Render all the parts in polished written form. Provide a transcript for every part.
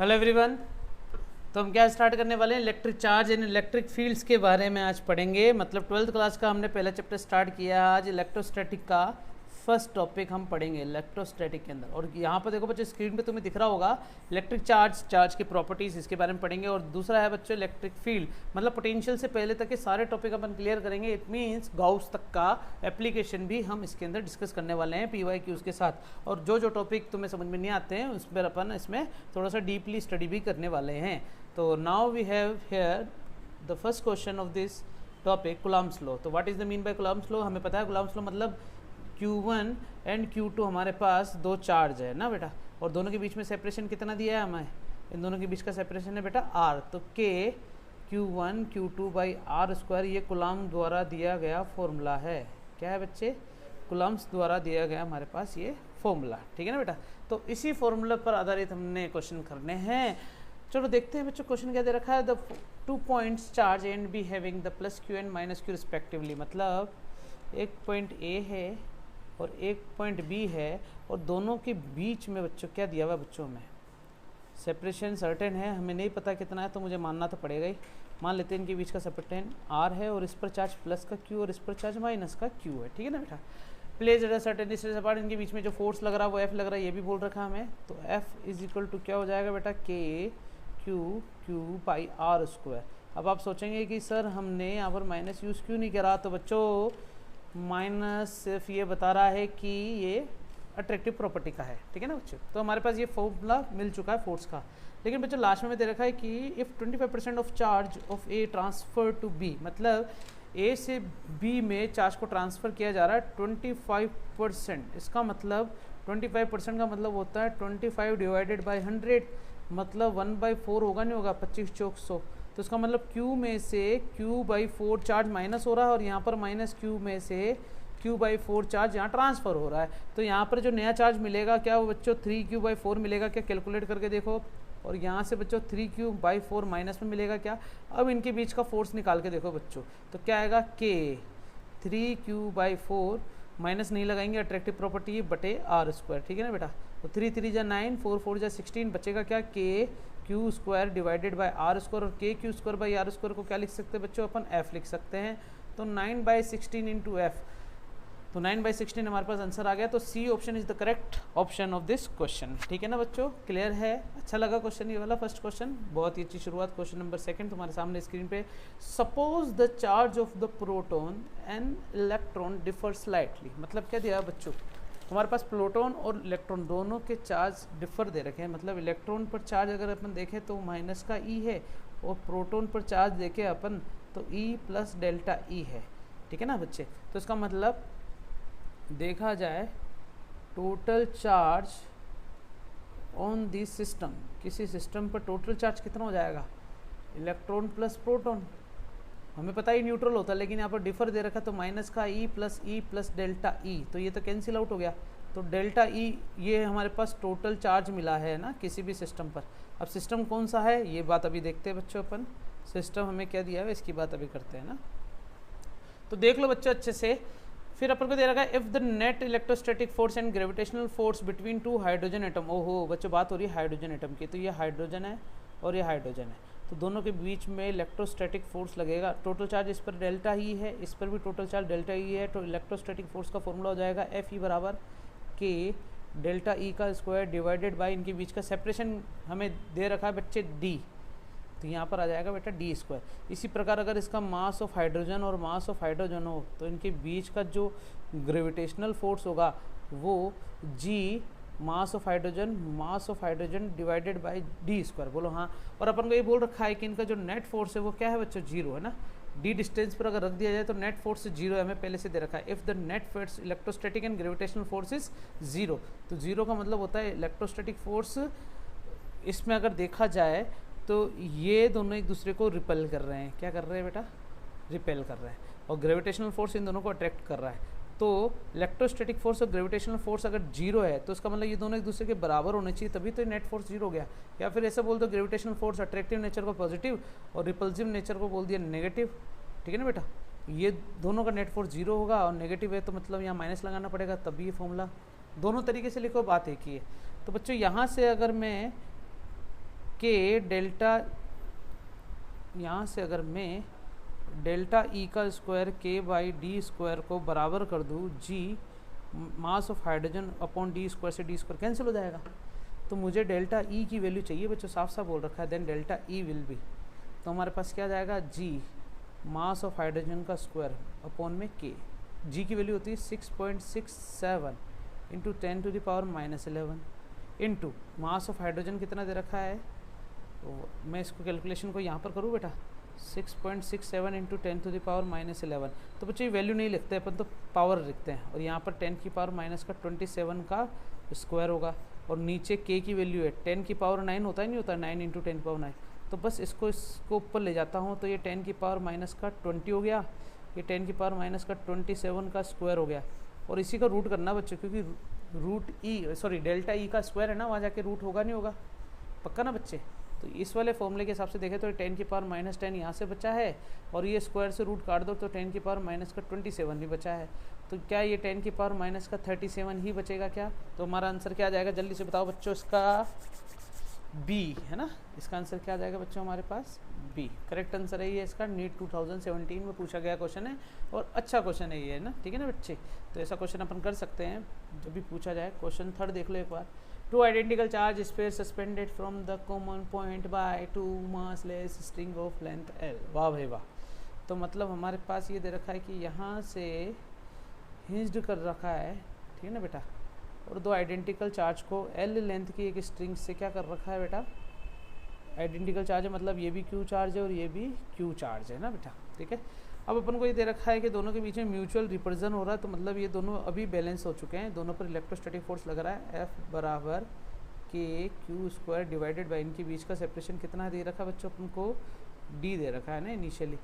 Hello everyone. तो हम क्या स्टार्ट करने वाले हैं, electric charge and electric fields के बारे में आज पढ़ेंगे। मतलब 12th क्लास का हमने पहला चैप्टर स्टार्ट किया। आज इलेक्ट्रोस्टैटिक का फर्स्ट टॉपिक हम पढ़ेंगे इलेक्ट्रोस्टैटिक के अंदर। और यहाँ पर देखो बच्चों, स्क्रीन पे तुम्हें दिख रहा होगा इलेक्ट्रिक चार्ज की प्रॉपर्टीज़, इसके बारे में पढ़ेंगे। और दूसरा है बच्चों इलेक्ट्रिक फील्ड, मतलब पोटेंशियल से पहले तक के सारे टॉपिक अपन क्लियर करेंगे। इट मीन्स गाउस तक का एप्लीकेशन भी हम इसके अंदर डिस्कस करने वाले हैं PYQs के साथ। और जो टॉपिक तुम्हें समझ में नहीं आते हैं उस पर अपन इसमें थोड़ा सा डीपली स्टडी भी करने वाले हैं। तो now we have here the first question of this topic, Coulomb's law. तो what is the mean by Coulomb's law? हमें पता है कुलाम्स लॉ मतलब Q1 एंड Q2 हमारे पास दो चार्ज है ना बेटा, और दोनों के बीच में सेपरेशन कितना दिया है हमें? इन दोनों के बीच का सेपरेशन है बेटा R। तो K Q1 Q2 by R square, ये कुलाम द्वारा दिया गया फॉर्मूला है। क्या है बच्चे? कुलाम्स द्वारा दिया गया हमारे पास ये फॉर्मूला, ठीक है ना बेटा। तो इसी फॉर्मूला पर आधारित हमने क्वेश्चन करने हैं। चलो देखते हैं बच्चों क्वेश्चन क्या दे रखा है। The 2 points charge and be having the plus Q and minus Q respectively. मतलब एक पॉइंट A है और एक पॉइंट B है, और दोनों के बीच में बच्चों क्या दिया हुआ है बच्चों में? सेपरेशन सर्टेन है, हमें नहीं पता कितना है तो मुझे मानना तो पड़ेगा ही। मान लेते हैं इनके बीच का सेपरेशन R है और इस पर चार्ज प्लस का Q और इस पर चार्ज माइनस का Q है, ठीक है ना बेटा। Place at a certain distance apart, इनके बीच में जो फोर्स लग रहा है वो F लग रहा है, ये भी बोल रखा है हमें। तो F इज इक्वल टू क्या हो जाएगा बेटा? K Q by R square. अब आप सोचेंगे कि सर हमने यहाँ पर माइनस यूज़ क्यों नहीं करा? तो बच्चों माइनस सिर्फ ये बता रहा है कि ये अट्रैक्टिव प्रॉपर्टी का है, ठीक है ना बच्चों। तो हमारे पास ये फॉर्मूला मिल चुका है फोर्स का। लेकिन बच्चों लास्ट में दे रखा है कि if 25% of charge of A transfer to B, मतलब A से B में चार्ज को ट्रांसफ़र किया जा रहा है 25%। इसका मतलब 25% का मतलब होता है 25 डिवाइडेड बाई 100, मतलब 1/4 होगा, नहीं होगा? 25 चौक 100। तो इसका मतलब Q में से Q/4 चार्ज माइनस हो रहा है, और यहाँ पर माइनस Q में से Q/4 चार्ज यहाँ ट्रांसफ़र हो रहा है। तो यहाँ पर जो नया चार्ज मिलेगा क्या वो बच्चों 3Q/4 मिलेगा क्या? कैलकुलेट करके देखो। और यहाँ से बच्चों 3Q/4 माइनस में मिलेगा क्या? अब इनके बीच का फोर्स निकाल के देखो बच्चों, तो क्या आएगा? K 3Q/4 माइनस नहीं लगाएंगे, अट्रैक्टिव प्रॉपर्टी बटे आर स्क्वायर, ठीक है ना बेटा। तो 3 3 जा 9, 4 4 जा 16, बचेगा क्या? K Q square divided by R square. और K Q square by R square को क्या लिख सकते हैं बच्चों? अपन F लिख सकते हैं। तो 9/16 इंटू F, तो 9/16 हमारे पास आंसर आ गया। तो C option is the correct option of this question, ठीक है ना बच्चों। क्लियर है? अच्छा लगा क्वेश्चन ये वाला फर्स्ट क्वेश्चन, बहुत ही अच्छी शुरुआत। क्वेश्चन नंबर 2 तुम्हारे सामने स्क्रीन पे। Suppose the charge of the proton and electron differ slightly. मतलब क्या दिया बच्चों? हमारे पास प्रोटॉन और इलेक्ट्रॉन दोनों के चार्ज डिफर दे रखे हैं। मतलब इलेक्ट्रॉन पर चार्ज अगर अपन देखें तो माइनस का E है, और प्रोटॉन पर चार्ज देखें अपन तो E प्लस डेल्टा E है, ठीक है ना बच्चे। तो इसका मतलब देखा जाए total charge on this system, किसी सिस्टम पर टोटल चार्ज कितना हो जाएगा? Electron plus proton. हमें पता ही न्यूट्रल होता है, लेकिन यहाँ पर डिफर दे रखा तो माइनस का E प्लस डेल्टा E, तो ये तो कैंसिल आउट हो गया। तो डेल्टा E ये हमारे पास टोटल चार्ज मिला है ना किसी भी सिस्टम पर। अब सिस्टम कौन सा है ये बात अभी देखते हैं बच्चों अपन। सिस्टम हमें क्या दिया है इसकी बात अभी करते हैं ना। तो देख लो बच्चों अच्छे से। फिर अपन को दे रखा है if the net electrostatic force and gravitational force between 2 hydrogen atom. ओहो बच्चों बात हो रही है हाइड्रोजन एटम की। तो ये हाइड्रोजन है और ये हाइड्रोजन है, तो दोनों के बीच में इलेक्ट्रोस्टैटिक फोर्स लगेगा। टोटल चार्ज इस पर डेल्टा ही है, इस पर भी टोटल चार्ज डेल्टा ही है। तो इलेक्ट्रोस्टैटिक फोर्स का फॉर्मूला हो जाएगा FE बराबर K डेल्टा E का स्क्वायर डिवाइडेड बाई इनके बीच का सेपरेशन हमें दे रखा है बच्चे D, तो यहाँ पर आ जाएगा बेटा D स्क्वायर। इसी प्रकार अगर इसका मास ऑफ हाइड्रोजन और मास ऑफ हाइड्रोजन हो तो इनके बीच का जो ग्रेविटेशनल फोर्स होगा वो G mass of hydrogen divided by D square. बोलो हाँ। और अपन को ये बोल रखा है कि इनका जो नेट फोर्स है वो क्या है बच्चों? 0 है ना। D डिस्टेंस पर अगर रख दिया जाए तो नेट फोर्स 0 है, हमें पहले से दे रखा है। If the net force electrostatic and gravitational force is 0, तो 0 का मतलब होता है इलेक्ट्रोस्टैटिक फोर्स। इसमें अगर देखा जाए तो ये दोनों एक दूसरे को रिपेल कर रहे हैं। क्या कर रहे हैं बेटा? रिपेल कर रहे हैं। और ग्रेविटेशनल फोर्स इन दोनों को अट्रैक्ट कर रहा है। तो इलेक्ट्रोस्टैटिक फोर्स और ग्रेविटेशनल फोर्स अगर 0 है तो इसका मतलब ये दोनों एक दूसरे के बराबर होने चाहिए, तभी तो नेट फोर्स 0 हो गया। या फिर ऐसा बोल दो ग्रेविटेशनल फोर्स अट्रैक्टिव नेचर को पॉजिटिव और रिपल्सिव नेचर को बोल दिया नेगेटिव, ठीक है ना बेटा। ये दोनों का नेट फोर्स 0 होगा और नेगेटिव है तो मतलब यहाँ माइनस लगाना पड़ेगा, तभी ये फॉर्मूला। दोनों तरीके से लिखो, बात एक ही है। तो बच्चों यहाँ से अगर मैं के डेल्टा, यहाँ से अगर मैं डेल्टा ई का स्क्वायर के बाई डी स्क्वायर को बराबर कर दूँ G mass of hydrogen upon D square से डी स्क्वायर कैंसिल हो जाएगा, तो मुझे डेल्टा ई की वैल्यू चाहिए बच्चों, साफ साफ बोल रखा है, then delta E will be, तो हमारे पास क्या जाएगा जी मास ऑफ हाइड्रोजन का स्क्वायर अपॉन में के, जी की वैल्यू होती है 6.67 into 10⁻11 into mass of hydrogen कितना दे रखा है, तो मैं इसको कैलकुलेशन को यहाँ पर करूँ बेटा 6.67 इंटू 10⁻11, तो बच्चों ये वैल्यू नहीं लिखते अपन, तो पावर लिखते हैं, और यहाँ पर 10⁻27 का स्क्वायर होगा, और नीचे k की वैल्यू है 10⁹ होता है नहीं होता, 9 इंटू 10⁻9, तो बस इसको ऊपर ले जाता हूँ, तो ये 10⁻20 हो गया, ये 10⁻27 का स्क्वायर हो गया, और इसी का रूट करना बच्चों, क्योंकि डेल्टा ई का स्क्वायर है ना, वहाँ जाके रूट होगा नहीं होगा, पक्का ना बच्चे। तो इस वाले फॉर्मूले के हिसाब से देखें तो 10⁻10 यहाँ से बचा है, और ये स्क्वायर से रूट काट दो तो 10⁻27 भी बचा है, तो क्या ये 10⁻37 ही बचेगा क्या, तो हमारा आंसर क्या आ जाएगा, जल्दी से बताओ बच्चों, इसका बी है ना, इसका आंसर क्या आ जाएगा बच्चों हमारे पास बी, करेक्ट आंसर है ये इसका, नीट 2017 में पूछा गया क्वेश्चन है, और अच्छा क्वेश्चन है ये, है ना, ठीक है ना बच्चे, तो ऐसा क्वेश्चन अपन कर सकते हैं जब भी पूछा जाए। क्वेश्चन 3 देख लो एक बार, two identical charge sphere suspended from the common point by 2 massless string of length L, वाह भाई वाह, तो मतलब हमारे पास ये दे रखा है कि यहाँ से हिंज्ड कर रखा है, ठीक है ना बेटा, और 2 आइडेंटिकल चार्ज को एल लेंथ की एक स्ट्रिंग से क्या कर रखा है बेटा, आइडेंटिकल चार्ज है, मतलब ये भी क्यू चार्ज है और ये भी क्यू चार्ज है ना बेटा, ठीक है। अब अपन को ये दे रखा है कि दोनों के बीच में म्यूचुअल रिपल्जन हो रहा है, तो मतलब ये दोनों अभी बैलेंस हो चुके हैं, दोनों पर इलेक्ट्रोस्टैटिक फोर्स लग रहा है F बराबर K Q square divided by, इनके बीच का सेपरेशन कितना दे रखा है बच्चों अपन को, D दे रखा है ना इनिशियली,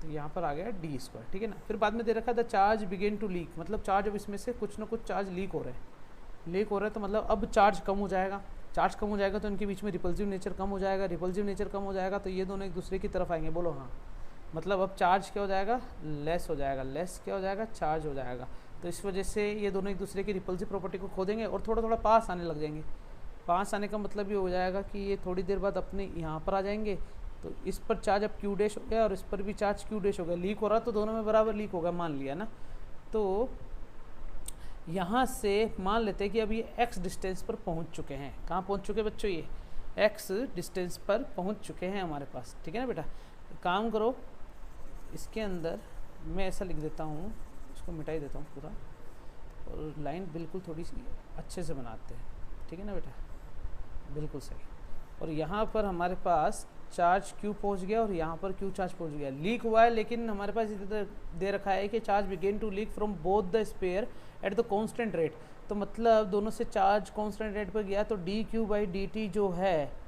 तो यहाँ पर आ गया D स्क्वायर, ठीक है ना। फिर बाद में दे रखा है the charge begin to leak, मतलब चार्ज अब इसमें से कुछ ना कुछ चार्ज लीक हो रहे हैं, तो मतलब अब चार्ज कम हो जाएगा, चार्ज कम हो जाएगा तो इनके बीच में रिपल्सिव नेचर कम हो जाएगा, रिपल्सिव नेचर कम हो जाएगा तो ये दोनों एक दूसरे की तरफ आएंगे, बोलो हाँ, मतलब अब चार्ज क्या हो जाएगा, लेस हो जाएगा, लेस क्या हो जाएगा, चार्ज हो जाएगा, तो इस वजह से ये दोनों एक दूसरे की रिपल्सिव प्रॉपर्टी को खो देंगे और थोड़ा थोड़ा पास आने लग जाएंगे। पास आने का मतलब ये हो जाएगा कि ये थोड़ी देर बाद अपने यहाँ पर आ जाएंगे, तो इस पर चार्ज अब क्यू डैश हो गया और इस पर भी चार्ज क्यू डैश हो गया, लीक हो रहा तो दोनों में बराबर लीक होगा, मान लिया ना। तो यहाँ से मान लेते हैं कि अब ये x डिस्टेंस पर पहुँच चुके हैं, कहाँ पहुँच चुके बच्चों, ये x डिस्टेंस पर पहुँच चुके हैं हमारे पास, ठीक है ना बेटा। काम करो, इसके अंदर मैं ऐसा लिख देता हूँ, इसको मिटा ही देता हूँ पूरा, और लाइन बिल्कुल थोड़ी सी अच्छे से बनाते हैं, ठीक है ना बेटा, बिल्कुल सही। और यहाँ पर हमारे पास चार्ज Q पहुँच गया और यहाँ पर Q चार्ज पहुँच गया, लीक हुआ है, लेकिन हमारे पास इधर दे रखा है कि charge begin to leak from both the sphere at the constant rate, तो मतलब दोनों से चार्ज कांस्टेंट रेट पर गया, तो dQ/dt जो है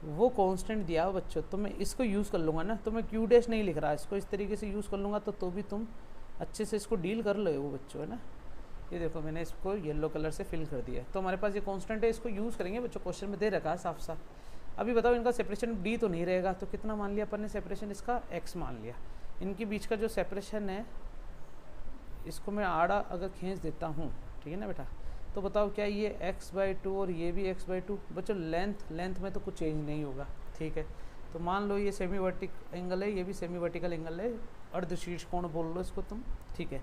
वो कांस्टेंट दिया हो बच्चों, तो मैं इसको यूज़ कर लूँगा ना, तो मैं Q डैश नहीं लिख रहा, इसको इस तरीके से यूज़ कर लूँगा, तो भी तुम अच्छे से इसको डील कर लो वो बच्चों, है ना। ये देखो मैंने इसको येलो कलर से फिल कर दिया है, तो हमारे पास ये कांस्टेंट है, इसको यूज़ करेंगे बच्चों, क्वेश्चन में दे रखा है साफ साफ। अभी बताओ इनका सेपरेशन D तो नहीं रहेगा, तो कितना मान लिया अपन ने सेपरेशन, इसका x मान लिया। इनके बीच का जो सेपरेशन है इसको मैं आड़ा अगर खींच देता हूँ, ठीक है ना बेटा, तो बताओ क्या ये x/2 और ये भी x/2 बच्चों, लेंथ में तो कुछ चेंज नहीं होगा, ठीक है। तो मान लो ये सेमी वर्टिकल एंगल है, ये भी सेमी वर्टिकल एंगल है, अर्धशीर्ष कोण बोल लो इसको तुम, ठीक है।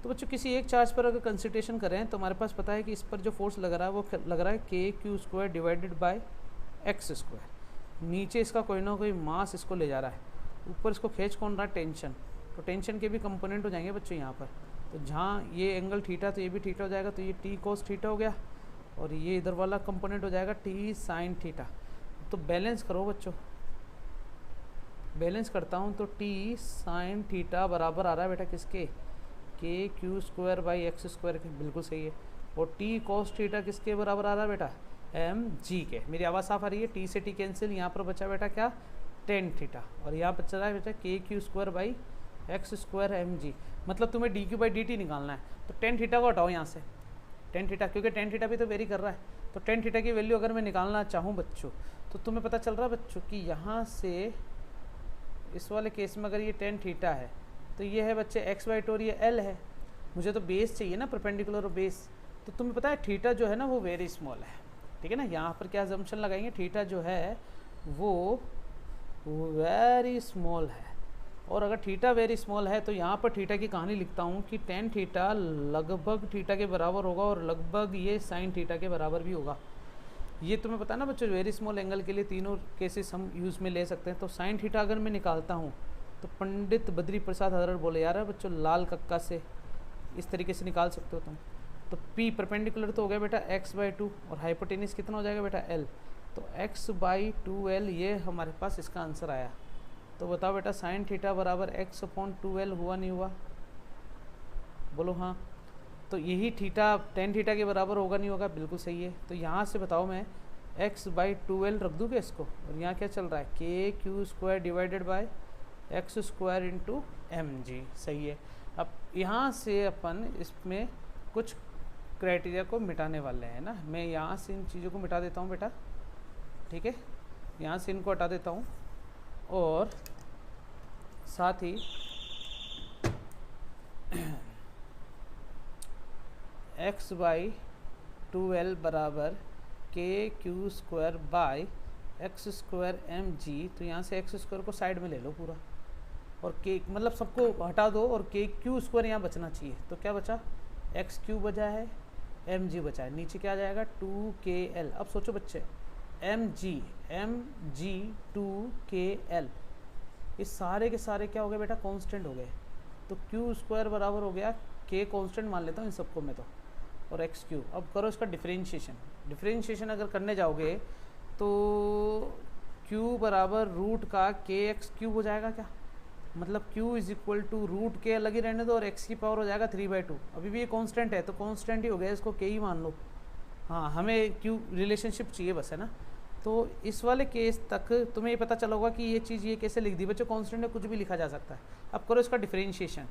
तो बच्चों किसी एक चार्ज पर अगर कंसिडरेशन करें तो हमारे पास पता है कि इस पर जो फोर्स लग रहा है वो लग रहा है kq² डिवाइडेड बाय x², नीचे इसका कोई ना कोई मास इसको ले जा रहा है, ऊपर इसको खींच कौन रहा है, टेंशन, तो टेंशन के भी कंपोनेंट हो जाएंगे बच्चों यहाँ पर, तो जहाँ ये एंगल थीटा तो ये भी थीटा हो जाएगा, तो ये t cos थीटा हो गया, और ये इधर वाला कंपोनेंट हो जाएगा t sin थीटा। तो बैलेंस करो बच्चों, बैलेंस करता हूँ तो t sin थीटा बराबर आ रहा है बेटा किसके, kq²/x², के बिल्कुल सही है, और t cos थीटा किसके बराबर आ रहा है बेटा, mg के। मेरी आवाज़ साफ आ रही है, t से t कैंसिल, यहाँ पर बचा बेटा क्या, tan थीटा, और यहाँ बचा रहा है बेटा kq²/x² mg, मतलब तुम्हें dq/dt निकालना है, तो tan थीटा को हटाओ यहाँ से, tan थीटा, क्योंकि tan थीटा भी तो वेरी कर रहा है, तो tan थीटा की वैल्यू अगर मैं निकालना चाहूँ बच्चों, तो तुम्हें पता चल रहा है बच्चों कि यहाँ से इस वाले केस में अगर ये tan थीटा है तो ये है बच्चे x/2 और ये l है, मुझे तो बेस चाहिए ना, परपेंडिकुलर और बेस, तो तुम्हें पता है थीटा जो है ना वो वेरी स्मॉल है, ठीक है ना। यहाँ पर क्या अजम्पशन लगाएंगे, थीटा जो है वो वेरी स्मॉल है, और अगर थीटा वेरी स्मॉल है तो यहाँ पर थीटा की कहानी लिखता हूँ कि टेन थीटा लगभग थीटा के बराबर होगा और लगभग ये साइन थीटा के बराबर भी होगा। ये तुम्हें पता है ना बच्चों, वेरी स्मॉल एंगल के लिए तीनों केसेस हम यूज़ में ले सकते हैं। तो साइन थीटा अगर मैं निकालता हूँ तो पंडित बद्री प्रसाद हजरत बोले यार बच्चों लाल कक्का से इस तरीके से निकाल सकते हो तुम। तो P परपेंडिकुलर तो हो गया बेटा x/2 और हाइपोटेनिस कितना हो जाएगा बेटा L, तो x/2L ये हमारे पास इसका आंसर आया। तो बताओ बेटा साइन थीटा बराबर x/2L हुआ नहीं हुआ, बोलो हाँ। तो यही थीटा टेन थीटा के बराबर होगा नहीं होगा, बिल्कुल सही है। तो यहाँ से बताओ मैं x/2L रख दूँगा इसको, और यहाँ क्या चल रहा है KQ² divided by x² into mg, सही है। अब यहाँ से अपन इसमें कुछ क्राइटेरिया को मिटाने वाले हैं ना। मैं यहाँ से इन चीज़ों को मिटा देता हूँ बेटा, ठीक है, यहाँ से इनको हटा देता हूँ, और साथ ही x/2L बराबर KQ² बाय x² mg। तो यहाँ से x² को साइड में ले लो पूरा, और k मतलब सबको हटा दो, और KQ² यहाँ बचना चाहिए। तो क्या बचा, x³ बचा है, mg बचा है, नीचे क्या आ जाएगा 2KL। अब सोचो बच्चे mg 2KL ये सारे के सारे क्या हो गए बेटा, कांस्टेंट हो गए। तो Q² बराबर हो गया k कांस्टेंट मान लेता हूँ इन सबको मैं तो, और x³। अब करो इसका डिफरेंशिएशन अगर करने जाओगे तो q बराबर रूट का kx³ हो जाएगा क्या, मतलब q is equal to root के अलग ही रहने दो, और x की पावर हो जाएगा 3/2। अभी भी ये कांस्टेंट है तो कांस्टेंट ही हो गया, इसको k ही मान लो। हाँ हमें q रिलेशनशिप चाहिए बस, है ना। तो इस वाले केस तक तुम्हें ये पता चला होगा कि ये चीज़ ये कैसे लिख दी बच्चों, कांस्टेंट में कुछ भी लिखा जा सकता है। अब करो इसका डिफरेंशिएशन,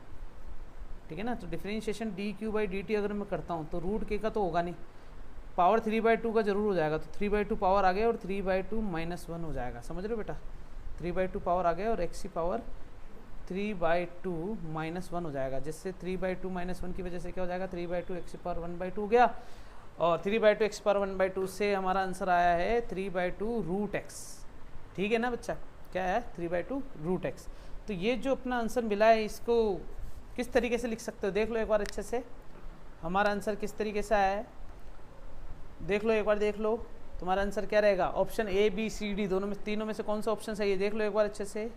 ठीक है ना। तो डिफरेंशिएशन dq/dt अगर मैं करता हूँ तो रूट k का तो होगा नहीं, पावर 3/2 का जरूर हो जाएगा। तो 3/2 पावर आ गया और 3/2 -1 हो जाएगा, समझ रहे हो बेटा। 3/2 पावर आ गया और x की पावर 3/2 -1 हो जाएगा, जिससे 3/2 -1 की वजह से क्या हो जाएगा 3/2 x की पावर 1/2 हो गया, और 3/2 x की पावर 1/2 से हमारा आंसर आया है 3/2 रूट x, ठीक है ना बच्चा। क्या है 3/2 रूट x। तो ये जो अपना आंसर मिला है इसको किस तरीके से लिख सकते हो, देख लो एक बार अच्छे से। हमारा आंसर किस तरीके से आया है देख लो एक बार, देख लो तुम्हारा आंसर क्या रहेगा। Option A B C D दोनों में, तीनों में से कौन सा ऑप्शन सही है, देख लो एक बार अच्छे से।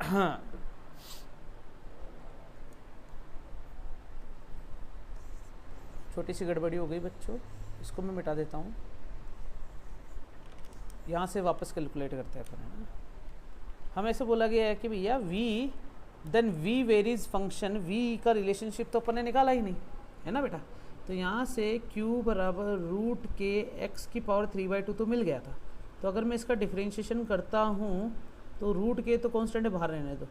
हाँ छोटी सी गड़बड़ी हो गई बच्चों, इसको मैं मिटा देता हूँ। यहाँ से वापस कैलकुलेट करते हैं अपन। हमें ऐसे बोला गया है कि भैया v then v varies function, v का रिलेशनशिप तो अपन ने निकाला ही नहीं, है ना बेटा। तो यहाँ से q बराबर रूट के x की पावर 3/2 तो मिल गया था। तो अगर मैं इसका डिफरेंशिएशन करता हूँ तो रूट के तो कांस्टेंट बाहर रहने दो,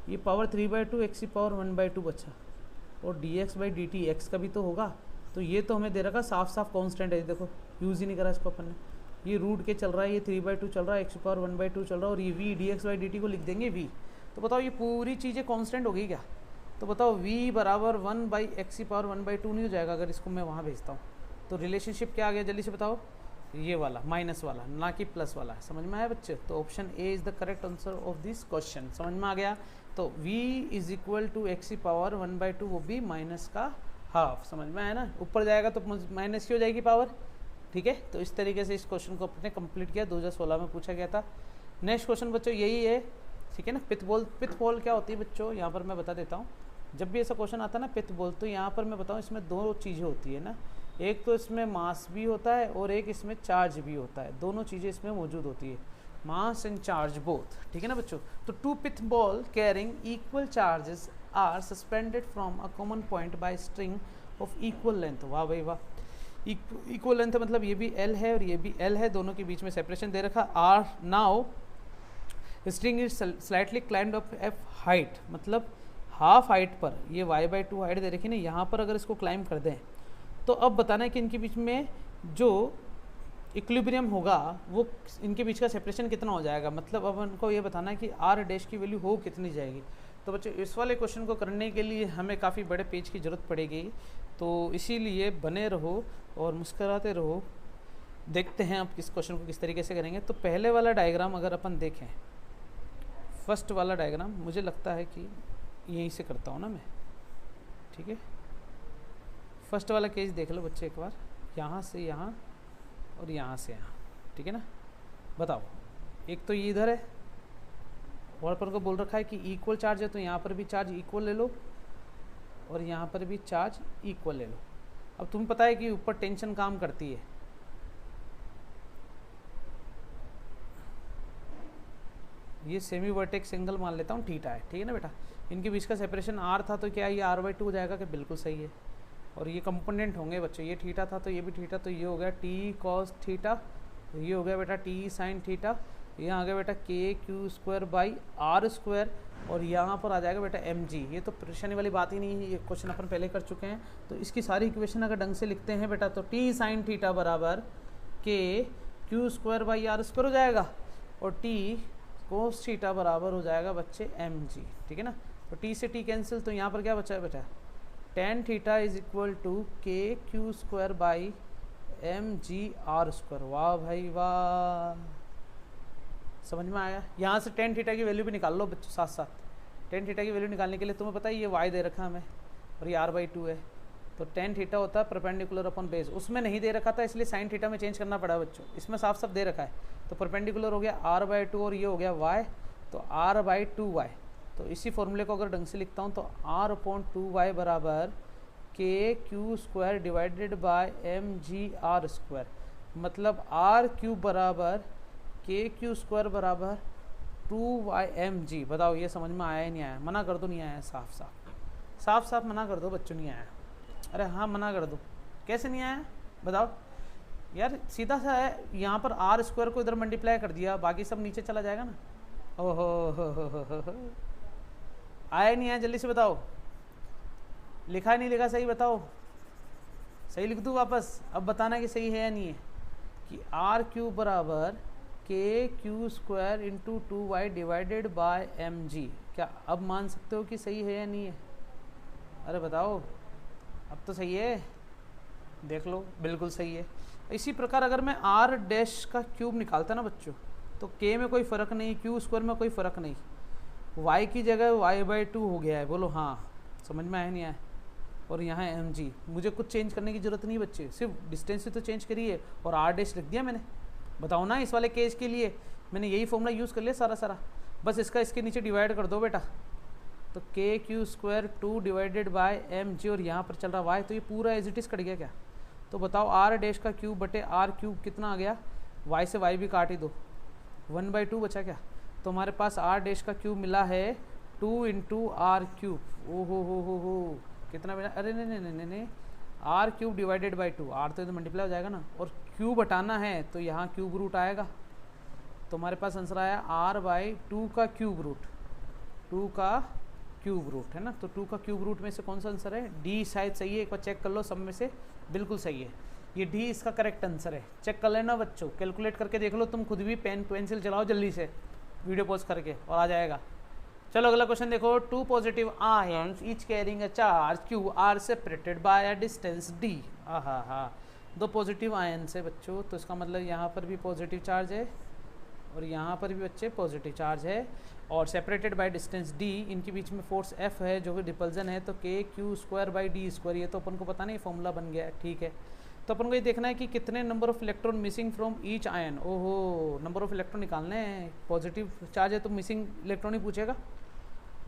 ये पावर 3/2 x की पावर 1/2 बचा, और dx/dt x का भी तो होगा। तो ये तो हमें दे रखा साफ साफ कांस्टेंट है, देखो यूज़ ही नहीं करा इसको अपन ने। ये रूट के चल रहा है, ये 3/2 चल रहा है, x की पावर 1/2 चल रहा है, और ये v dx/dt को लिख देंगे v। तो बताओ ये पूरी चीज़ें कांस्टेंट हो गई क्या। तो बताओ v बराबर 1/x की पावर 1/2 नहीं हो जाएगा अगर इसको मैं वहाँ भेजता हूँ। तो रिलेशनशिप क्या आ गया जल्दी से बताओ, ये वाला माइनस वाला, ना कि प्लस वाला। समझ में आया बच्चे। तो option A is the correct answer of this question, समझ में आ गया। तो v is equal to x की पावर 1/2, वो भी माइनस का हाफ, समझ में आया ना। ऊपर जाएगा तो माइनस की हो जाएगी पावर, ठीक है। तो इस तरीके से इस क्वेश्चन को अपने कंप्लीट किया, 2016 में पूछा गया था। नेक्स्ट क्वेश्चन बच्चों यही है, ठीक है ना। पिथबॉल क्या होती है बच्चों, यहाँ पर मैं बता देता हूँ। जब भी ऐसा क्वेश्चन आता है ना पिथबॉल, तो यहाँ पर मैं बताऊँ इसमें दो चीज़ें होती है ना, एक तो इसमें मास भी होता है और एक इसमें चार्ज भी होता है, दोनों चीज़ें इसमें मौजूद होती है, मास एंड चार्ज बोथ, ठीक है ना बच्चों। तो two pith ball carrying equal charges are suspended from a common point by string of equal length. वाह भाई वाह, इक्वल लेंथ मतलब ये भी L है और ये भी L है, दोनों के बीच में सेपरेशन दे रखा। Are now string is slightly climbed up F height, मतलब हाफ हाइट पर, ये y/2 हाइट दे रखी ना, यहाँ पर अगर इसको क्लाइंब कर दें तो अब बताना है कि इनके बीच में जो इक्विलिब्रियम होगा वो इनके बीच का सेपरेशन कितना हो जाएगा। मतलब अब उनको ये बताना है कि r डैश की वैल्यू हो कितनी जाएगी। तो बच्चों इस वाले क्वेश्चन को करने के लिए हमें काफ़ी बड़े पेज की ज़रूरत पड़ेगी। तो इसीलिए बने रहो और मुस्कराते रहो। देखते हैं आप किस क्वेश्चन को किस तरीके से करेंगे। तो पहले वाला डायग्राम अगर अपन देखें, फर्स्ट वाला डायग्राम, मुझे लगता है कि यहीं से करता हूँ ना मैं, ठीक है। फर्स्ट वाला केस देख लो बच्चे एक बार, यहाँ से यहाँ और यहाँ से यहाँ, ठीक है ना। बताओ, एक तो ये इधर है और अपन को बोल रखा है कि इक्वल चार्ज है, तो यहाँ पर भी चार्ज इक्वल ले लो और यहाँ पर भी चार्ज इक्वल ले लो। अब तुम्हें पता है कि ऊपर टेंशन काम करती है, ये सेमी वर्टेक्स एंगल मान लेता हूँ थीटा है, ठीक है ना बेटा। इनके बीच का सेपरेशन आर था, तो क्या ये r/2 हो जाएगा? कि बिल्कुल सही है। और ये कंपोनेंट होंगे बच्चों, ये थीटा था तो ये भी थीटा, तो ये हो गया t cos थीटा, ये हो गया बेटा t sin थीटा, यहाँ आ गया बेटा kq²/r², और यहाँ पर आ जाएगा बेटा mg। ये तो परेशानी वाली बात ही नहीं है, ये क्वेश्चन अपन पहले कर चुके हैं। तो इसकी सारी इक्वेशन अगर ढंग से लिखते हैं बेटा, तो t sin थीटा बराबर kq²/r² हो जाएगा, और t cos थीटा बराबर हो जाएगा बच्चे mg, ठीक है ना। तो t से t कैंसिल, तो यहाँ पर क्या बचा है बेटा, tan theta is equal to kq²/mg/r²। वाह भाई वाह, समझ में आया। यहाँ से tan थीटा की वैल्यू भी निकाल लो बच्चों साथ साथ। tan थीटा की वैल्यू निकालने के लिए तुम्हें पता है ये y दे रखा है हमें और ये r/2 है, तो tan थीटा होता है परपेंडिकुलर अपॉन बेस। उसमें नहीं दे रखा था इसलिए sin थीटा में चेंज करना पड़ा बच्चों, इसमें साफ साफ दे रखा है। तो परपेंडिकुलर हो गया r/2 और ये हो गया y, तो r/2y। तो इसी फॉर्मूले को अगर ढंग से लिखता हूँ तो r/2y बराबर kq² डिवाइडेड बाय mg/r², मतलब r³ बराबर kq² बराबर 2ymg। बताओ ये समझ में आया ही नहीं आया? मना कर दो नहीं आया, साफ साफ मना कर दो बच्चों, नहीं आया। अरे हाँ मना कर दो, कैसे नहीं आया बताओ यार। सीधा सा है, यहाँ पर r² को इधर मल्टीप्लाई कर दिया, बाकी सब नीचे चला जाएगा ना। ओहो हो, आया नहीं आया? जल्दी से बताओ, लिखा नहीं लिखा सही बताओ, सही लिख दूँ वापस? अब बताना कि सही है या नहीं है। कि r³ बराबर kq² into 2y divided by mg। क्या अब मान सकते हो कि सही है या नहीं है? अरे बताओ, अब तो सही है, देख लो बिल्कुल सही है। इसी प्रकार अगर मैं r' का क्यूब निकालता ना बच्चों, तो k में कोई फ़र्क नहीं, q² में कोई फ़र्क नहीं, y की जगह y/2 हो गया है। बोलो हाँ, समझ में आया नहीं आया? और यहाँ है mg, मुझे कुछ चेंज करने की ज़रूरत नहीं बच्चे, सिर्फ डिस्टेंस से तो चेंज करी है और r' लिख दिया मैंने। बताओ ना, इस वाले केस के लिए मैंने यही फॉर्मूला यूज़ कर लिया सारा, बस इसका इसके नीचे डिवाइड कर दो बेटा। तो kq² 2 डिवाइडेड बाय mg, और यहाँ पर चल रहा y, तो ये पूरा एज इट इज़ कट गया क्या? तो बताओ r' का क्यूब बटे r³ कितना आ गया? y से y भी काट ही दो, 1/2 बचा क्या? तो हमारे पास r' का क्यूब मिला है 2 इंटू r³। ओहो हो, कितना मिला? अरे नहीं, r³ डिवाइडेड बाई 2, r तो इधर मल्टीप्लाई हो जाएगा ना, और क्यूब हटाना है तो यहाँ क्यूब रूट आएगा। तो हमारे पास आंसर आया r/2 का क्यूब रूट, 2 का क्यूब रूट है ना। तो 2 का क्यूब रूट में से कौन सा आंसर है? डी शायद सही है, एक बार चेक कर लो, सब में से बिल्कुल सही है, ये डी इसका करेक्ट आंसर है। चेक कर लेना बच्चों, कैलकुलेट करके देख लो, तुम खुद भी पेन पेंसिल चलाओ जल्दी से वीडियो पॉज करके, और आ जाएगा। चलो अगला क्वेश्चन देखो। 2 positive ions each carrying a charge q are separated by a distance d। हाँ, 2 पॉजिटिव आयंस है बच्चों, तो इसका मतलब यहाँ पर भी पॉजिटिव चार्ज है और यहाँ पर भी बच्चे पॉजिटिव चार्ज है, और सेपरेटेड बाय डिस्टेंस d। इनके बीच में फोर्स F है जो कि रिपल्जन है, तो kq²/d²। ये तो अपन को पता नहीं, फॉर्मूला बन गया है, ठीक है। तो अपन को ये देखना है कि कितने number of electron missing from each ion. ओहो, नंबर ऑफ इलेक्ट्रॉन निकालने हैं। पॉजिटिव चार्ज है तो मिसिंग इलेक्ट्रॉन ही पूछेगा,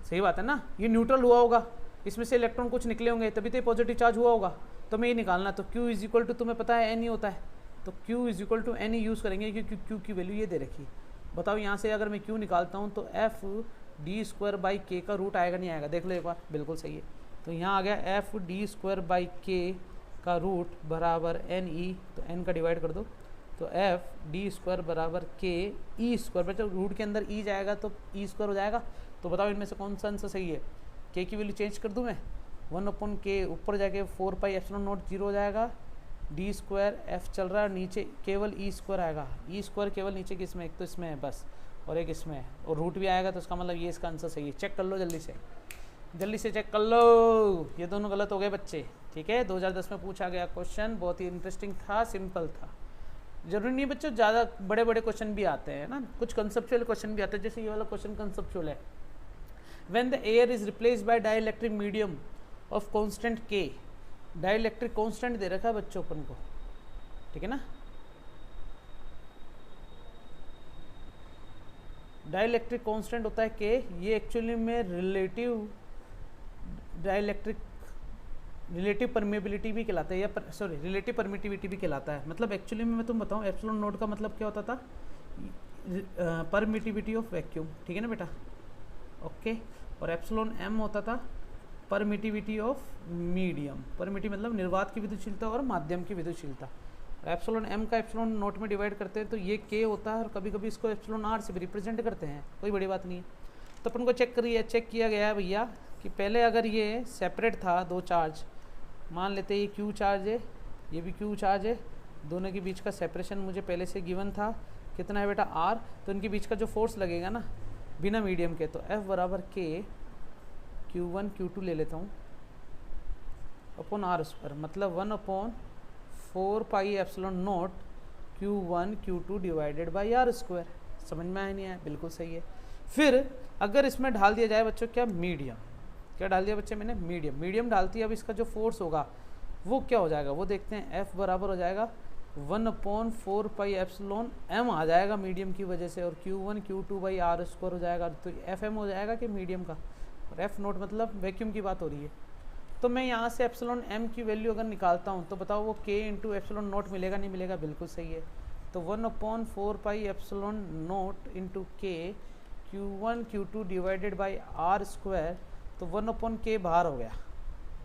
सही बात है ना। ये न्यूट्रल हुआ होगा, इसमें से इलेक्ट्रॉन कुछ निकले होंगे, तभी तो ये पॉजिटिव चार्ज हुआ होगा। तो हमें ये निकालना, तो Q इज इक्वल टू, तुम्हें पता है n ही होता है, तो Q is equal to n ही यूज़ करेंगे, क्योंकि Q की वैल्यू ये दे रखी। बताओ यहाँ से अगर मैं Q निकालता हूँ तो FD²/K का रूट आएगा नहीं आएगा? देख लो एक बार, बिल्कुल सही है। तो यहाँ आ गया FD²/K का रूट बराबर NE, तो n का डिवाइड कर दो, तो FD² बराबर KE²। बच्चों रूट के अंदर E जाएगा तो E² हो जाएगा। तो बताओ इनमें से कौन सा आंसर सही है? K की वैल्यू चेंज कर दूँ मैं, 1/K ऊपर जाके 4πε0 0 हो जाएगा, D² F चल रहा है, नीचे केवल E² आएगा। E² केवल नीचे किस में? एक तो इसमें है बस, और एक इसमें है, और रूट भी आएगा, तो इसका मतलब ये इसका आंसर सही है। चेक कर लो जल्दी से चेक कर लो, ये दोनों गलत हो गए बच्चे। ठीक है, 2010 में पूछा गया क्वेश्चन, बहुत ही इंटरेस्टिंग था, सिंपल था। जरूरी नहीं बच्चों ज़्यादा बड़े बड़े क्वेश्चन भी आते हैं ना, कुछ कंसेप्चुअल क्वेश्चन भी आते हैं, जैसे ये वाला क्वेश्चन कंसेप्चुअल है। When the air is replaced by dielectric medium of constant के, डाइलेक्ट्रिक कांस्टेंट दे रखा है बच्चों अपन को, ठीक है ना। डाइलेक्ट्रिक कांस्टेंट होता है के, ये एक्चुअली में रिलेटिव परमेबिलिटी भी कहलाता है, या रिलेटिव परमिटिविटी भी कहलाता है। मतलब एक्चुअली में मैं तुम बताऊं, एप्सिलॉन नोट का मतलब क्या होता था, परमिटिविटी ऑफ वैक्यूम, ठीक है ना बेटा, ओके। और एप्सिलॉन एम होता था परमिटिविटी ऑफ मीडियम, परमिटी मतलब निर्वात की विद्युतशीलता और माध्यम की विद्युतशीलता। एप्सिलॉन एम का एप्सिलॉन नोट में डिवाइड करते हैं तो ये के होता है, और कभी कभी इसको एप्सिलॉन आर से भी रिप्रेजेंट करते हैं, कोई बड़ी बात नहीं है। तो अपन को चेक किया गया है भैया कि पहले अगर ये सेपरेट था दो चार्ज, मान लेते हैं ये क्यू चार्ज है, ये भी क्यू चार्ज है, दोनों के बीच का सेपरेशन मुझे पहले से गिवन था, कितना है बेटा आर, तो इनके बीच का जो फोर्स लगेगा ना बिना मीडियम के, तो एफ बराबर के Q1 Q2 ले लेता हूँ अपॉन आर स्क्वायर, मतलब 1/4 pi epsilon naught Q1 Q2 divided by R square. समझ में आया नहीं आया? बिल्कुल सही है। फिर अगर इसमें डाल दिया जाए बच्चों क्या, मीडियम, क्या डाल दिया बच्चे मैंने, मीडियम डालती है। अब इसका जो फोर्स होगा वो क्या हो जाएगा, वो देखते हैं। F बराबर हो जाएगा 1/4 पाई एप्सिलॉन m आ जाएगा मीडियम की वजह से, और Q1 Q2 by R square हो जाएगा। तो FM हो जाएगा कि मीडियम का, और F नोट मतलब वैक्यूम की बात हो रही है। तो मैं यहाँ से एप्सिलॉन m की वैल्यू अगर निकालता हूँ तो बताओ वो K इंटू एप्सिलॉन नोट मिलेगा नहीं मिलेगा? बिल्कुल सही है। तो 1/4 pi epsilon naught into K Q1 Q2 divided by R square, तो 1/K बाहर हो गया,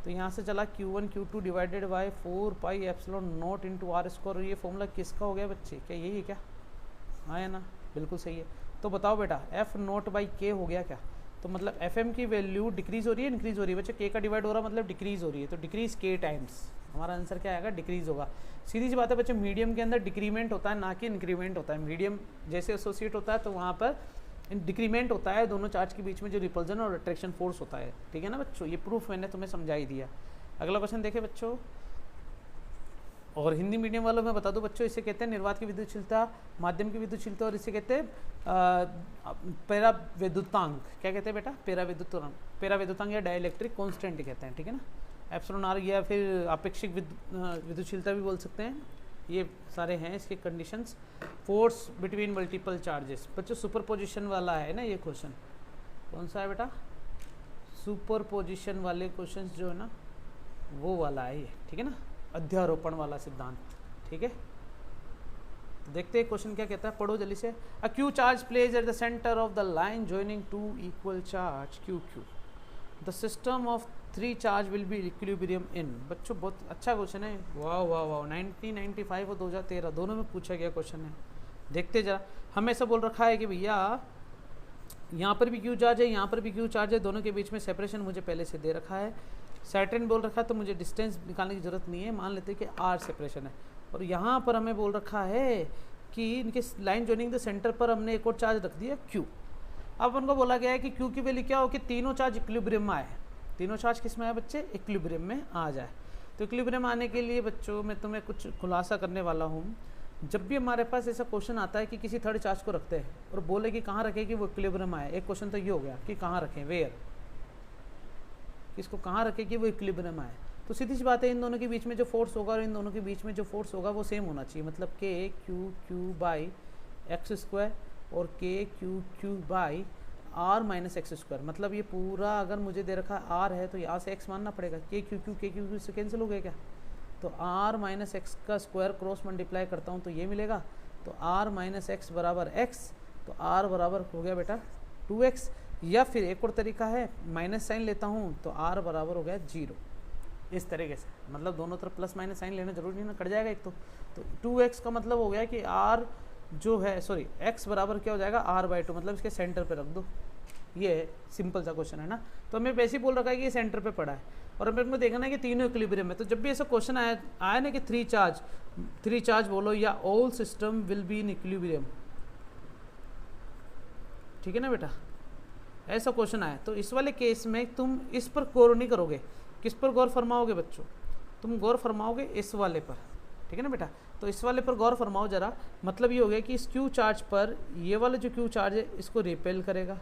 तो यहाँ से चला Q1 Q2 divided by 4 pi epsilon naught into R square. और ये फॉर्मूला किसका हो गया बच्चे, क्या यही है क्या? हाँ है ना, बिल्कुल सही है। तो बताओ बेटा F नोट बाई K हो गया क्या? तो मतलब FM की वैल्यू डिक्रीज हो रही है, इंक्रीज हो रही है बच्चे? K का डिवाइड हो रहा है मतलब डिक्रीज हो रही है, तो डिक्रीज K टाइम्स, हमारा आंसर क्या आएगा, डिक्रीज होगा। सीधी सी बात है बच्चे, मीडियम के अंदर डिक्रीमेंट होता है ना कि इंक्रीमेंट होता है। मीडियम जैसे एसोसिएट होता है तो वहाँ पर डिक्रीमेंट होता है दोनों चार्ज के बीच में जो रिपल्जन और अट्रैक्शन फोर्स होता है, ठीक है ना बच्चों। ये प्रूफ मैंने तुम्हें समझा ही दिया। अगला क्वेश्चन देखे बच्चों, और हिंदी मीडियम वालों में बता दो बच्चों, इसे कहते हैं निर्वात की विद्युतशीलता, माध्यम की विद्युतशीलता, और इसे कहते हैं पेराविद्युतांक। क्या कहते हैं बेटा? पेराविद्युतांक या डाइलेक्ट्रिक कांस्टेंट कहते हैं, ठीक है ना। एप्सिलॉन आर या फिर अपेक्षिक विद्युतशीलता भी बोल सकते हैं। ये सारे हैं इसके conditions. Force between multiple charges बच्चों, सुपरपोजिशन वाला है ना ये क्वेश्चन। कौन सा है बेटा? सुपरपोजिशन वाले क्वेश्चंस जो है ना वो वाला है ये, ठीक है ना, अध्यारोपण वाला सिद्धांत, ठीक है। तो देखते हैं क्वेश्चन क्या कहता है, पढ़ो जल्दी से। A Q charge place at the centre of the line joining two equal charge Q Q, the system of 3 charge will be equilibrium in. बच्चों बहुत अच्छा क्वेश्चन है, वाह वाह वाह। 1995 और 2013 दोनों में पूछा गया क्वेश्चन है। देखते जरा, हमें ऐसा बोल रखा है कि भैया यहाँ पर भी क्यू चार्ज है, यहाँ पर भी क्यू चार्ज है, दोनों के बीच में सेपरेशन मुझे पहले से दे रखा है। सैटर्न बोल रखा है तो मुझे डिस्टेंस निकालने की जरूरत नहीं है, मान लेते हैं कि आर सेपरेशन है। और यहाँ पर हमें बोल रखा है कि इनके लाइन जॉइनिंग द सेंटर पर हमने एक और चार्ज रख दिया क्यू। अब उनको बोला गया है कि क्यू की वैल्यू क्या हो कि तीनों चार्ज इक्विलिब्रियम में आए। तीनों चार्ज किस में आए बच्चे? इक्विलिब्रियम में आ जाए। तो इक्विलिब्रियम आने के लिए बच्चों मैं तुम्हें कुछ खुलासा करने वाला हूँ। जब भी हमारे पास ऐसा क्वेश्चन आता है कि किसी थर्ड चार्ज को रखते हैं और बोले कि कहाँ रखें कि वो इक्विलिब्रियम आए, एक क्वेश्चन तो ये हो गया कि कहाँ रखें, वेयर, इसको कहाँ रखें कि वो इक्विलिब्रियम आए। तो सीधी सी बात है, इन दोनों के बीच में जो फोर्स होगा और इन दोनों के बीच में जो फोर्स होगा वो सेम होना चाहिए। मतलब K Q Q by X square और K Q Q by R minus X square. मतलब ये पूरा अगर मुझे दे रखा है आर है तो यहाँ से एक्स मानना पड़ेगा। के क्यू से कैंसिल हो गया क्या? तो आर माइनस एक्स का स्क्वायर क्रॉस मल्टीप्लाई करता हूँ तो ये मिलेगा। तो आर माइनस एक्स बराबर एक्स, तो आर बराबर हो गया बेटा 2x। या फिर एक और तरीका है, माइनस साइन लेता हूँ तो आर बराबर हो गया 0। इस तरीके से, मतलब दोनों तरफ प्लस माइनस साइन लेना जरूरी नहीं ना, कट जाएगा एक तो 2x का मतलब हो गया कि आर जो है x बराबर क्या हो जाएगा r/2, मतलब इसके सेंटर पे रख दो। ये सिंपल सा क्वेश्चन है ना। तो हमें वैसे ही बोल रखा है कि ये सेंटर पे पड़ा है और हमें को देखना है कि तीनों इक्विलिब्रियम है। तो जब भी ऐसा क्वेश्चन आया ना कि थ्री चार्ज बोलो या all system will be in equilibrium, ठीक है ना बेटा, ऐसा क्वेश्चन आया तो इस वाले केस में तुम इस पर गौर नहीं करोगे। किस पर गौर फरमाओगे बच्चों? तुम गौर फरमाओगे इस वाले पर, ठीक है ना बेटा। तो इस वाले पर गौर फरमाओ ज़रा, मतलब ये हो गया कि इस क्यू चार्ज पर ये वाला जो क्यू चार्ज है इसको रिपेल करेगा,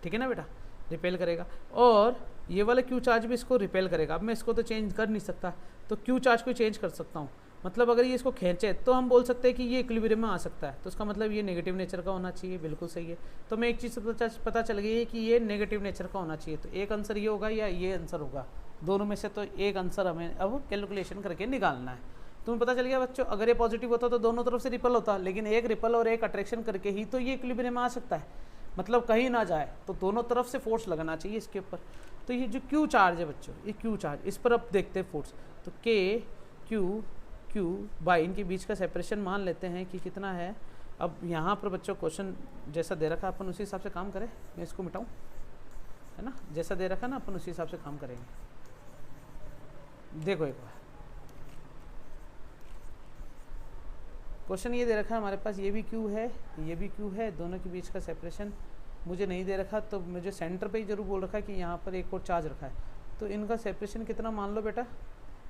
ठीक है ना बेटा, रिपेल करेगा, और ये वाला क्यू चार्ज भी इसको रिपेल करेगा। अब मैं इसको तो चेंज कर नहीं सकता, तो क्यू चार्ज को चेंज कर सकता हूँ। मतलब अगर ये इसको खींचे तो हम बोल सकते हैं कि ये इक्विलिब्रियम में आ सकता है, तो उसका मतलब ये नेगेटिव नेचर का होना चाहिए, बिल्कुल सही है। तो मैं एक चीज़ पता चल गई है कि ये नेगेटिव नेचर का होना चाहिए, तो एक आंसर ये होगा या ये आंसर होगा, दोनों में से तो एक आंसर हमें अब कैलकुलेशन करके निकालना है। तुम्हें पता चल गया बच्चों, अगर ये पॉजिटिव होता तो दोनों तरफ से रिपल होता, लेकिन एक रिपल और एक अट्रैक्शन करके ही तो ये इक्विलिब्रियम में आ सकता है, मतलब कहीं ना जाए, तो दोनों तरफ से फोर्स लगना चाहिए इसके ऊपर। तो ये जो क्यू चार्ज है बच्चों, ये क्यू चार्ज, इस पर अब देखते हैं फोर्स। तो के क्यू क्यू बाई, इनके बीच का सेपरेशन मान लेते हैं कि कितना है। अब यहाँ पर बच्चों क्वेश्चन जैसा दे रखा अपन उसी हिसाब से काम करें, मैं इसको मिटाऊँ, है ना, जैसा दे रखा ना अपन उसी हिसाब से काम करेंगे। देखो एक बार क्वेश्चन ये दे रखा है हमारे पास, ये भी क्यू है, ये भी क्यू है, दोनों के बीच का सेपरेशन मुझे नहीं दे रखा, तो मुझे सेंटर पे ही जरूर बोल रखा है कि यहाँ पर एक और चार्ज रखा है, तो इनका सेपरेशन कितना मान लो बेटा,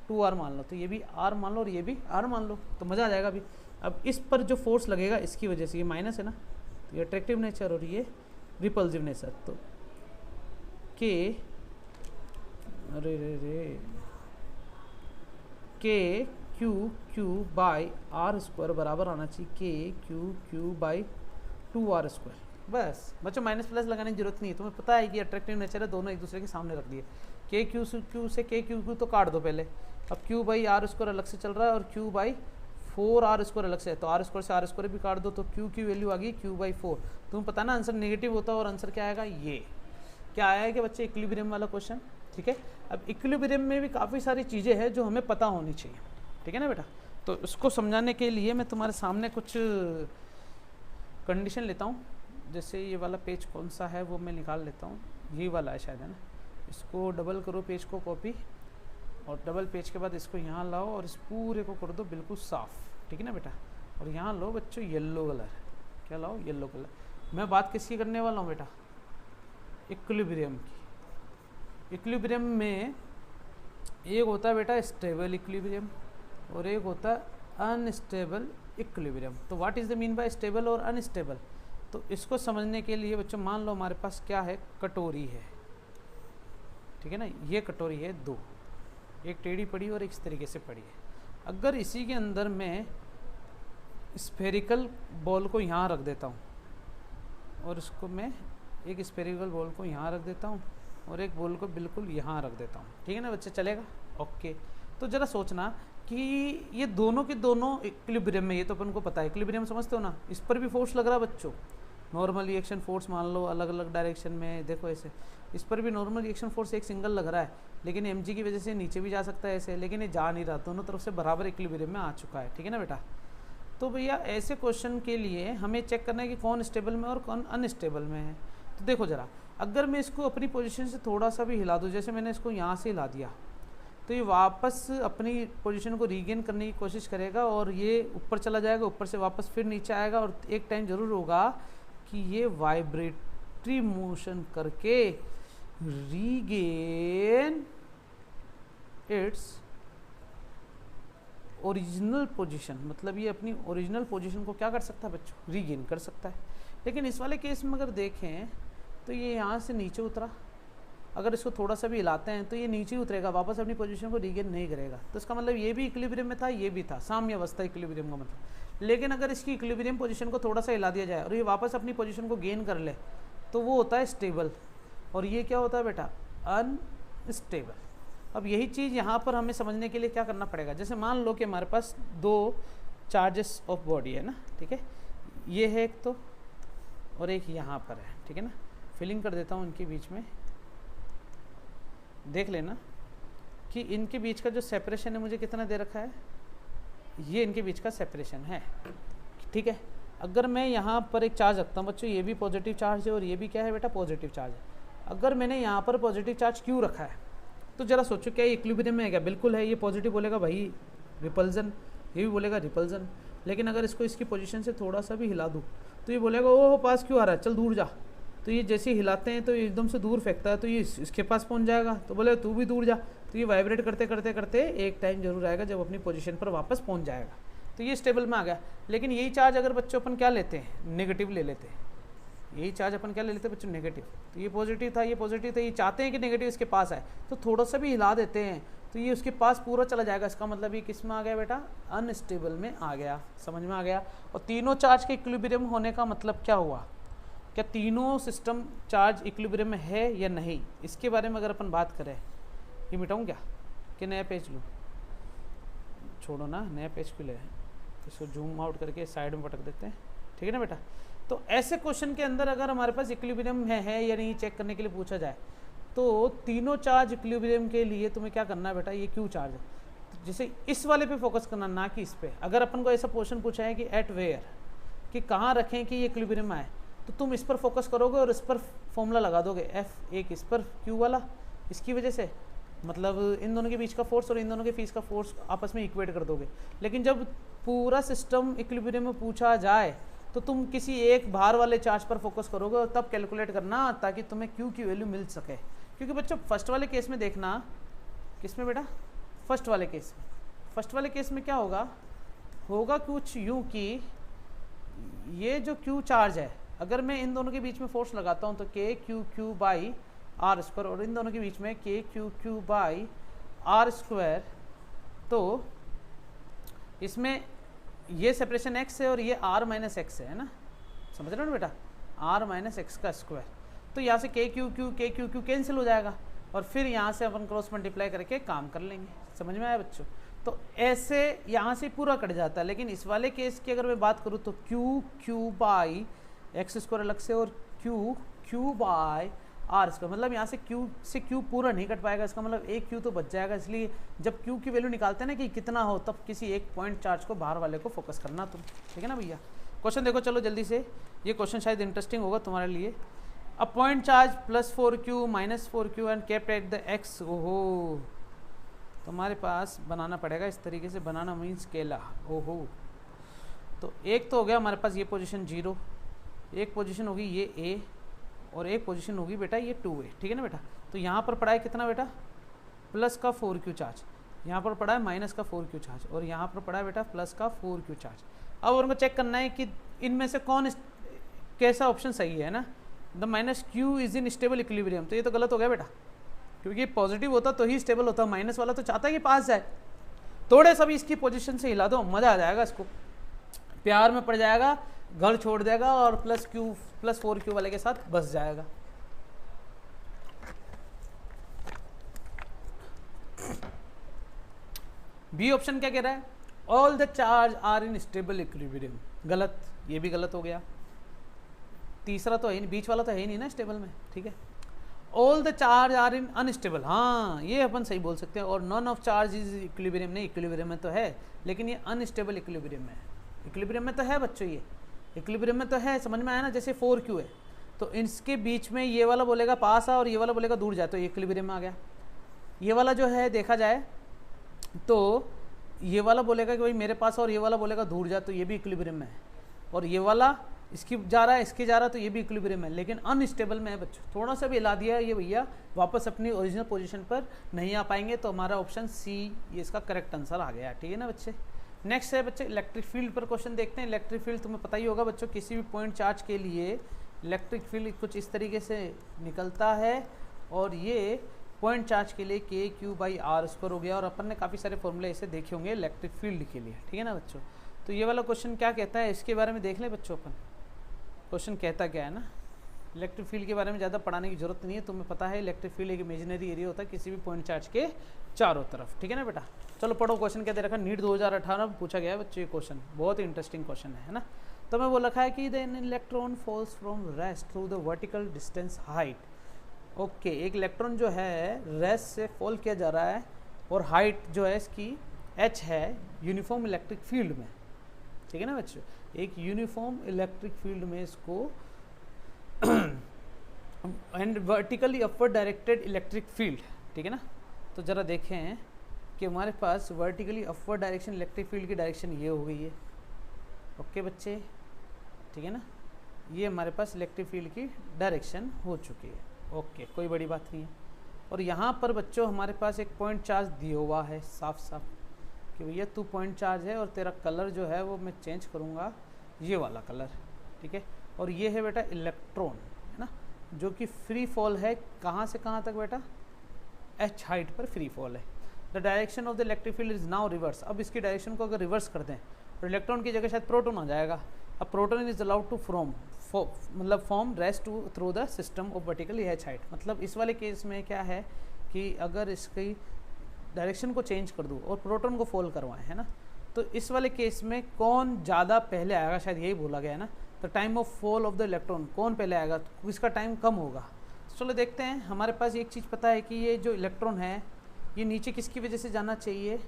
2r मान लो। तो ये भी r मान लो और ये भी r मान लो, तो मज़ा आ जाएगा अभी। अब इस पर जो फोर्स लगेगा इसकी वजह से, ये माइनस है ना, तो ये अट्रैक्टिव नेचर और ये रिपल्सिव नेचर, तो के अरे रे रे K Q Q by R square बराबर आना चाहिए के Q Q by 2r square. बस बच्चों माइनस प्लस लगाने की जरूरत नहीं है, तुम्हें पता है कि अट्रैक्टिव नेचर है, दोनों एक दूसरे के सामने रख दिए। के क्यू से के क्यू क्यू तो काट दो पहले, अब क्यू बाई आर स्क्वायर अलग से चल रहा है और क्यू बाई 4r स्क्वायर अलग से है, तो आर स्क्वायर से आर स्क्वायर भी काट दो, तो क्यू की वैल्यू आ गई क्यू बाई 4। तुम्हें पता ना आंसर नेगेटिव होता है, और आंसर क्या आएगा, ये क्या आया है कि बच्चे इक्विलिब्रियम वाला क्वेश्चन, ठीक है। अब इक्विलिब्रियम में भी काफ़ी सारी चीज़ें हैं जो हमें पता होनी चाहिए, ठीक है ना बेटा। तो उसको समझाने के लिए मैं तुम्हारे सामने कुछ कंडीशन लेता हूँ। जैसे ये वाला पेज कौन सा है वो मैं निकाल लेता हूँ, यही वाला है शायद, है ना। इसको डबल करो पेज को कॉपी, और डबल पेज के बाद इसको यहाँ लाओ और इस पूरे को कर दो बिल्कुल साफ, ठीक है ना बेटा। और यहाँ लो बच्चों येलो कलर, क्या लाओ, येलो कलर। मैं बात किसकी करने वाला हूँ बेटा, इक्विलिब्रियम की। इक्विलिब्रियम में एक होता है बेटा स्टेबल इक्विलिब्रियम और एक होता है अनस्टेबल इक्विलिब्रियम। तो what is the mean bye stable और अनस्टेबल, तो इसको समझने के लिए बच्चों मान लो हमारे पास क्या है, कटोरी है, ठीक है ना। ये कटोरी है दो, एक टेढ़ी पड़ी और एक इस तरीके से पड़ी है। अगर इसी के अंदर मैं स्फेरिकल बॉल को यहाँ रख देता हूँ और इसको मैं एक स्फेरिकल बॉल को यहाँ रख देता हूँ और एक बॉल को बिल्कुल यहाँ रख देता हूँ, ठीक है ना बच्चे, चलेगा, ओके। तो ज़रा सोचना कि ये दोनों के दोनों इक्विलिब्रियम में, ये तो अपन को पता है, इक्विलिब्रियम समझते हो ना। इस पर भी फोर्स लग रहा है बच्चों, नॉर्मल रिएक्शन फोर्स मान लो अलग अलग डायरेक्शन में, देखो ऐसे इस पर भी नॉर्मल रिएक्शन फोर्स एक सिंगल लग रहा है, लेकिन mg की वजह से नीचे भी जा सकता है ऐसे, लेकिन ये जा नहीं रहा, दोनों तरफ से बराबर इक्विलिब्रियम में आ चुका है, ठीक है ना बेटा। तो भैया ऐसे क्वेश्चन के लिए हमें चेक करना है कि कौन स्टेबल में और कौन अनस्टेबल में है। तो देखो ज़रा, अगर मैं इसको अपनी पोजीशन से थोड़ा सा भी हिला दूँ, जैसे मैंने इसको यहाँ से हिला दिया, तो ये वापस अपनी पोजीशन को रीगेन करने की कोशिश करेगा और ये ऊपर चला जाएगा, ऊपर से वापस फिर नीचे आएगा, और एक टाइम ज़रूर होगा कि ये वाइब्रेटरी मोशन करके रीगेन इट्स ओरिजिनल पोजीशन, मतलब ये अपनी ओरिजिनल पोजीशन को क्या कर सकता है बच्चों, रीगेन कर सकता है। लेकिन इस वाले केस में अगर देखें तो ये यहाँ से नीचे उतरा, अगर इसको थोड़ा सा भी हिलाते हैं तो ये नीचे उतरेगा, वापस अपनी पोजीशन को रीगेन नहीं करेगा। तो इसका मतलब ये भी इक्विलिब्रियम में था, ये भी था, साम्य अवस्था इक्विलिब्रियम का मतलब। लेकिन अगर इसकी इक्विलिब्रियम पोजीशन को थोड़ा सा हिला दिया जाए और ये वापस अपनी पोजीशन को गेन कर ले, तो वो होता है स्टेबल, और ये क्या होता है बेटा, अनस्टेबल। अब यही चीज़ यहाँ पर हमें समझने के लिए क्या करना पड़ेगा, जैसे मान लो कि हमारे पास दो चार्जेस ऑफ बॉडी है ना, ठीक है, ये है एक तो, और एक यहाँ पर है, ठीक है ना। फिलिंग कर देता हूँ इनके बीच में, देख लेना कि इनके बीच का जो सेपरेशन है मुझे कितना दे रखा है, ये इनके बीच का सेपरेशन है, ठीक है। अगर मैं यहाँ पर एक चार्ज रखता हूँ बच्चों, ये भी पॉजिटिव चार्ज है और ये भी क्या है बेटा, पॉजिटिव चार्ज है। अगर मैंने यहाँ पर पॉजिटिव चार्ज क्यों रखा है, तो ज़रा सोचो क्या ये इक्विलिब्रियम में है क्या, बिल्कुल है। ये पॉजिटिव बोलेगा भाई रिपल्जन, ये भी बोलेगा रिपल्जन। लेकिन अगर इसको इसकी पोजीशन से थोड़ा सा भी हिला दूँ तो ये बोलेगा ओह पास क्यों आ रहा है, चल दूर जा। तो ये जैसे हिलाते हैं तो ये एकदम से दूर फेंकता है, तो ये इसके पास पहुंच जाएगा, तो बोले तू भी दूर जा। तो ये वाइब्रेट करते करते करते एक टाइम जरूर आएगा जब अपनी पोजीशन पर वापस पहुंच जाएगा, तो ये स्टेबल में आ गया। लेकिन यही चार्ज अगर बच्चों अपन क्या लेते हैं, नेगेटिव ले लेते हैं, यही चार्ज अपन क्या ले लेते हैं बच्चों, नेगेटिव। तो ये पॉजिटिव था, ये पॉजिटिव था, ये चाहते हैं कि नेगेटिव इसके पास आए, तो थोड़ा सा भी हिला देते हैं तो ये उसके पास पूरा चला जाएगा। इसका मतलब ये किस में आ गया बेटा, अनस्टेबल में आ गया। समझ में आ गया। और तीनों चार्ज के इक्विलिब्रियम होने का मतलब क्या हुआ, क्या तीनों सिस्टम चार्ज इक्विलिब्रियम में है या नहीं, इसके बारे में अगर अपन बात करें। ये मिटाऊँ क्या कि नया पेज लूँ, छोड़ो ना, नया पेज क्यों ले, इसको जूम आउट करके साइड में पटक देते हैं, ठीक है ना बेटा। तो ऐसे क्वेश्चन के अंदर अगर हमारे पास इक्विलिब्रियम है या नहीं चेक करने के लिए पूछा जाए, तो तीनों चार्ज इक्विलिब्रियम के लिए तुम्हें क्या करना है बेटा, ये क्यू चार्ज है, तो जैसे इस वाले पे फोकस करना, ना कि इस पे। अगर अपन को ऐसा क्वेश्चन पूछा है कि एट वेयर, कि कहाँ रखें कि ये इक्विलिब्रियम आए, तो तुम इस पर फोकस करोगे और इस पर फॉर्मूला लगा दोगे एफ, एक इस पर क्यू वाला, इसकी वजह से मतलब इन दोनों के बीच का फोर्स और इन दोनों के बीच का फोर्स आपस में इक्वेट कर दोगे। लेकिन जब पूरा सिस्टम इक्विलिब्रियम में पूछा जाए तो तुम किसी एक भार वाले चार्ज पर फोकस करोगे और तब कैलकुलेट करना ताकि तुम्हें क्यू की वैल्यू मिल सके। क्योंकि बच्चों फर्स्ट वाले केस में देखना, किस में बेटा, फर्स्ट वाले केस में, फर्स्ट वाले केस में क्या होगा, होगा कुछ यूँ कि ये जो क्यू चार्ज है, अगर मैं इन दोनों के बीच में फोर्स लगाता हूँ तो K Q Q by R square, और इन दोनों के बीच में K Q Q by R square, तो इसमें ये सेपरेशन x है और ये r माइनस एक्स है ना, समझ रहे हो ना बेटा, r माइनस एक्स का स्क्वायर। तो यहाँ से के क्यू क्यू कैंसिल हो जाएगा और फिर यहाँ से अपन क्रॉस मल्टीप्लाई करके काम कर लेंगे। समझ में आया बच्चों। तो ऐसे यहाँ से पूरा कट जाता है। लेकिन इस वाले केस की अगर मैं बात करूँ तो क्यू बाई एक्स स्क्वायर अलग से और क्यू बाई आर स्क्वायर, मतलब यहाँ से क्यू पूरा नहीं कट पाएगा। इसका मतलब एक क्यू तो बच जाएगा। इसलिए जब क्यू की वैल्यू निकालते हैं ना कि कितना हो, तब किसी एक पॉइंट चार्ज को बाहर वाले को फोकस करना तुम, ठीक है ना भैया। क्वेश्चन देखो चलो जल्दी से, ये क्वेश्चन शायद इंटरेस्टिंग होगा तुम्हारे लिए। A point charge +4q -4q and kept at the x, ओहो तुम्हारे पास बनाना पड़ेगा इस तरीके से, बनाना मीन्स केला, ओहो। तो एक तो हो गया हमारे पास ये पोजीशन 0, एक पोजीशन होगी ये a और एक पोजीशन होगी बेटा ये 2a, ठीक है ना बेटा। तो यहाँ पर पड़ा है कितना बेटा, प्लस का 4q चार्ज, यहाँ पर पड़ा है माइनस का 4q चार्ज और यहाँ पर पड़ा है बेटा प्लस का 4q चार्ज। अब उनको चेक करना है कि इनमें से कौन कैसा ऑप्शन सही है ना। The minus Q is in stable equilibrium, तो ये तो गलत हो गया बेटा, क्योंकि पॉजिटिव होता तो ही स्टेबल होता, माइनस वाला तो चाहता है कि पास जाए। थोड़े सा भी इसकी पोजीशन से हिला दो, मज़ा आ जाएगा, इसको प्यार में पड़ जाएगा, घर छोड़ देगा और +4q वाले के साथ बस जाएगा। बी ऑप्शन क्या कह रहा है, all the charge are in stable equilibrium, गलत, ये भी गलत हो गया। तीसरा तो है नहीं, बीच वाला तो है ही नहीं ना स्टेबल में, ठीक है। All the charge are in unstable, हाँ ये अपन सही बोल सकते हैं। और none of charge is equilibrium, नहीं इक्विलिब्रियम में तो है लेकिन ये अनस्टेबल इक्विलिब्रियम में है। इक्विलिब्रियम में तो है बच्चों, ये इक्विलिब्रियम में तो है, समझ में आया ना। जैसे 4q है तो इसके बीच में ये वाला बोलेगा पास आ और ये वाला बोलेगा दूर जाए, तो ये इक्विलिब्रियम में आ गया। ये वाला जो है देखा जाए तो ये वाला बोलेगा कि भाई मेरे पास और ये वाला बोलेगा दूर जा, तो ये भी इक्विलिब्रियम में है। और ये वाला इसकी जा रहा है इसके जा रहा है, तो ये भी इक्विलिब्रियम है, लेकिन अनस्टेबल में है बच्चों। थोड़ा सा भी हिला दिया ये भैया, वापस अपनी ओरिजिनल पोजीशन पर नहीं आ पाएंगे। तो हमारा ऑप्शन सी ये इसका करेक्ट आंसर आ गया, ठीक है ना बच्चे। नेक्स्ट है बच्चे इलेक्ट्रिक फील्ड पर क्वेश्चन देखते हैं। इलेक्ट्रिक फील्ड तुम्हें पता ही होगा बच्चों, किसी भी पॉइंट चार्ज के लिए इलेक्ट्रिक फील्ड कुछ इस तरीके से निकलता है और ये पॉइंट चार्ज के लिए KQ/R² हो गया। और अपन ने काफ़ी सारे फॉर्मूले इसे देखे होंगे इलेक्ट्रिक फील्ड के लिए, ठीक है ना बच्चों। तो ये वाला क्वेश्चन क्या कहता है इसके बारे में देख लें बच्चों। अपन क्वेश्चन कहता क्या है ना, इलेक्ट्रिक फील्ड के बारे में ज़्यादा पढ़ाने की जरूरत नहीं है, तुम्हें पता है इलेक्ट्रिक फील्ड एक इमेजिनरी एरिया होता है किसी भी पॉइंट चार्ज के चारों तरफ, ठीक है ना बेटा। चलो पढ़ो क्वेश्चन क्या दे रखा, नीट 2018 में पूछा गया है बच्चों ये क्वेश्चन, बहुत ही इंटरेस्टिंग क्वेश्चन है ना। तो मैं बोल रखा है कि the electron falls from rest through the vertical distance height. Okay, एक इलेक्ट्रॉन जो है रेस्ट से फॉल किया जा रहा है और हाइट जो है इसकी h है यूनिफॉर्म इलेक्ट्रिक फील्ड में, ठीक है ना बच्चों। एक यूनिफॉर्म इलेक्ट्रिक फील्ड में इसको and vertically upward directed electric field, ठीक है ना। तो ज़रा देखें कि हमारे पास vertically upward direction electric field की डायरेक्शन ये हो गई है। ओके बच्चे, ठीक है ना, ये हमारे पास इलेक्ट्रिक फील्ड की डायरेक्शन हो चुकी है। ओके, कोई बड़ी बात नहीं है। और यहाँ पर बच्चों हमारे पास एक पॉइंट चार्ज दिया हुआ है साफ साफ कि भैया तू पॉइंट चार्ज है और तेरा कलर जो है वो मैं चेंज करूँगा ये वाला कलर, ठीक है। और ये है बेटा इलेक्ट्रॉन, है ना, जो कि फ्री फॉल है कहाँ से कहाँ तक बेटा, h हाइट पर फ्री फॉल है। The direction of the electric field is now reverse. अब इसकी डायरेक्शन को अगर रिवर्स कर दें तो इलेक्ट्रॉन की जगह शायद प्रोटॉन आ जाएगा। अब proton is allowed to form rest through the system of vertically h height. मतलब इस वाले केस में क्या है कि अगर इसकी डायरेक्शन को चेंज कर दूँ और प्रोटॉन को फॉल करवाएं, है ना, तो इस वाले केस में कौन ज़्यादा पहले आएगा, शायद यही बोला गया है ना, the time of fall of the electron, कौन पहले आएगा, तो इसका टाइम कम होगा। चलो देखते हैं। हमारे पास एक चीज़ पता है कि ये जो इलेक्ट्रॉन है ये नीचे किसकी वजह से जाना चाहिए,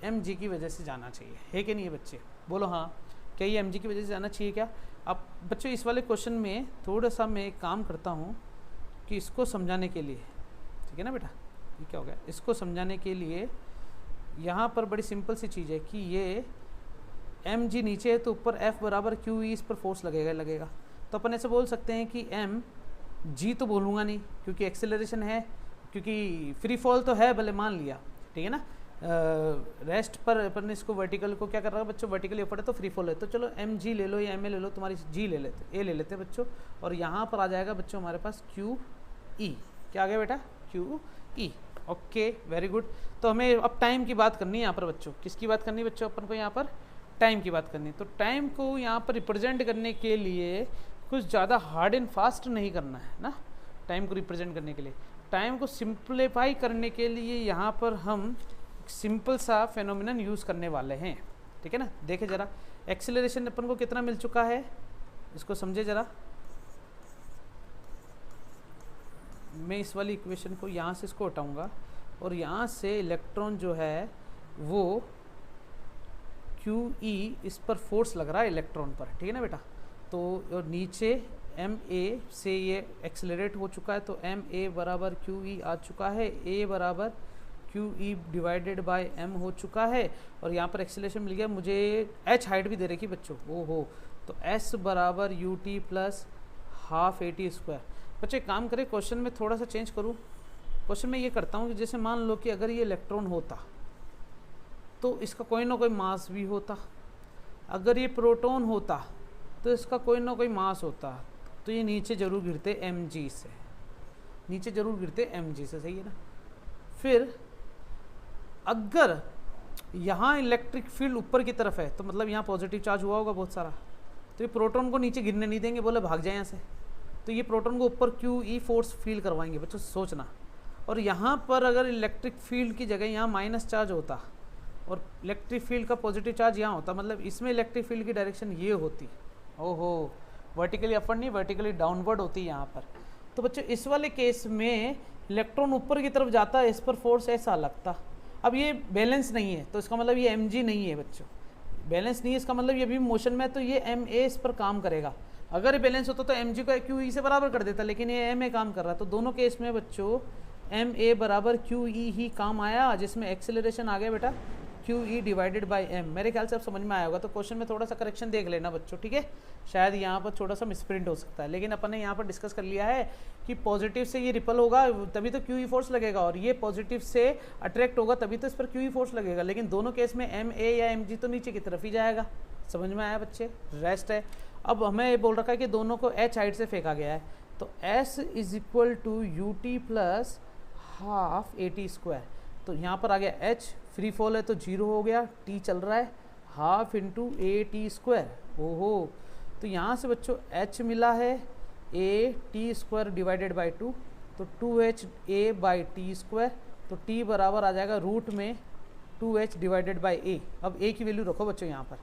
mg की वजह से जाना चाहिए, है कि नहीं है बच्चे, बोलो हाँ, क्या ये mg की वजह से जाना चाहिए क्या। अब बच्चों इस वाले क्वेश्चन में थोड़ा सा मैं एक काम करता हूँ कि इसको समझाने के लिए, ठीक है ना बेटा, ये क्या हो गया, इसको समझाने के लिए यहाँ पर बड़ी सिंपल सी चीज़ है कि ये mg नीचे है तो ऊपर F बराबर QE, इस पर फोर्स लगेगा। तो अपन ऐसे बोल सकते हैं कि mg तो बोलूँगा नहीं क्योंकि एक्सेलरेशन है, क्योंकि फ्री फॉल तो है भले मान लिया, ठीक है ना, रेस्ट पर अपन इसको वर्टिकल को क्या कर रहा है बच्चों, वर्टिकली ऊपर है तो फ्री फॉल है, तो चलो mg ले लो या ma ले लो, तुम्हारी g ले लेते, a ले लेते हैं बच्चों, और यहाँ पर आ जाएगा बच्चों हमारे पास QE, क्या आ गया बेटा, QE। Okay very good. तो हमें अब टाइम की बात करनी है यहाँ पर बच्चों, किसकी बात करनी है बच्चों, अपन को यहाँ पर टाइम की बात करनी है। तो टाइम को यहाँ पर रिप्रेजेंट करने के लिए कुछ ज़्यादा हार्ड एंड फास्ट नहीं करना है ना, टाइम को रिप्रेजेंट करने के लिए, टाइम को सिंप्लीफाई करने के लिए यहाँ पर हम सिंपल सा फेनोमेनन यूज़ करने वाले हैं, ठीक है ना। देखे जरा एक्सेलरेशन अपन को कितना मिल चुका है, इसको समझे जरा। मैं इस वाली इक्वेशन को यहाँ से इसको हटाऊंगा और यहाँ से इलेक्ट्रॉन जो है वो QE, इस पर फोर्स लग रहा है इलेक्ट्रॉन पर, ठीक है ना बेटा। तो और नीचे ma से ये एक्सेलरेट हो चुका है, तो ma बराबर QE आ चुका है, a बराबर QE डिवाइडेड बाय m हो चुका है, और यहाँ पर एक्सेलरेशन मिल गया मुझे, h हाइट भी दे रखी बच्चों, ओहो, तो s बराबर ut प्लस हाफ AT²। बच्चे काम करें, क्वेश्चन में थोड़ा सा चेंज करूँ, क्वेश्चन में ये करता हूँ कि जैसे मान लो कि अगर ये इलेक्ट्रॉन होता तो इसका कोई ना कोई मास भी होता, अगर ये प्रोटॉन होता तो इसका कोई ना कोई मास होता, तो ये नीचे जरूर गिरते mg से, नीचे जरूर गिरते mg से, सही है ना। फिर अगर यहाँ इलेक्ट्रिक फील्ड ऊपर की तरफ है तो मतलब यहाँ पॉजिटिव चार्ज हुआ होगा बहुत सारा, तो ये प्रोटॉन को नीचे गिरने नहीं देंगे, बोले भाग जाए यहाँ से, तो ये प्रोटॉन को ऊपर QE फोर्स फील करवाएंगे बच्चों, सोचना। और यहाँ पर अगर इलेक्ट्रिक फील्ड की जगह यहाँ माइनस चार्ज होता और इलेक्ट्रिक फील्ड का पॉजिटिव चार्ज यहाँ होता, मतलब इसमें इलेक्ट्रिक फील्ड की डायरेक्शन ये होती, ओहो, वर्टिकली अपवर्ड नहीं वर्टिकली डाउनवर्ड होती यहाँ पर। तो बच्चों इस वाले केस में इलेक्ट्रॉन ऊपर की तरफ जाता है, इस पर फोर्स ऐसा लगता। अब ये बैलेंस नहीं है तो इसका मतलब ये mg नहीं है बच्चों, बैलेंस नहीं है इसका मतलब ये भी मोशन में है, तो ये ma इस पर काम करेगा। अगर ये बैलेंस होता तो mg को QE से बराबर कर देता, लेकिन ये ma काम कर रहा है, तो दोनों केस में बच्चों ma बराबर QE ही काम आया, जिसमें एक्सेलरेशन आ गया बेटा QE डिवाइडेड बाय m। मेरे ख्याल से अब समझ में आया होगा। तो क्वेश्चन में थोड़ा सा करेक्शन देख लेना बच्चों, ठीक है, शायद यहाँ पर थोड़ा सा मिसप्रिंट हो सकता है, लेकिन अपन ने यहाँ पर डिस्कस कर लिया है कि पॉजिटिव से ये रिपल होगा तभी तो QE फोर्स लगेगा, और ये पॉजिटिव से अट्रैक्ट होगा तभी तो इस पर QE फोर्स लगेगा, लेकिन दोनों केस में ma या mg तो नीचे की तरफ ही जाएगा। समझ में आया बच्चे, रेस्ट है। अब हमें ये बोल रखा है कि दोनों को h हाइट से फेंका गया है, तो s is equal to ut plus half AT²। तो यहाँ पर आ गया h, फ्री फॉल है तो 0 हो गया, t चल रहा है, हाफ इंटू AT², ओहो। तो यहाँ से बच्चों h मिला है AT² डिवाइडेड बाई 2, तो 2h a बाई T², तो t बराबर आ जाएगा रूट में 2h डिवाइडेड बाई a। अब a की वैल्यू रखो बच्चों यहाँ पर,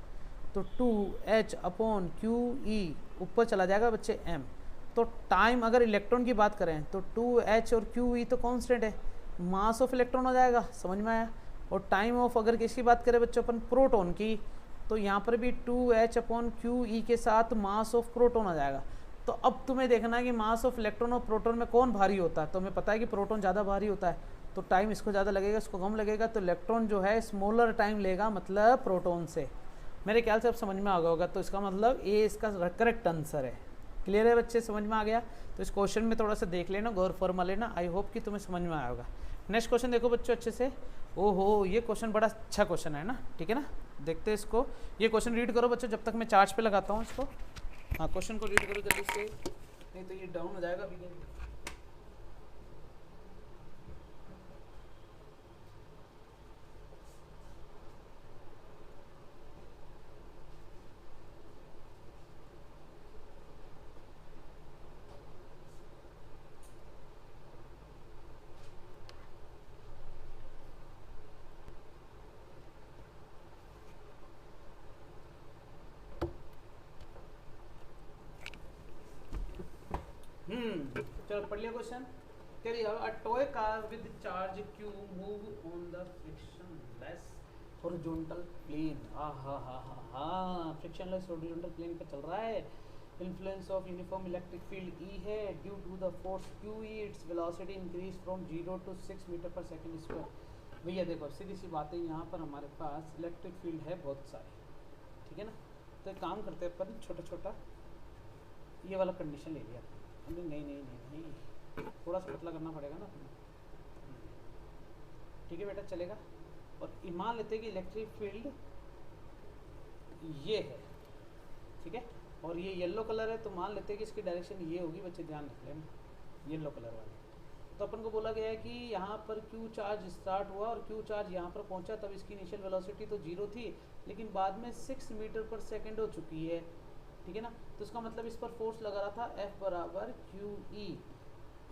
तो 2h अपॉन QE ऊपर चला जाएगा बच्चे m। तो टाइम अगर इलेक्ट्रॉन की बात करें तो 2h और QE तो कांस्टेंट है, मास ऑफ इलेक्ट्रॉन हो जाएगा, समझ में आया। और टाइम ऑफ अगर किसकी बात करें बच्चों अपन प्रोटॉन की, तो यहाँ पर भी 2h अपॉन QE के साथ मास ऑफ प्रोटॉन आ जाएगा। तो अब तुम्हें देखना है कि मास ऑफ इलेक्ट्रॉन और प्रोटॉन में कौन भारी होता है, तो हमें पता है कि प्रोटॉन ज़्यादा भारी होता है, तो टाइम इसको ज़्यादा लगेगा, इसको कम लगेगा, तो इलेक्ट्रॉन जो है स्मॉलर टाइम लेगा मतलब प्रोटॉन से। मेरे ख्याल से अब समझ में आ गया होगा, तो इसका मतलब ए इसका करेक्ट आंसर है, क्लियर है बच्चे, समझ में आ गया? तो इस क्वेश्चन में थोड़ा सा देख लेना, गौर फरमा लेना, आई होप कि तुम्हें समझ में आया होगा। नेक्स्ट क्वेश्चन देखो बच्चों अच्छे से। ओहो, ये क्वेश्चन बड़ा अच्छा क्वेश्चन है ना, ठीक है ना, देखते हैं इसको। ये क्वेश्चन रीड करो बच्चों जब तक मैं चार्ज पे लगाता हूँ इसको। हाँ, क्वेश्चन को रीड करो जल्दी से, नहीं तो ये डाउन हो जाएगा अभी। चलो पढ़ लिया क्वेश्चन। कह रही है a toy car with charge q move on the frictionless horizontal plane. हा फ्रिक्शनलेस हॉरिजॉन्टल प्लेन पे चल रहा है। Influence of uniform electric field E है due to the force q E, its velocity increase from 0 to 6 metre per second square. भैया देखो सीधी सी बात है, यहाँ पर हमारे पास इलेक्ट्रिक फील्ड है बहुत सारे, ठीक है ना। तो एक काम करते हैं अपन, छोटा छोटा ये वाला कंडीशन ले लिया। नहीं, थोड़ा सा पतला करना पड़ेगा ना अपने, ठीक है बेटा, चलेगा। और मान लेते हैं कि इलेक्ट्रिक फील्ड ये है, ठीक है, और ये येलो कलर है, तो मान लेते हैं कि इसकी डायरेक्शन ये होगी। बच्चे ध्यान रख लेना, येलो कलर वाले। तो अपन को बोला गया है कि यहाँ पर क्यू चार्ज स्टार्ट हुआ और क्यू चार्ज यहाँ पर पहुँचा, तब इसकी इनिशियल वेलोसिटी तो 0 थी, लेकिन बाद में 6 मीटर पर सेकेंड हो चुकी है, ठीक है ना। तो इसका मतलब इस पर फोर्स लगा रहा था F बराबर क्यू ई।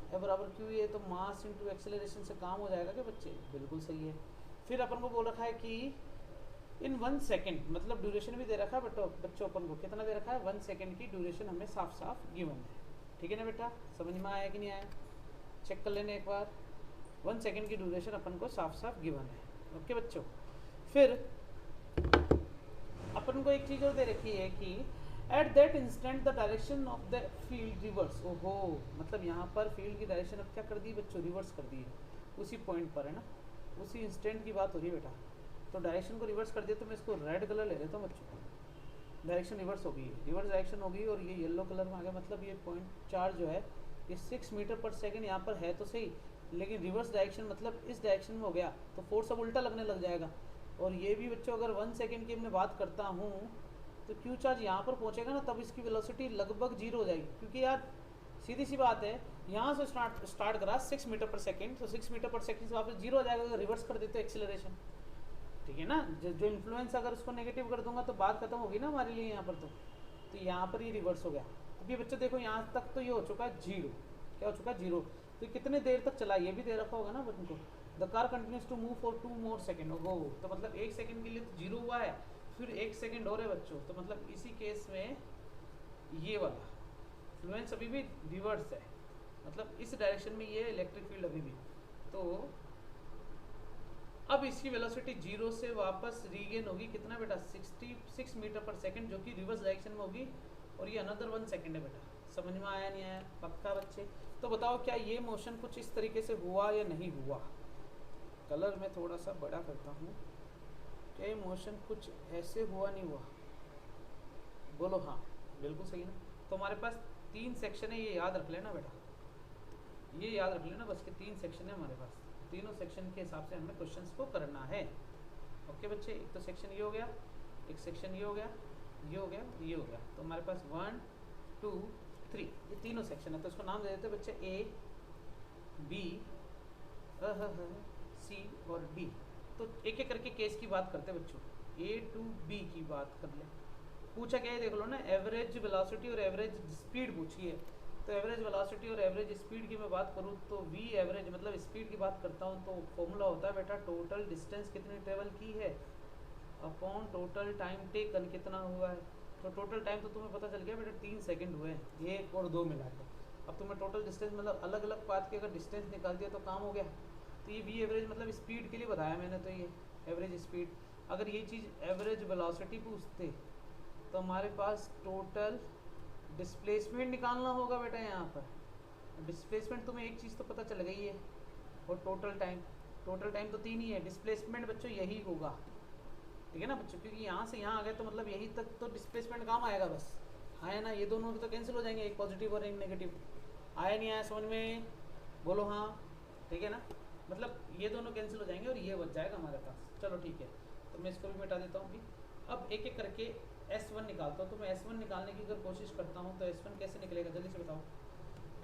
F बराबर क्यू ई है तो मास इंटू एक्सेलरेशन से काम हो जाएगा क्या बच्चे? बिल्कुल सही है। फिर अपन को बोल रखा है कि इन 1 सेकेंड, मतलब ड्यूरेशन भी दे रखा है बच्चों अपन को कितना दे रखा है, 1 सेकेंड की ड्यूरेशन हमें साफ साफ गिवन है, ठीक है ना बेटा। समझ में आया कि नहीं आया? चेक कर लेने एक बार। 1 सेकेंड की ड्यूरेशन अपन को साफ साफ गिवन है, ओके बच्चों। फिर अपन को एक चीज़ और दे रखी है कि at that instant the direction of the field reverse. ओहो, मतलब यहाँ पर फील्ड की डायरेक्शन अब क्या कर दी बच्चों? रिवर्स कर दी है, उसी पॉइंट पर है ना, उसी इंस्टेंट की बात हो रही है बेटा। तो डायरेक्शन को रिवर्स कर दिया, तो मैं इसको रेड कलर ले लेता हूँ बच्चों। डायरेक्शन रिवर्स हो गई, रिवर्स डायरेक्शन हो गई, और ये येलो कलर में आ गया। मतलब ये पॉइंट चार्ज जो है ये 6 मीटर पर सेकेंड यहाँ पर है तो सही, लेकिन रिवर्स डायरेक्शन मतलब इस डायरेक्शन में हो गया, तो फोर्स अब उल्टा लगने लग जाएगा। और ये भी बच्चों अगर 1 सेकेंड की मैं बात करता हूँ तो क्यू चार्ज यहाँ पर पहुँचेगा ना, तब इसकी वेलोसिटी लगभग 0 हो जाएगी, क्योंकि यार सीधी सी बात है, यहाँ से स्टार्ट करा 6 मीटर पर सेकेंड, तो 6 मीटर पर सेकेंड से वापस 0 हो जाएगा अगर रिवर्स कर देते एक्सेलरेशन, ठीक है ना। जो इन्फ्लुएंस अगर उसको नेगेटिव कर दूंगा तो बात खत्म होगी ना हमारे लिए यहाँ पर। तो यहाँ पर ये रिवर्स हो गया। अब ये बच्चों देखो यहाँ तक तो ये हो चुका है 0, क्या हो चुका है 0। तो कितने देर तक चला ये भी दे रखा होगा ना बच्चों को। The car continues to move for 2 more second. ओहो, तो मतलब 1 सेकेंड के लिए तो 0 हुआ है, फिर 1 सेकेंड और है बच्चों। तो मतलब इसी केस में ये वाला इन्फ्लुएंस अभी भी रिवर्स है, मतलब इस डायरेक्शन में ये इलेक्ट्रिक फील्ड अभी भी। तो अब इसकी वेलोसिटी 0 से वापस रीगेन होगी कितना बेटा? 66 मीटर पर सेकेंड, जो कि रिवर्स डायरेक्शन में होगी, और ये अनदर 1 सेकेंड है बेटा। समझ में आया नहीं आया? पक्का बच्चे? तो बताओ क्या ये मोशन कुछ इस तरीके से हुआ या नहीं हुआ? कलर में थोड़ा सा बड़ा करता हूँ। क्या ये मोशन कुछ ऐसे हुआ नहीं हुआ? बोलो हाँ, बिल्कुल सही ना। तो हमारे पास 3 सेक्शन है, ये याद रख लेना बेटा, ये याद रख लेना बस, के 3 सेक्शन है हमारे पास। तीनों सेक्शन के हिसाब से हमें क्वेश्चंस को करना है, ओके बच्चे। एक तो सेक्शन ये हो गया, एक सेक्शन ये हो गया, ये हो गया, ये हो गया। तो हमारे पास 1 2 3 ये तीनों सेक्शन है। तो इसको नाम दे देते हैं बच्चे A B C और D। तो एक एक करके केस की बात करते हैं बच्चों। A to B की बात कर ले। पूछा क्या है देख लो ना, एवरेज वेलोसिटी और एवरेज स्पीड पूछी है। तो एवरेज वेलोसिटी और एवरेज स्पीड की मैं बात करूँ तो V एवरेज मतलब स्पीड की बात करता हूँ, तो फॉर्मूला होता है बेटा टोटल डिस्टेंस कितनी ट्रेवल की है अपॉन टोटल टाइम टेकन कितना हुआ है। तो टोटल टाइम तो तुम्हें पता चल गया बेटा 3 सेकंड हुए हैं, 1 और 2 मिला के। अब तुम्हें टोटल डिस्टेंस मतलब अलग अलग पाथ के अगर डिस्टेंस निकाल दिया तो काम हो गया। तो ये V एवरेज मतलब स्पीड के लिए बताया मैंने, तो ये एवरेज स्पीड। अगर ये चीज़ एवरेज वेलोसिटी पूछते तो हमारे पास टोटल डिस्प्लेसमेंट निकालना होगा बेटा। यहाँ पर डिस्प्लेसमेंट तुम्हें एक चीज़ तो पता चल गई है, और टोटल टाइम तो 3 ही है। डिस्प्लेसमेंट बच्चों यही होगा, ठीक है ना बच्चों, क्योंकि यहाँ से यहाँ आ गए तो मतलब यही तक तो डिस्प्लेसमेंट काम आएगा बस। हाँ है ना, ये दोनों तो कैंसिल हो जाएंगे, एक पॉजिटिव और एक नेगेटिव। आया नहीं आया समझ में, बोलो हाँ। ठीक है ना, मतलब ये दोनों कैंसिल हो जाएंगे और ये बच जाएगा हमारे पास। चलो ठीक है, तो मैं इसको भी मिटा देता हूँ अभी। अब एक एक करके S1 निकालता हूँ। तो मैं S1 निकालने की अगर कोशिश करता हूँ तो S1 कैसे निकलेगा, जल्दी से बताओ।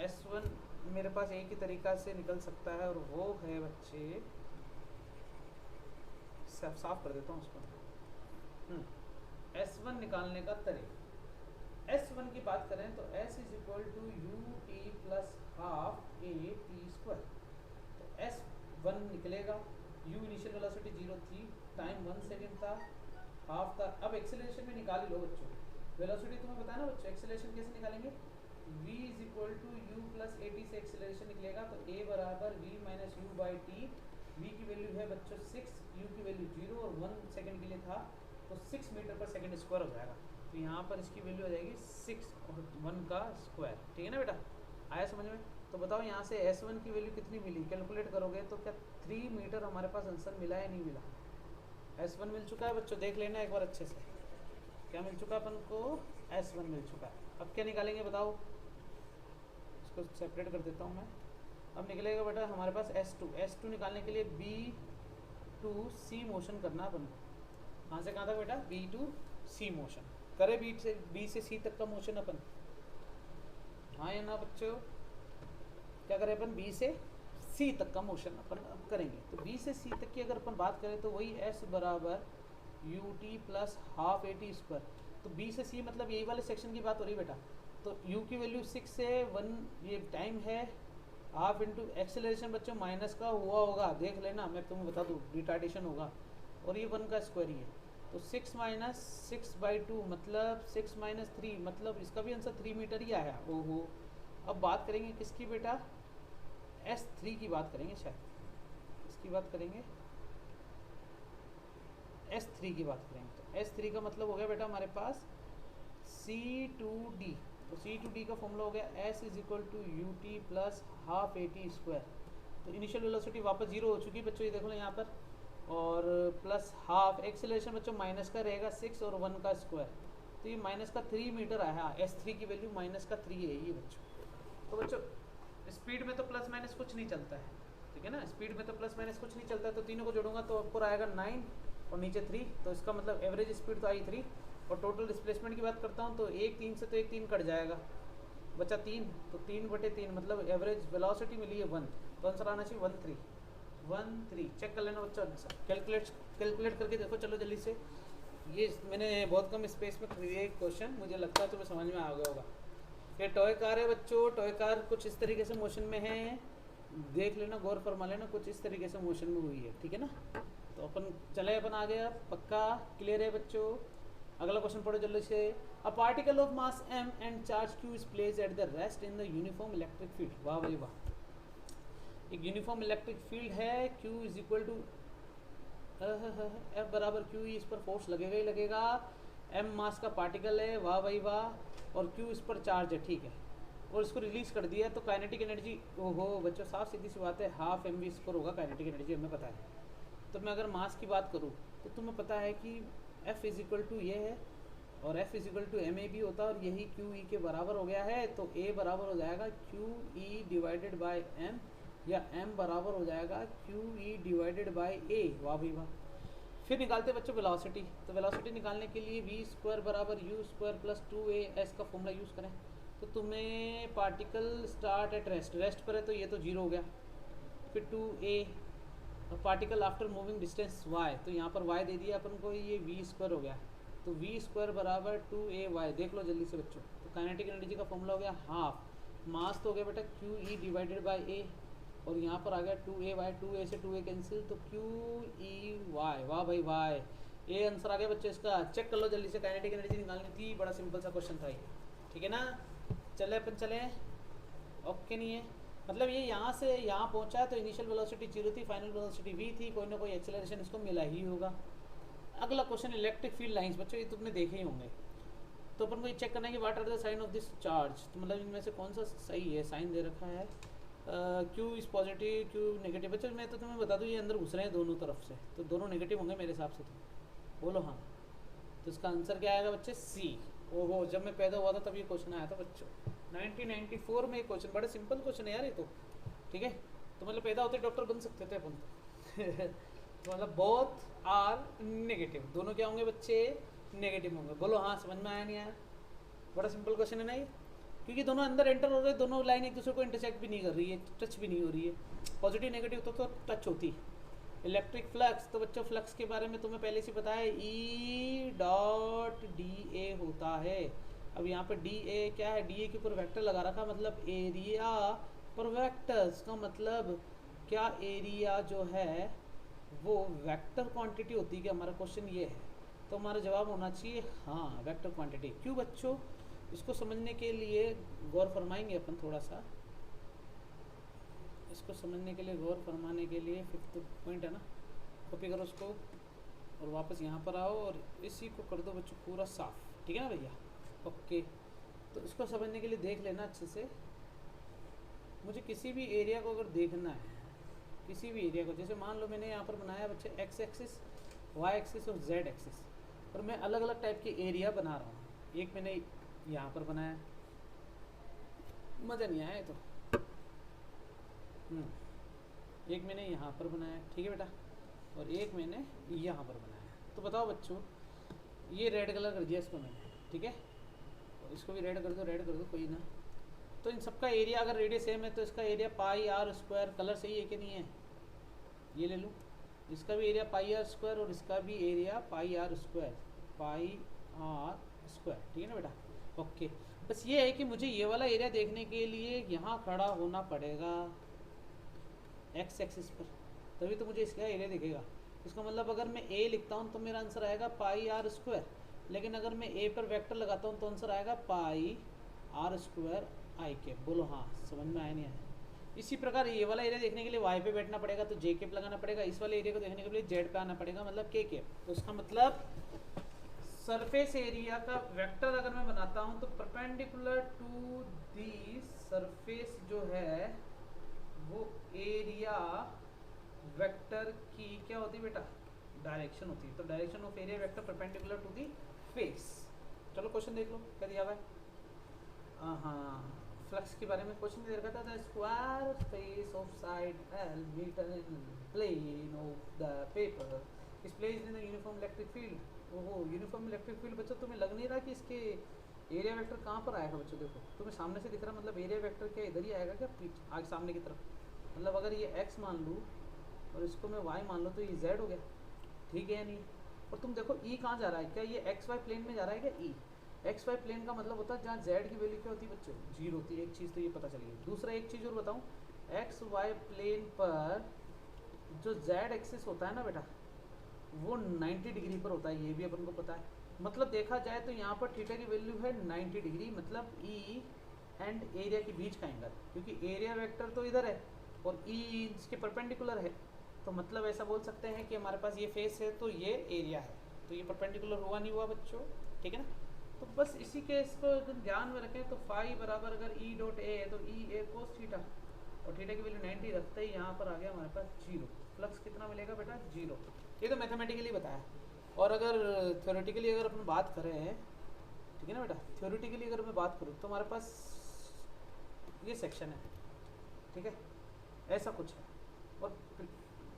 S1 मेरे पास एक ही तरीका से निकल सकता है और वो है बच्चे, साफ कर देता हूँ उसको। S1 निकालने का तरीका, S1 की बात करें तो S is equal to U T plus half A T square. तो S1 निकलेगा, u इनिशियल वेलोसिटी 0 थी, टाइम 1 सेकेंड था, हाफ था। अब एक्सेलरेशन में निकाल लो बच्चों, वेलोसिटी तुम्हें पता है ना बच्चों, एक्सेलरेशन कैसे निकालेंगे, v is equal to U plus A T से एक्सेलरेशन निकलेगा। तो a बराबर v minus U by T. v की वैल्यू है बच्चों 6, u की वैल्यू 0 और 1 सेकेंड के लिए था, तो 6 मीटर पर सेकेंड स्क्वायर हो जाएगा। तो यहाँ पर इसकी वैल्यू आ जाएगी 6 और 1 का स्क्वायर। ठीक है ना बेटा, आया समझ में। तो बताओ यहाँ से S1 की वैल्यू कितनी मिली, कैलकुलेट करोगे तो क्या 3 मीटर हमारे पास आंसर मिला या नहीं मिला। S1 मिल चुका है बच्चों, देख लेना एक बार अच्छे से, क्या मिल चुका है अपन को, S1 मिल चुका है। अब क्या निकालेंगे बताओ, इसको सेपरेट कर देता हूँ मैं। अब निकलेगा बेटा हमारे पास S2 निकालने के लिए B2C मोशन करना अपन को। कहाँ से कहाँ तक बेटा, B2C मोशन करे, B से C तक का मोशन अपन, हाँ या ना बच्चों, क्या करें अपन, B से C तक का मोशन अपन अब करेंगे। तो B से C तक की अगर अपन बात करें तो वही S बराबर you T plus half A T square. तो B से C मतलब यही वाले सेक्शन की बात हो रही बेटा। तो U की वैल्यू 6 से 1 ये टाइम है, हाफ इंटू एक्सेलरेशन बच्चों माइनस का हुआ होगा, देख लेना, मैं तुम्हें बता दूँ रिटार्डेशन होगा, और ये 1 का स्क्वायर ही है। तो 6 माइनस 6/2 मतलब 6 माइनस 3, मतलब इसका भी आंसर 3 मीटर ही आया। ओहो, अब बात करेंगे किसकी बेटा, S3 की बात करेंगे, शायद इसकी बात करेंगे, S3 की बात करेंगे। तो S3 का मतलब हो गया बेटा हमारे पास C2D। तो C2D का फॉर्मूला हो गया S is equal to U T plus half A T square. तो इनिशियल वेलोसिटी वापस 0 हो चुकी है बच्चों, ये देखो ना यहाँ पर, और प्लस हाफ एक्सेलरेशन बच्चों माइनस का रहेगा 6 और 1 का स्क्वायर। तो ये माइनस का 3 मीटर आया, S3 की वैल्यू माइनस का 3 है ये बच्चों। तो बच्चों स्पीड में तो प्लस माइनस कुछ नहीं चलता है, ठीक है ना, स्पीड में तो प्लस माइनस कुछ नहीं चलता है। तो तीनों को जोड़ूंगा तो ऊपर आएगा 9 और नीचे 3, तो इसका मतलब एवरेज स्पीड तो आई 3। और टोटल डिस्प्लेसमेंट की बात करता हूँ तो 1 3 से तो 1 3 कट जाएगा, बचा 3, तो 3/3 मतलब एवरेज वेलोसिटी मिली है 1। तो आंसर आना चाहिए 13 चेक कर लेना बच्चा, कैलकुलेट करके देखो। चलो जल्दी से, ये मैंने बहुत कम स्पेस में कर दिया क्वेश्चन, मुझे लगता है तुम्हें समझ में आ गया होगा। ये टॉय कार है बच्चों, टॉय कार कुछ इस तरीके से मोशन में है, देख लेना, गौर फरमा लेना, कुछ इस तरीके से मोशन में हुई है, ठीक है ना। तो अपन चले, अपन आ गया, पक्का क्लियर है बच्चों। अगला क्वेश्चन पढ़ो जल्दी से। A particle of mass m and charge q is placed at the rest in the uniform electric field. वाह भाई वाह, एक यूनिफॉर्म इलेक्ट्रिक फील्ड है, q is equal to F बराबर q, इस पर फोर्स लगेगा ही लगेगा, m मास का पार्टिकल है, वाह भाई वाह, और q इस पर चार्ज है, ठीक है, और इसको रिलीज कर दिया तो काइनेटिक एनर्जी, ओहो बच्चों साफ सीधी सी बात है, हाफ mv स्क्वायर होगा काइनेटिक एनर्जी, हमें पता है। तो मैं अगर मास की बात करूँ तो तुम्हें पता है कि F इज इक्वल टू ये है और F is equal to M A भी होता है, और यही क्यू ई के बराबर हो गया है। तो A बराबर हो जाएगा Q E divided by M, या M बराबर हो जाएगा Q E divided by A. वाह भाई वाह। फिर निकालते बच्चों वेलोसिटी। तो वेलोसिटी निकालने के लिए v स्क्वायर बराबर यू स्क्वायर प्लस 2as का फॉर्मूला यूज़ करें। तो तुम्हें पार्टिकल स्टार्ट एट रेस्ट पर है तो ये तो 0 हो गया, फिर 2a particle after moving distance y, तो यहाँ पर y दे दिया अपन को, ये v स्क्वायर हो गया। तो v स्क्वायर बराबर 2ay, देख लो जल्दी से बच्चों। तो काइनेटिक एनर्जी का फॉर्मूला हो गया हाफ, मास तो हो गया बेटा क्यू ई डिवाइडेड बाई ए, और यहाँ पर आ गया 2a, 2a से 2a कैंसिल, तो क्यू ई वाई, वाह भाई वाई, ये आंसर आ गया बच्चों इसका। चेक कर लो जल्दी से, काइनेटिक एनर्जी निकालनी थी, बड़ा सिंपल सा क्वेश्चन था ये, ठीक है ना। चले अपन चले, ओके नहीं है, मतलब ये यहाँ से यहाँ पहुँचा है तो इनिशियल वेलोसिटी 0 थी, फाइनल वेलोसिटी v थी, कोई ना कोई एक्सेलरेशन इसको मिला ही होगा। अगला क्वेश्चन इलेक्ट्रिक फील्ड लाइंस, बच्चों ये तुमने देखे ही होंगे। तो अपन को ये चेक करना है कि what are the sign of this charge, तो मतलब इनमें से कौन सा सही है, साइन दे रखा है Q is positive, Q negative. बच्चों मैं तो तुम्हें बता दूँ ये अंदर घुस रहे हैं दोनों तरफ से, तो दोनों नेगेटिव होंगे मेरे हिसाब से, तो बोलो हाँ। तो इसका आंसर क्या आएगा बच्चे, C। ओहो, जब मैं पैदा हुआ था तब ये क्वेश्चन आया था बच्चों, 1994 में ये क्वेश्चन, बड़ा सिंपल क्वेश्चन है यार ये तो, ठीक है। तो मतलब पैदा होते डॉक्टर बन सकते थे अपन तो मतलब बोथ आर नेगेटिव, दोनों क्या होंगे बच्चे, नेगेटिव होंगे। बोलो हाँ, समझ में आया नहीं आया? बड़ा सिंपल क्वेश्चन है ना ये, क्योंकि दोनों अंदर एंटर हो रहे हैं, दोनों लाइन एक दूसरे को इंटरसेक्ट भी नहीं कर रही है, टच भी नहीं हो रही है। पॉजिटिव नेगेटिव तो टच होती है। इलेक्ट्रिक फ्लक्स, तो बच्चों फ्लक्स के बारे में तुम्हें पहले से पता है, ई डॉट डी ए होता है। अब यहाँ पर डी ए क्या है, डी ए के ऊपर वेक्टर लगा रखा, मतलब एरिया पर वेक्टर्स का मतलब क्या, एरिया जो है वो वेक्टर क्वांटिटी होती है क्या, हमारा क्वेश्चन ये है। तो हमारा जवाब होना चाहिए हाँ, वेक्टर क्वांटिटी। क्यों बच्चों, इसको समझने के लिए गौर फरमाएंगे अपन थोड़ा सा, इसको समझने के लिए गौर फरमाने के लिए 5th पॉइंट है ना, कॉपी करो उसको और वापस यहाँ पर आओ और इसी को कर दो बच्चों पूरा साफ, ठीक है ना भैया, ओके। तो इसको समझने के लिए देख लेना अच्छे से। मुझे किसी भी एरिया को अगर देखना है, किसी भी एरिया को, जैसे मान लो मैंने यहाँ पर बनाया बच्चे एक्स एक्सिस, वाई एक्सिस और जेड एक्सिस, और मैं अलग अलग टाइप के एरिया बना रहा हूँ। एक मैंने यहाँ पर बनाया, मज़ा नहीं आया तो, एक मैंने यहाँ पर बनाया, ठीक है बेटा, और एक मैंने यहाँ पर बनाया। तो बताओ बच्चों, ये रेड कलर कर दिया इसको मैंने, ठीक है, और इसको भी रेड कर दो, रेड कर दो, कोई ना। तो इन सबका एरिया अगर रेडियस सेम है तो इसका area pi R square, colour सही है कि नहीं है, ये ले लो, इसका भी एरिया पाई आर स्क्वायर और इसका भी area pi R square, pi R square, ठीक है ना बेटा, ओके। बस ये है कि मुझे ये वाला एरिया देखने के लिए यहाँ खड़ा होना पड़ेगा एक्स एक्सिस पर, तभी तो मुझे इसका एरिया दिखेगा। इसका मतलब अगर मैं ए लिखता हूँ तो मेरा आंसर आएगा पाई आर स्क्वायर, लेकिन अगर मैं ए पर वेक्टर लगाता हूँ तो आंसर आएगा पाई आर स्क्वायर आई कैप। बोलो हाँ, समझ में आया नहीं आया? इसी प्रकार ये वाला एरिया देखने के लिए वाई पे बैठना पड़ेगा तो जे कैप लगाना पड़ेगा, इस वाले एरिया को देखने के लिए जेड पे आना पड़ेगा, मतलब के कैप। तो इसका मतलब सरफेस एरिया का वेक्टर अगर मैं बनाता हूँ तो परपेंडिकुलर टू दी सरफेस जो है वो एरिया वेक्टर की क्या होती है बेटा, डायरेक्शन होती है। तो direction of area vector perpendicular to the face. चलो क्वेश्चन देख लो क्या दिया हुआ है। हाँ, फ्लक्स के बारे में क्वेश्चन दे रखा था, the square space of side L metre in plane of the paper is placed in the uniform electric field. ओहो, यूनिफॉर्म इलेक्ट्रिक फील्ड बच्चों तुम्हें लग नहीं रहा कि इसके एरिया वेक्टर कहाँ पर आएगा बच्चों? देखो तुम्हें सामने से दिख रहा, मतलब एरिया वेक्टर क्या इधर ही आएगा क्या, पीछे आगे सामने की तरफ? मतलब अगर ये x मान लूँ और इसको मैं y मान लूँ तो ये z हो गया, ठीक है या नहीं? और तुम देखो e कहाँ जा रहा है, क्या ये xy प्लेन में जा रहा है क्या? e xy प्लेन का मतलब होता है जहाँ z की वैल्यू क्या होती है बच्चों, 0 होती है। एक चीज़ तो ये पता चली गई। दूसरा एक चीज़ और बताऊँ, xy प्लेन पर जो z एक्सिस होता है ना बेटा, वो 90 डिग्री पर होता है, ये भी अपन को पता है। मतलब देखा जाए तो यहाँ पर थीटा की वैल्यू है 90 डिग्री, मतलब ई एंड एरिया के बीच का एंगल, क्योंकि एरिया वेक्टर तो इधर है और ई इसके परपेंडिकुलर है। तो मतलब ऐसा बोल सकते हैं कि हमारे पास ये फेस है तो ये एरिया है, तो ये परपेंडिकुलर हुआ नहीं हुआ बच्चों, ठीक है ना? तो बस इसी के इसको अगर ध्यान में रखें तो फाई बराबर अगर ई डॉट ए है तो ई ए कोस थीटा, और थीटा की वैल्यू 90 रखते ही यहाँ पर आ गया हमारे पास 0। फ्लक्स कितना मिलेगा बेटा? 0। ये तो मैथमेटिकली बताया। और अगर थ्योरेटिकली अगर अपन बात करें, ठीक है ना बेटा, थ्योरेटिकली अगर मैं बात करूँ तो हमारे पास ये सेक्शन है, ठीक है, ऐसा कुछ है। और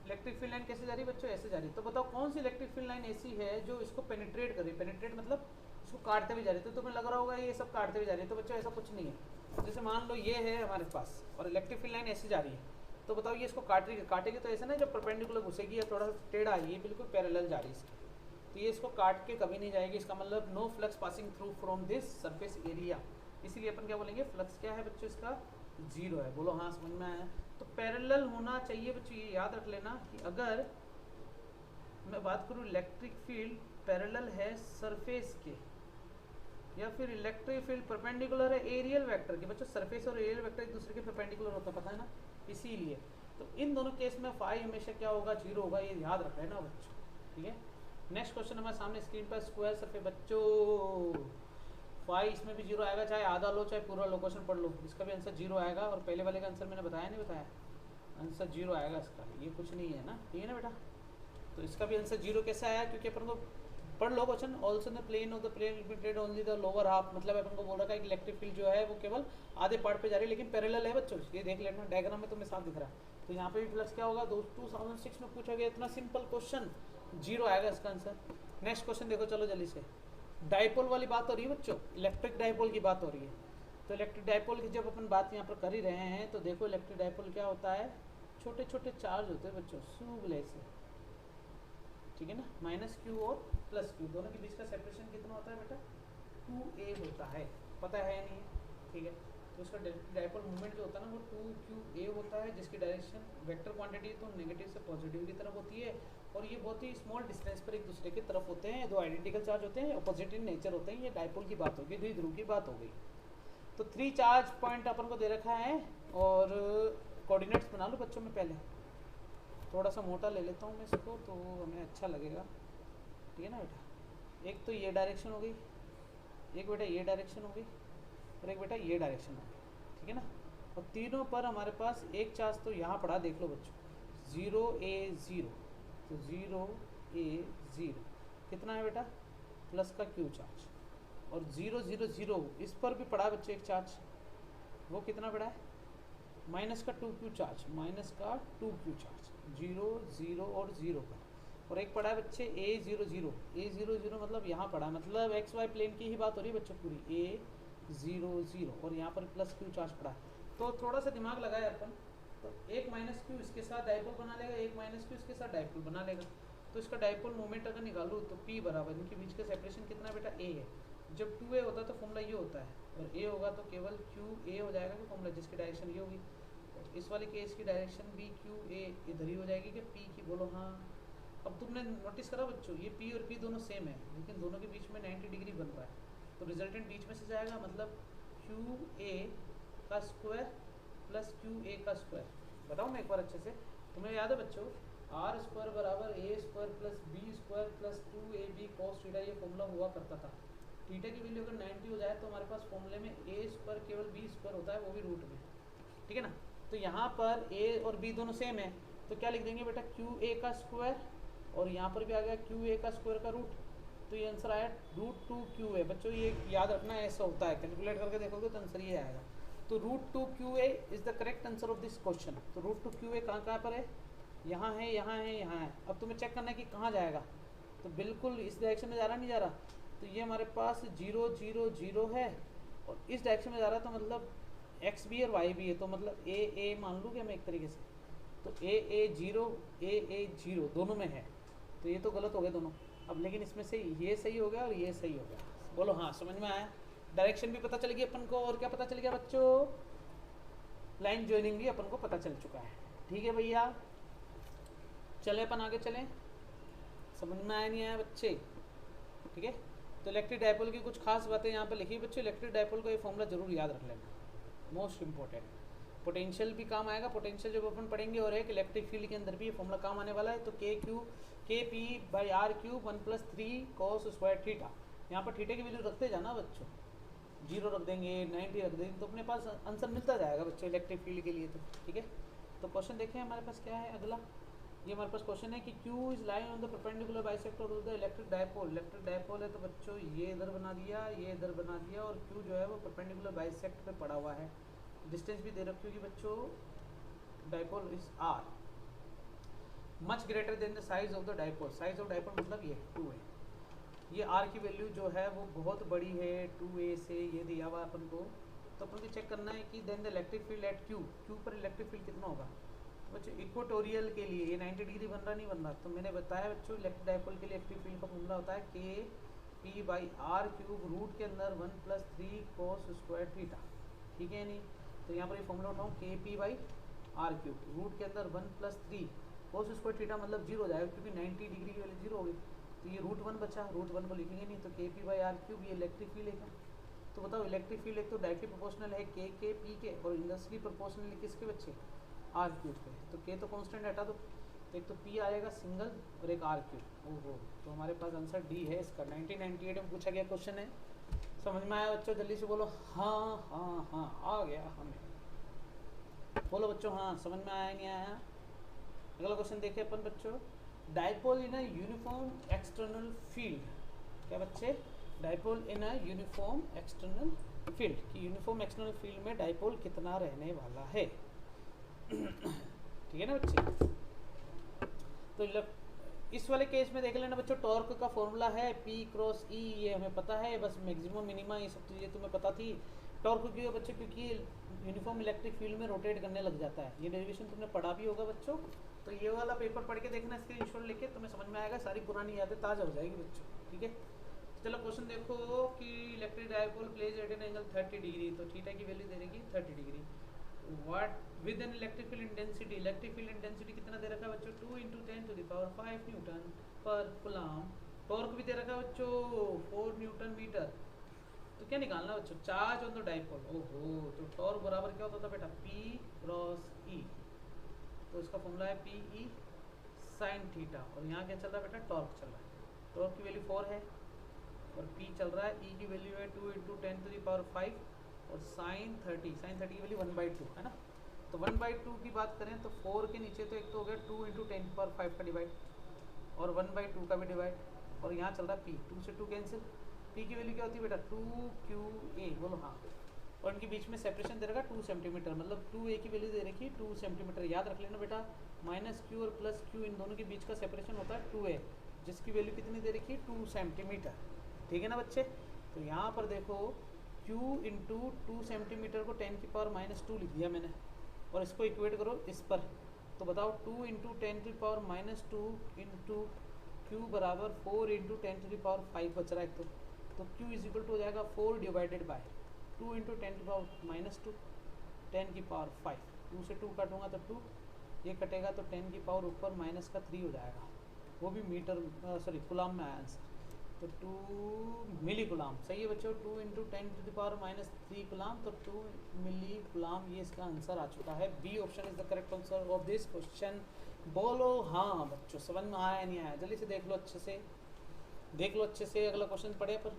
इलेक्ट्रिक फील्ड लाइन कैसे जा रही है बच्चों? ऐसे जा रही है। तो बताओ कौन सी इलेक्ट्रिक फील्ड लाइन ऐसी है जो इसको पेनिट्रेट कर रही है? पेनिट्रेट मतलब इसको काटते हुए जा रही है। तो तुम्हें लग रहा होगा ये सब काटते हुए जा रही है, तो बच्चों ऐसा कुछ नहीं है। जैसे मान लो ये है हमारे पास और इलेक्ट्रिक फील्ड लाइन ऐसी जा रही है, तो बताओ ये इसको काटेगी तो ऐसा ना जब परपेंडिकुलर घुसेगी या थोड़ा सा टेढ़ा है, ये बिल्कुल पैरेलल जा रही है इसकी, तो ये इसको काट के कभी नहीं जाएगी। इसका मतलब no flux passing through from this surface area. इसीलिए अपन क्या बोलेंगे, फ्लक्स क्या है बच्चों? इसका 0 है। बोलो हाँ, समझ में आया? तो पैरेलल होना चाहिए बच्चों, ये याद रख लेना कि अगर मैं बात करूँ इलेक्ट्रिक फील्ड पैरेलल है सरफेस के, या फिर इलेक्ट्रिक फील्ड परपेंडिकुलर है एरियल वेक्टर के। बच्चों सरफेस और एरियल वेक्टर एक दूसरे के परपेंडिकुलर होता है, पता है ना? इसीलिए तो इन दोनों केस में फाई हमेशा क्या होगा? 0 होगा, ये याद रख लेना बच्चों, ठीक है। नेक्स्ट क्वेश्चन हमारे सामने स्क्रीन पर, स्क्वायर सरफेस। बच्चों फाई इसमें भी 0 आएगा, चाहे आधा लो चाहे पूरा लो, क्वेश्चन पढ़ लो, इसका भी आंसर 0 आएगा। और पहले वाले का आंसर मैंने बताया नहीं बताया? आंसर 0 आएगा इसका, ये कुछ नहीं है ना, ठीक है ना बेटा? तो इसका भी आंसर 0 कैसे आया? क्योंकि अपन को पढ़ लो question. Also the plane of the plane repeated only the lower half, मतलब अपन को बोल रखा है कि इलेक्ट्रिक फील्ड जो है वो केवल आधे पार्ट पे जा रही है, लेकिन पैरेलल है बच्चों। ये देख लेना डायग्राम में तुम्हें साफ दिख रहा है। तो यहाँ पे भी फ्लक्स क्या होगा, 2006 में पूछा गया इतना सिंपल क्वेश्चन, 0 आएगा इसका आंसर। नेक्स्ट क्वेश्चन देखो चलो जल्दी से। डाइपोल वाली बात हो रही है बच्चों, इलेक्ट्रिक डाइपोल की बात हो रही है। तो इलेक्ट्रिक डाइपोल की जब अपन बात यहाँ पर कर ही रहे हैं तो देखो इलेक्ट्रिक डाइपोल क्या होता है, छोटे छोटे चार्ज होते हैं बच्चों, सूगले से, ठीक है ना। माइनस क्यू और प्लस क्यू दोनों के बीच का सेपरेशन कितना होता है बेटा, 2a होता है, पता है नहीं है, ठीक है। तो उसका डाइपोल मूवमेंट जो होता है ना वो 2qa होता है, जिसकी डायरेक्शन वेक्टर क्वांटिटी तो नेगेटिव से पॉजिटिव की तरफ होती है, और ये बहुत ही स्मॉल डिस्टेंस पर एक दूसरे की तरफ होते हैं। दो आइडेंटिकल चार्ज होते हैं, अपोजिट इन नेचर होते हैं। ये डाइपोल की बात होगी, द्विध्रुव की बात हो गई। तो 3 चार्ज पॉइंट अपन को दे रखा है, और कोऑर्डिनेट्स बना लो बच्चों में। पहले थोड़ा सा मोटा ले लेता हूँ मैं इसको, तो हमें अच्छा लगेगा, ठीक है ना बेटा। एक तो ये डायरेक्शन हो गई, एक बेटा ये डायरेक्शन हो गई, और एक बेटा ये डायरेक्शन हो गई, ठीक है ना। और तीनों पर हमारे पास एक चार्ज तो यहाँ पड़ा, देख लो बच्चों, 0a0। तो 0a0 कितना है बेटा, प्लस का क्यू चार्ज, और 000 इस पर भी पड़ा बच्चे एक चार्ज, वो कितना पड़ा है, माइनस का 2q चार्ज, माइनस का 2q चार्ज 0 0 और 0 पर। और एक पड़ा है बच्चे a00 मतलब यहाँ पड़ा, मतलब एक्स वाई प्लेन की ही बात हो रही है बच्चों पूरी, a00, और यहाँ पर प्लस q चार्ज पड़ा है। तो थोड़ा सा दिमाग लगाए अपन, तो एक माइनस क्यू इसके साथ डाइपोल बना लेगा, एक माइनस क्यू इसके साथ डाइपोल बना लेगा। तो इसका डाइपोल मोमेंट अगर निकालूँ तो p बराबर, इनके बीच का सेपरेशन कितना बेटा, a है। जब 2a होता है तो फॉर्मूला ये होता है, और a होगा तो केवल qa हो जाएगा कि फॉर्मूला, जिसकी डायरेक्शन ये होगी। इस वाले केस की डायरेक्शन भी qa इधर ही हो जाएगी कि p की, बोलो हाँ। अब तुमने नोटिस करा बच्चों, ये p और p दोनों सेम है, लेकिन दोनों के बीच में 90 डिग्री बन रहा है, तो रिजल्टेंट बीच में से जाएगा, मतलब qa का स्क्वायर प्लस qa का स्क्वायर। बताओ मैं एक बार अच्छे से, तुम्हें याद है बच्चों, आर स्क्वायर बराबर a square plus b square plus 2ab cos theta, ये फॉर्मूला हुआ करता था। थीटा की वैल्यू अगर 90 हो जाए तो हमारे पास फॉर्मूले में ए स्क्वायर केवल बी स्क्वायर होता है, वो भी रूट में, ठीक है ना। तो यहाँ पर ए और बी दोनों सेम है, तो क्या लिख देंगे बेटा, QA का स्क्वायर, और यहाँ पर भी आ गया QA का स्क्वायर का रूट, तो ये आंसर आया √2QA। बच्चों ये याद रखना है, ऐसा होता है, कैलकुलेट करके देखोगे तो आंसर ये आएगा। तो √2QA is the correct answer of this question. तो √2QA कहाँ पर है, यहाँ है, यहाँ है, यहाँ है। अब तुम्हें चेक करना है कि कहाँ जाएगा, तो बिल्कुल इस डायरेक्शन में जा रहा, नहीं जा रहा, तो ये हमारे पास 0 0 0 है, और इस डायरेक्शन में जा रहा, तो मतलब एक्स भी और वाई भी है, तो मतलब ए मान लूँ क्या मैं एक तरीके से, तो ए 0 दोनों में है, तो ये तो गलत हो गए दोनों। अब लेकिन इसमें से ये सही हो गया और ये सही हो गया, बोलो हाँ, समझ में आया। डायरेक्शन भी पता चल गई अपन को, और क्या पता चल गया बच्चों, लाइन ज्वाइनिंग भी अपन को पता चल चुका है, ठीक है भैया। चले अपन आगे चलें, समझ में आया नहीं आया बच्चे, ठीक है। तो इलेक्ट्रिक डाइपोल की कुछ खास बातें यहाँ पर लिखी बच्चों। इलेक्ट्रिक डाइपोल का ये फॉर्मूला जरूर याद रख लेना, मोस्ट इंपॉर्टेंट। पोटेंशियल भी काम आएगा, पोटेंशियल जब अपन पढ़ेंगे, और एक इलेक्ट्रिक फील्ड के अंदर भी ये फॉर्मूला काम आने वाला है। तो KP/R³ 1+3 cos स्क्वायर थीटा, यहाँ पर थीटा की वैल्यू रखते जाना बच्चों, 0 रख देंगे, 90 रख देंगे, तो अपने पास आंसर मिलता जाएगा बच्चों इलेक्ट्रिक फील्ड के लिए, तो ठीक है। तो क्वेश्चन देखें हमारे पास क्या है अगला, ये हमारे पास क्वेश्चन है कि Q is lying on the perpendicular bisector of the electric dipole. Electric dipole है तो बच्चों ये इधर बना दिया, ये इधर बना दिया, और Q जो है वो परपेंडिकुलर बाइसेक्ट पे पड़ा हुआ है। डिस्टेंस भी दे रखी होगी बच्चों, dipole is R much greater than the size of the dipole. Size of dipole मतलब ये 2 है, ये R की वैल्यू जो है वो बहुत बड़ी है 2a से, ये दिया हुआ अपन को। तो अपन को चेक करना है कि then the electric field at Q पर इलेक्ट्रिक फील्ड कितना होगा बच्चों। इक्वेटोरियल के लिए ये 90 डिग्री बन रहा, नहीं बन रहा, तो मैंने बताया बच्चों इलेक्ट्रिक डाइपोल के लिए इलेक्ट्रिक फील्ड का फॉर्मूला होता है KP/R³ रूट के अंदर 1+3 cos स्क्वायर थीटा, ठीक है नहीं। तो यहाँ पर ये फॉर्मूला उठाऊँ, KP/R³ रूट के अंदर 1+3 cos स्क्वायर थीटा, मतलब 0 हो जाएगा, क्योंकि 90 डिग्री की वैल्यू 0 हो गई, तो ये √1 बचा, √1 को लिखेंगे नहीं, तो KP/R³ ये इलेक्ट्रिक फील्ड है। तो बताओ इलेक्ट्रिक फील्ड एक तो डायरेक्टली प्रोपोर्शनल है K के P के, और इनवर्सली प्रोपोर्शनल किसके बच्चे, R³ पे। तो K तो कांस्टेंट हटा दो, तो एक तो P आएगा सिंगल और एक R³। ओहो, तो हमारे पास आंसर D है इसका। 1998 में पूछा गया क्वेश्चन है, समझ में आया बच्चों, जल्दी से बोलो हाँ हाँ हाँ, आ गया हमें, बोलो बच्चों हाँ, समझ में आया नहीं आया। अगला क्वेश्चन देखे अपन बच्चों, dipole in a uniform external field क्या बच्चे, dipole in a uniform external field, कि यूनिफॉर्म एक्सटर्नल फील्ड में डाइपोल कितना रहने वाला है। ठीक है ना बच्चे। तो इस वाले केस में देख लेना बच्चों, टॉर्क का फॉर्मूला है P क्रॉस E, ये हमें पता है, बस मैक्सिमम मिनिमा ये सब चीज़ें तुम्हें पता थी। टॉर्क क्यों है बच्चों, क्योंकि यूनिफॉर्म इलेक्ट्रिक फील्ड में रोटेट करने लग जाता है। ये डेरिवेशन तुमने पढ़ा भी होगा बच्चों, तो ये वाला पेपर पढ़ के देखना, स्क्रीनशॉट लेके, तुम्हें समझ में आएगा, सारी पुरानी यादें ताज़ा हो जाएगी बच्चों। ठीक है, चलो क्वेश्चन देखो कि electric dipole place at an angle 30 degree, तो थीटा की वैल्यू दे देगी 30 degree. What with an electric field intensity, electric field intensity कितना दे रखा है बच्चों, 2 × 10⁵ न्यूटन पर कूलम। टॉर्क भी दे रखा है बच्चों 4 न्यूटन मीटर। तो क्या निकालना बच्चों, चार्ज ऑन द डाइपोल। ओहो, तो टॉर्क बराबर क्या होता था बेटा, P क्रॉस E, तो इसका फॉर्मूला है PE sin थीटा, और यहाँ क्या चल रहा है बेटा, टॉर्क चल रहा है। टॉर्क की वैल्यू 4 है और P चल रहा है, E की वैल्यू है 2 × 10⁵, और sin 30 की वैल्यू 1/2 है ना। तो 1/2 की बात करें तो 4 के नीचे तो एक तो हो गया 2 × 10⁵ का डिवाइड, और 1/2 का भी डिवाइड, और यहाँ चल रहा है P, 2 से 2 कैंसिल। P की वैल्यू क्या होती है बेटा, 2QA, बोलो हाँ। और इनके बीच में सेपरेशन दे रखा 2 सेंटीमीटर, मतलब 2A की वैल्यू दे रखी 2 सेंटीमीटर। याद रख लेना बेटा, -Q और +Q इन दोनों के बीच का सेपरेशन होता है 2A, जिसकी वैल्यू कितनी दे रखी है, 2 सेंटीमीटर। ठीक है ना बच्चे। तो यहाँ पर देखो Q × 2 सेंटीमीटर को 10⁻² लिख दिया मैंने, और इसको इक्वेट करो इस पर, तो बताओ 2 × 10⁻² × Q बराबर 4 × 10⁵ बच रहा है एक तो Q = हो जाएगा 4 डिवाइडेड बाय 2 × 10⁻², 10⁵। 2 से 2 काटूंगा तो 2, ये कटेगा तो 10 की पावर ऊपर माइनस का 3 हो जाएगा, वो भी मीटर सॉरी कूलम में आया आंसर, तो 2 मिली कूलम। सही है बच्चों, 2 × 10⁻³ कूलम, तो 2 मिली कूलम, ये इसका आंसर आ चुका है। B option is the correct answer of this question. बोलो हाँ बच्चों, समझ में आया नहीं आया, जल्दी से देख लो अच्छे से, देख लो अच्छे से, अगला क्वेश्चन पढ़े पर।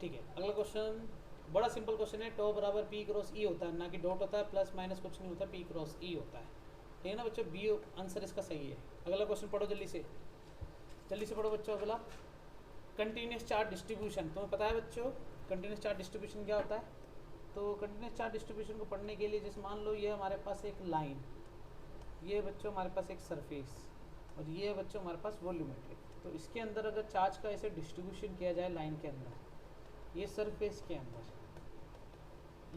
ठीक है, अगला क्वेश्चन बड़ा सिंपल क्वेश्चन है, टॉ बराबर P क्रॉस E होता है, ना कि डॉट होता है, प्लस माइनस कुछ नहीं होता, P क्रॉस E होता है। ठीक है ना बच्चों, बी आंसर इसका सही है। अगला क्वेश्चन पढ़ो जल्दी से पढ़ो बच्चों। अगला कंटिन्यूस चार्ज डिस्ट्रीब्यूशन, तुम्हें पता है बच्चों कंटिन्यूस चार्ज डिस्ट्रीब्यूशन क्या होता है। तो कंटिन्यूस चार्ज डिस्ट्रीब्यूशन को पढ़ने के लिए, जैसे मान लो ये हमारे पास एक लाइन, ये बच्चों हमारे पास एक सरफेस, और ये बच्चों हमारे पास वॉल्यूमेट्रिक। तो इसके अंदर अगर चार्ज का ऐसे डिस्ट्रीब्यूशन किया जाए, लाइन के अंदर, ये सरफेस के अंदर,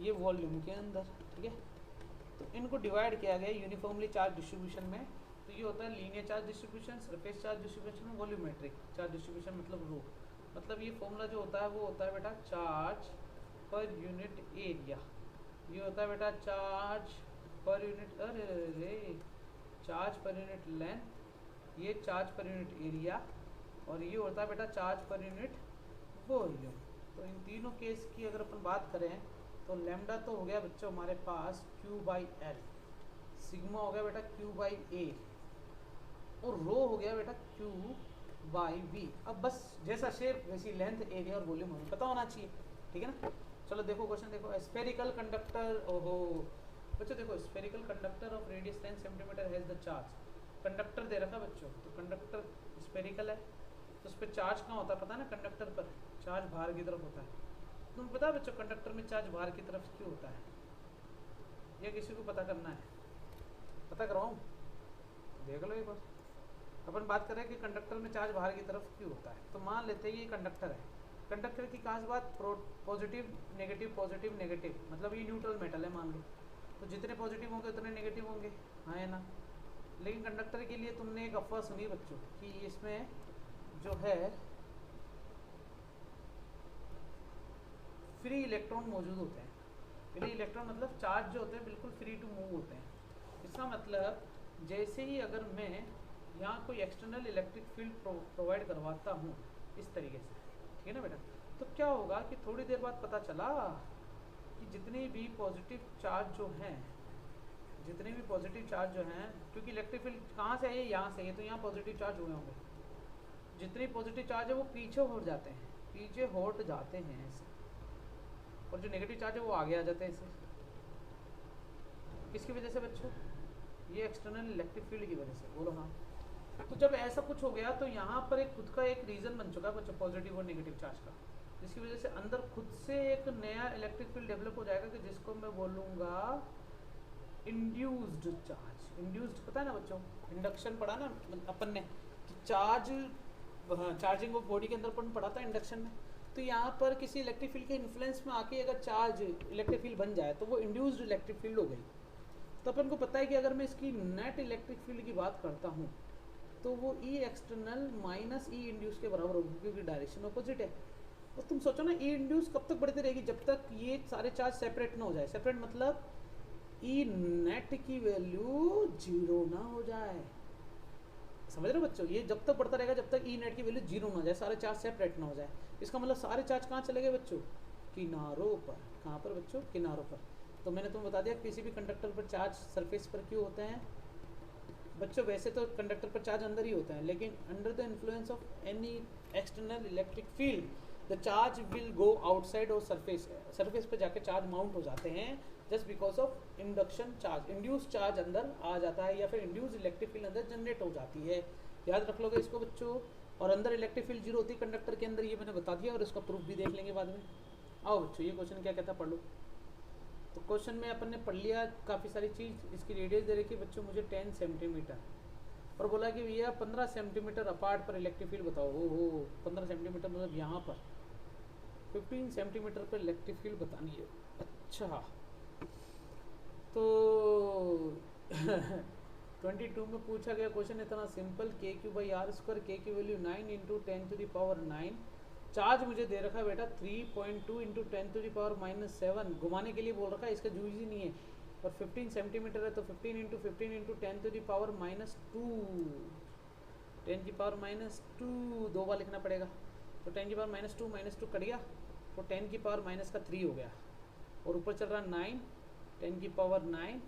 ये वॉल्यूम के अंदर, ठीक है, तो इनको डिवाइड किया गया यूनिफॉर्मली चार्ज डिस्ट्रीब्यूशन में। तो ये होता है linear charge distribution, surface charge distribution, volumetric charge distribution, मतलब रो। मतलब ये फॉर्मूला जो होता है वो होता है बेटा चार्ज पर यूनिट एरिया। ये होता है बेटा चार्ज पर यूनिट, अरे चार्ज पर यूनिट लेंथ, ये चार्ज पर यूनिट एरिया, और ये होता है बेटा चार्ज पर यूनिट वॉल्यूम। तो इन तीनों केस की अगर अपन बात करें तो लैम्डा तो हो गया बच्चों हमारे पास Q/L, सिग्मा हो गया बेटा Q/A, और रो हो गया बेटा Q/V। अब बस जैसा शेप वैसी लेंथ, एरिया और वॉल्यूम हमें पता होना चाहिए। ठीक है ना। चलो देखो क्वेश्चन देखो, स्फेरिकल कंडक्टर, ओहो बच्चों देखो, spherical conductor of radius 10 centimetre has the charge. Conductor दे रखा बच्चों, तो कंडक्टर स्फेरिकल है, तो उस पर चार्ज कहाँ होता है पता है ना, कंडक्टर पर चार्ज बाहर की तरफ होता है। तुम्हें पता है बच्चों कंडक्टर में चार्ज बाहर की तरफ क्यों होता है, ये किसी को पता करना है, पता करवाऊँ, देख लो एक बार। अपन बात करें कि कंडक्टर में चार्ज बाहर की तरफ क्यों होता है, तो मान लेते हैं ये कंडक्टर है। कंडक्टर की खास बात पॉजिटिव नेगेटिव, मतलब ये न्यूट्रल मेटल है मान लो, तो जितने पॉजिटिव होंगे उतने नेगेटिव होंगे, हाँ है ना। लेकिन कंडक्टर के लिए तुमने एक अफवाह सुनी बच्चों कि इसमें जो है फ्री इलेक्ट्रॉन मौजूद होते हैं। फ्री इलेक्ट्रॉन मतलब चार्ज जो होते हैं बिल्कुल फ्री टू मूव होते हैं। इसका मतलब जैसे ही अगर मैं यहाँ कोई एक्सटर्नल इलेक्ट्रिक फील्ड प्रोवाइड करवाता हूँ इस तरीके से, ठीक है ना बेटा, तो क्या होगा कि थोड़ी देर बाद पता चला कि जितने भी पॉजिटिव चार्ज जो हैं, क्योंकि इलेक्ट्रिक फील्ड कहाँ से है, यहाँ से है, तो यहाँ पॉजिटिव चार्ज हुए होंगे, जितने पॉजिटिव चार्ज है वो पीछे हट जाते हैं ऐसे, और जो नेगेटिव चार्ज है वो आगे आ जाते हैं ऐसे। किसकी वजह से बच्चों, ये एक्सटर्नल इलेक्ट्रिक फील्ड की वजह से, बोलो हाँ। तो जब ऐसा कुछ हो गया तो यहाँ पर एक खुद का एक रीजन बन चुका है बच्चों पॉजिटिव और नेगेटिव चार्ज का, जिसकी वजह से अंदर खुद से एक नया इलेक्ट्रिक फील्ड डेवलप हो जाएगा कि जिसको मैं बोलूँगा इंड्यूस्ड चार्ज। इंड्यूस्ड पता है ना बच्चों, इंडक्शन पढ़ा ना अपन ने, तो चार्ज चार्जिंग ऑफ बॉडी के अंदर अपन पढ़ा था इंडक्शन में। तो यहाँ पर किसी इलेक्ट्रिक फील्ड के इन्फ्लुएंस में आके अगर चार्ज इलेक्ट्रिक फील्ड बन जाए तो वो इंड्यूस्ड इलेक्ट्रिक फील्ड हो गई। तो अपन को पता है कि अगर मैं इसकी नेट इलेक्ट्रिक फील्ड की बात करता हूँ तो वो ई एक्सटर्नल माइनस ई इंड्यूस के बराबर होगी, क्योंकि डायरेक्शन अपोजिट है। और तुम सोचो ना ई इंड्यूस कब तक बढ़ती रहेगी, जब तक ये सारे चार्ज सेपरेट ना हो जाए। सेपरेट मतलब ई नेट की वैल्यू जीरो ना हो जाए। समझ रहे हो बच्चों, ये जब तक बढ़ता रहेगा जब तक ई नेट की वैल्यू जीरो ना हो जाए, सारे चार्ज सेपरेट ना हो जाए। इसका मतलब सारे चार्ज कहाँ चले गए बच्चों, किनारों पर। कहाँ पर बच्चों, किनारों पर। तो मैंने तुम्हें बता दिया किसी भी कंडक्टर पर चार्ज सरफेस पर क्यों होते हैं बच्चों। वैसे तो कंडक्टर पर चार्ज अंदर ही होता है, लेकिन under the influence of any external electric field the charge will go outside और सरफेस पर जाके चार्ज माउंट हो जाते हैं, just because of induction charge. Induce charge अंदर आ जाता है या फिर इंड्यूस इलेक्ट्रिक फील्ड अंदर जनरेट हो जाती है। याद रख लोगे इसको बच्चों। और अंदर इलेक्ट्रिक फील्ड जीरो होती है कंडक्टर के अंदर, ये मैंने बता दिया और इसका प्रूफ भी देख लेंगे बाद में। आओ बच्चों, ये क्वेश्चन क्या कहता है पढ़ लो। तो क्वेश्चन में अपन ने पढ़ लिया काफ़ी सारी चीज़। इसकी रेडियस दे रखी बच्चों मुझे 10 सेंटीमीटर, और बोला कि भैया 15 सेंटीमीटर अपार्ट पर इलेक्ट्रिक फील्ड बताओ। हो 15 सेंटीमीटर मतलब यहाँ पर 15 सेंटीमीटर पर इलेक्ट्रिक फील्ड बतानी है। अच्छा तो 22 में पूछा गया क्वेश्चन इतना सिंपल, के क्यू बाई आर स्क्वायर, के की वैल्यू 9 इंटू 10⁹ चार्ज मुझे दे रखा है बेटा 3.2 इंटू 10⁻⁻7 घुमाने के लिए बोल रखा है, इसका यूज ही नहीं है। और 15 सेंटीमीटर है तो 15 इंटू 15 इंटू 10⁻⁻2 10⁻⁻2 दो बार लिखना पड़ेगा। तो 10⁻⁻2 -2 कट गया तो 10⁻⁻3 हो गया, और ऊपर चल रहा 9 10⁻9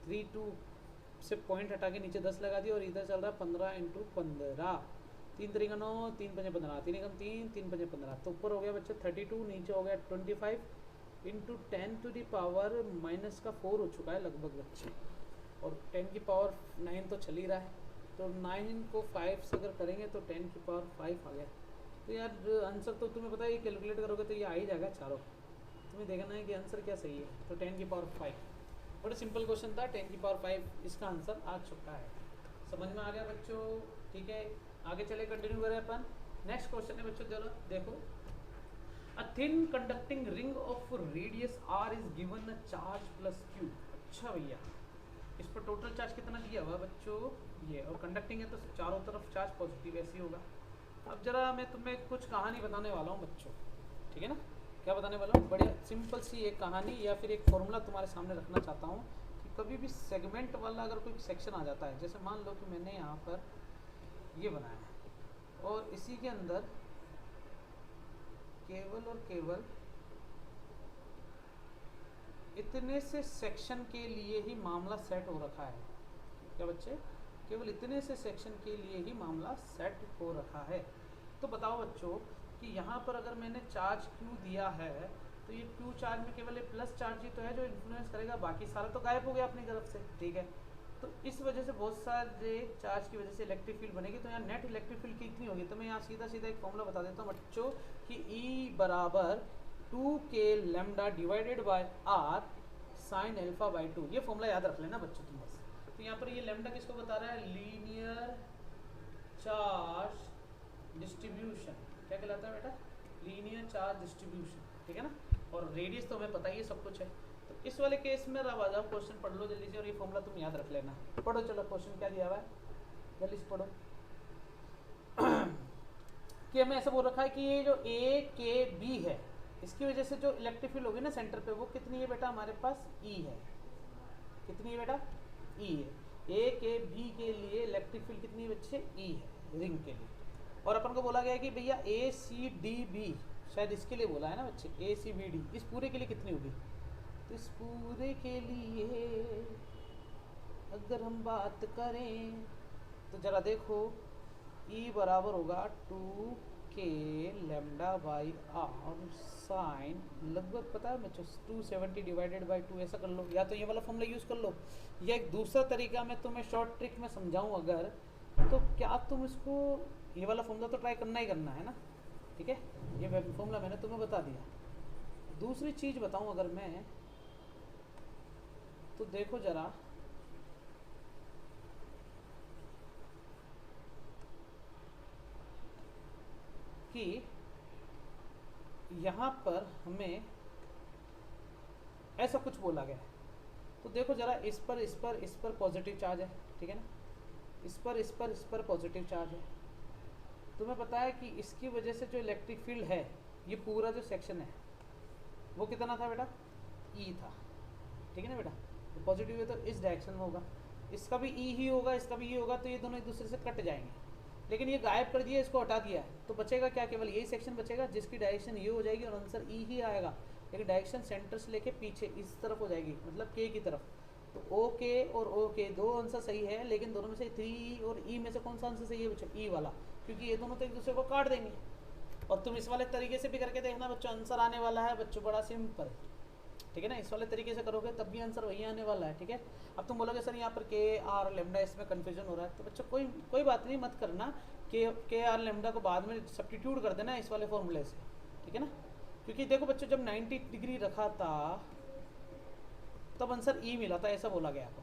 3 2 से पॉइंट हटा के नीचे 10 लगा दिया, और इधर चल रहा 15 इंटू 15 3 3 9 3 5 15 3 1 3 3 5 15 तो ऊपर हो गया बच्चों 32, नीचे हो गया 25 इंटू 10⁻⁻4 हो चुका है लगभग बच्चे, और 10⁻9 तो चल ही रहा है। तो 9 को 5 से अगर करेंगे तो 10⁻5 आ गया। तो यार आंसर तो तुम्हें पता है, ये कैलकुलेट करोगे तो ये आ ही जाएगा चारों। तुम्हें देखना है कि आंसर क्या सही है। तो 10⁻5 बड़ा सिंपल क्वेश्चन था, 10⁻5 इसका आंसर आ चुका है। समझ में आ गया बच्चों, ठीक है। आगे चले कंटिन्यू करें अपन। नेक्स्ट क्वेश्चन है बच्चों, चलो देखो। A thin conducting ring of radius r is given a charge plus q। अच्छा भैया, इस पर टोटल चार्ज कितना दिया हुआ बच्चों ये, और कंडक्टिंग है तो चारों तरफ चार्ज पॉजिटिव ऐसे होगा। अब जरा मैं तुम्हें कुछ कहानी बताने वाला हूँ बच्चों, ठीक है ना। क्या बताने वाला हूँ, बढ़िया सिंपल सी एक कहानी या फिर एक फॉर्मूला तुम्हारे सामने रखना चाहता हूँ कि कभी भी सेगमेंट वाला अगर कोई सेक्शन आ जाता है, जैसे मान लो कि मैंने यहाँ पर ये बनाया है और इसी के अंदर केवल और केवल इतने से सेक्शन के लिए ही मामला सेट हो रखा है। क्या बच्चे, केवल इतने से सेक्शन के लिए ही मामला सेट हो रखा है। तो बताओ बच्चों कि यहाँ पर अगर मैंने चार्ज Q दिया है तो ये Q चार्ज में केवल एक प्लस चार्ज ही तो है जो इन्फ्लुएंस करेगा, बाकी सारा तो गायब हो गया अपनी तरफ से, ठीक है। तो इस वजह से बहुत सारे चार्ज की वजह से इलेक्ट्रिक फील्ड बनेगी। तो यहाँ नेट इलेक्ट्रिक फील्ड कितनी होगी, तो मैं यहाँ सीधा सीधा एक फॉर्मूला बता देता हूँ बच्चों कि E बराबर 2k lambda divided by r sign alpha by 2। ये फॉर्मूला याद रख लेना बच्चों तुम बस। तो यहाँ पर ये लैम्डा किसको बता रहा है, लीनियर चार्ज डिस्ट्रीब्यूशन। क्या कहलाता है बेटा, लीनियर चार्ज डिस्ट्रीब्यूशन, ठीक है ना। और रेडियस तो हमें पता ही है, सब कुछ है। तो इस वाले केस में रहा जाओ, क्वेश्चन पढ़ लो जल्दी से, और ये फॉर्मूला तुम याद रख लेना। पढ़ो चलो, क्वेश्चन क्या दिया हुआ है जल्दी से पढ़ो। कि हमें ऐसा बोल रखा है कि ये जो ए के बी है, इसकी वजह से जो इलेक्ट्रिक फील्ड होगी ना सेंटर पे, वो कितनी है बेटा हमारे पास ई है। कितनी है बेटा, ई है। ए के बी के लिए इलेक्ट्रिक फील्ड कितनी है बच्चे, ई है रिंग के लिए। और अपन को बोला गया कि भैया ए सी डी बी, शायद इसके लिए बोला है ना बच्चे, ए सी बी डी, इस पूरे के लिए कितनी होगी। तो इस पूरे के लिए अगर हम बात करें तो जरा देखो, ई बराबर होगा 2k lambda by R sign, लगभग पता है बच्चों 270 डिवाइडेड बाई 2। ऐसा कर लो, या तो ये वाला फॉर्मूला यूज़ कर लो, या एक दूसरा तरीका मैं तुम्हें शॉर्ट ट्रिक में समझाऊं अगर, तो क्या तुम इसको, ये वाला फॉर्मूला तो ट्राई करना ही करना है ना, ठीक है। ये फॉर्मूला मैंने तुम्हें बता दिया। दूसरी चीज़ बताऊं अगर मैं, तो देखो ज़रा कि यहाँ पर हमें ऐसा कुछ बोला गया है। तो देखो ज़रा, इस पर पॉजिटिव चार्ज है, ठीक है ना, इस पर पॉजिटिव चार्ज है। तुम्हें पता है कि इसकी वजह से जो इलेक्ट्रिक फील्ड है, ये पूरा जो सेक्शन है वो कितना था बेटा, ई था, ठीक है ना बेटा। तो पॉजिटिव है तो इस डायरेक्शन में होगा, इसका भी ई ही होगा, इसका भी ई होगा, तो ये दोनों एक दूसरे से कट जाएंगे। लेकिन ये गायब कर दिया, इसको हटा दिया है, तो बचेगा क्या, केवल यही सेक्शन बचेगा जिसकी डायरेक्शन ये हो जाएगी और आंसर ई ही आएगा। लेकिन डायरेक्शन सेंटर से लेके पीछे इस तरफ हो जाएगी, मतलब के की तरफ। तो ओ के और ओ के दो आंसर सही है, लेकिन दोनों में से 3 और ई में से कौन सा आंसर सही है बच्चों, ई वाला, क्योंकि ये दोनों तो एक दूसरे को काट देंगे। और तुम इस वाले तरीके से भी करके देखना बच्चों, आंसर आने वाला है बच्चों, बड़ा सिंपल, ठीक है ना। इस वाले तरीके से करोगे तब भी आंसर वही आने वाला है, ठीक है। अब तुम बोलोगे सर यहाँ पर के आर लेमडा इसमें कन्फ्यूजन हो रहा है, तो बच्चों कोई बात नहीं, मत करना। के आर लेमडा को बाद में सब्स्टिट्यूट कर देना इस वाले फॉर्मूले से, ठीक है ना। क्योंकि देखो बच्चों, जब 90 डिग्री रखा था तब आंसर ई मिला था, ऐसा बोला गया अपन।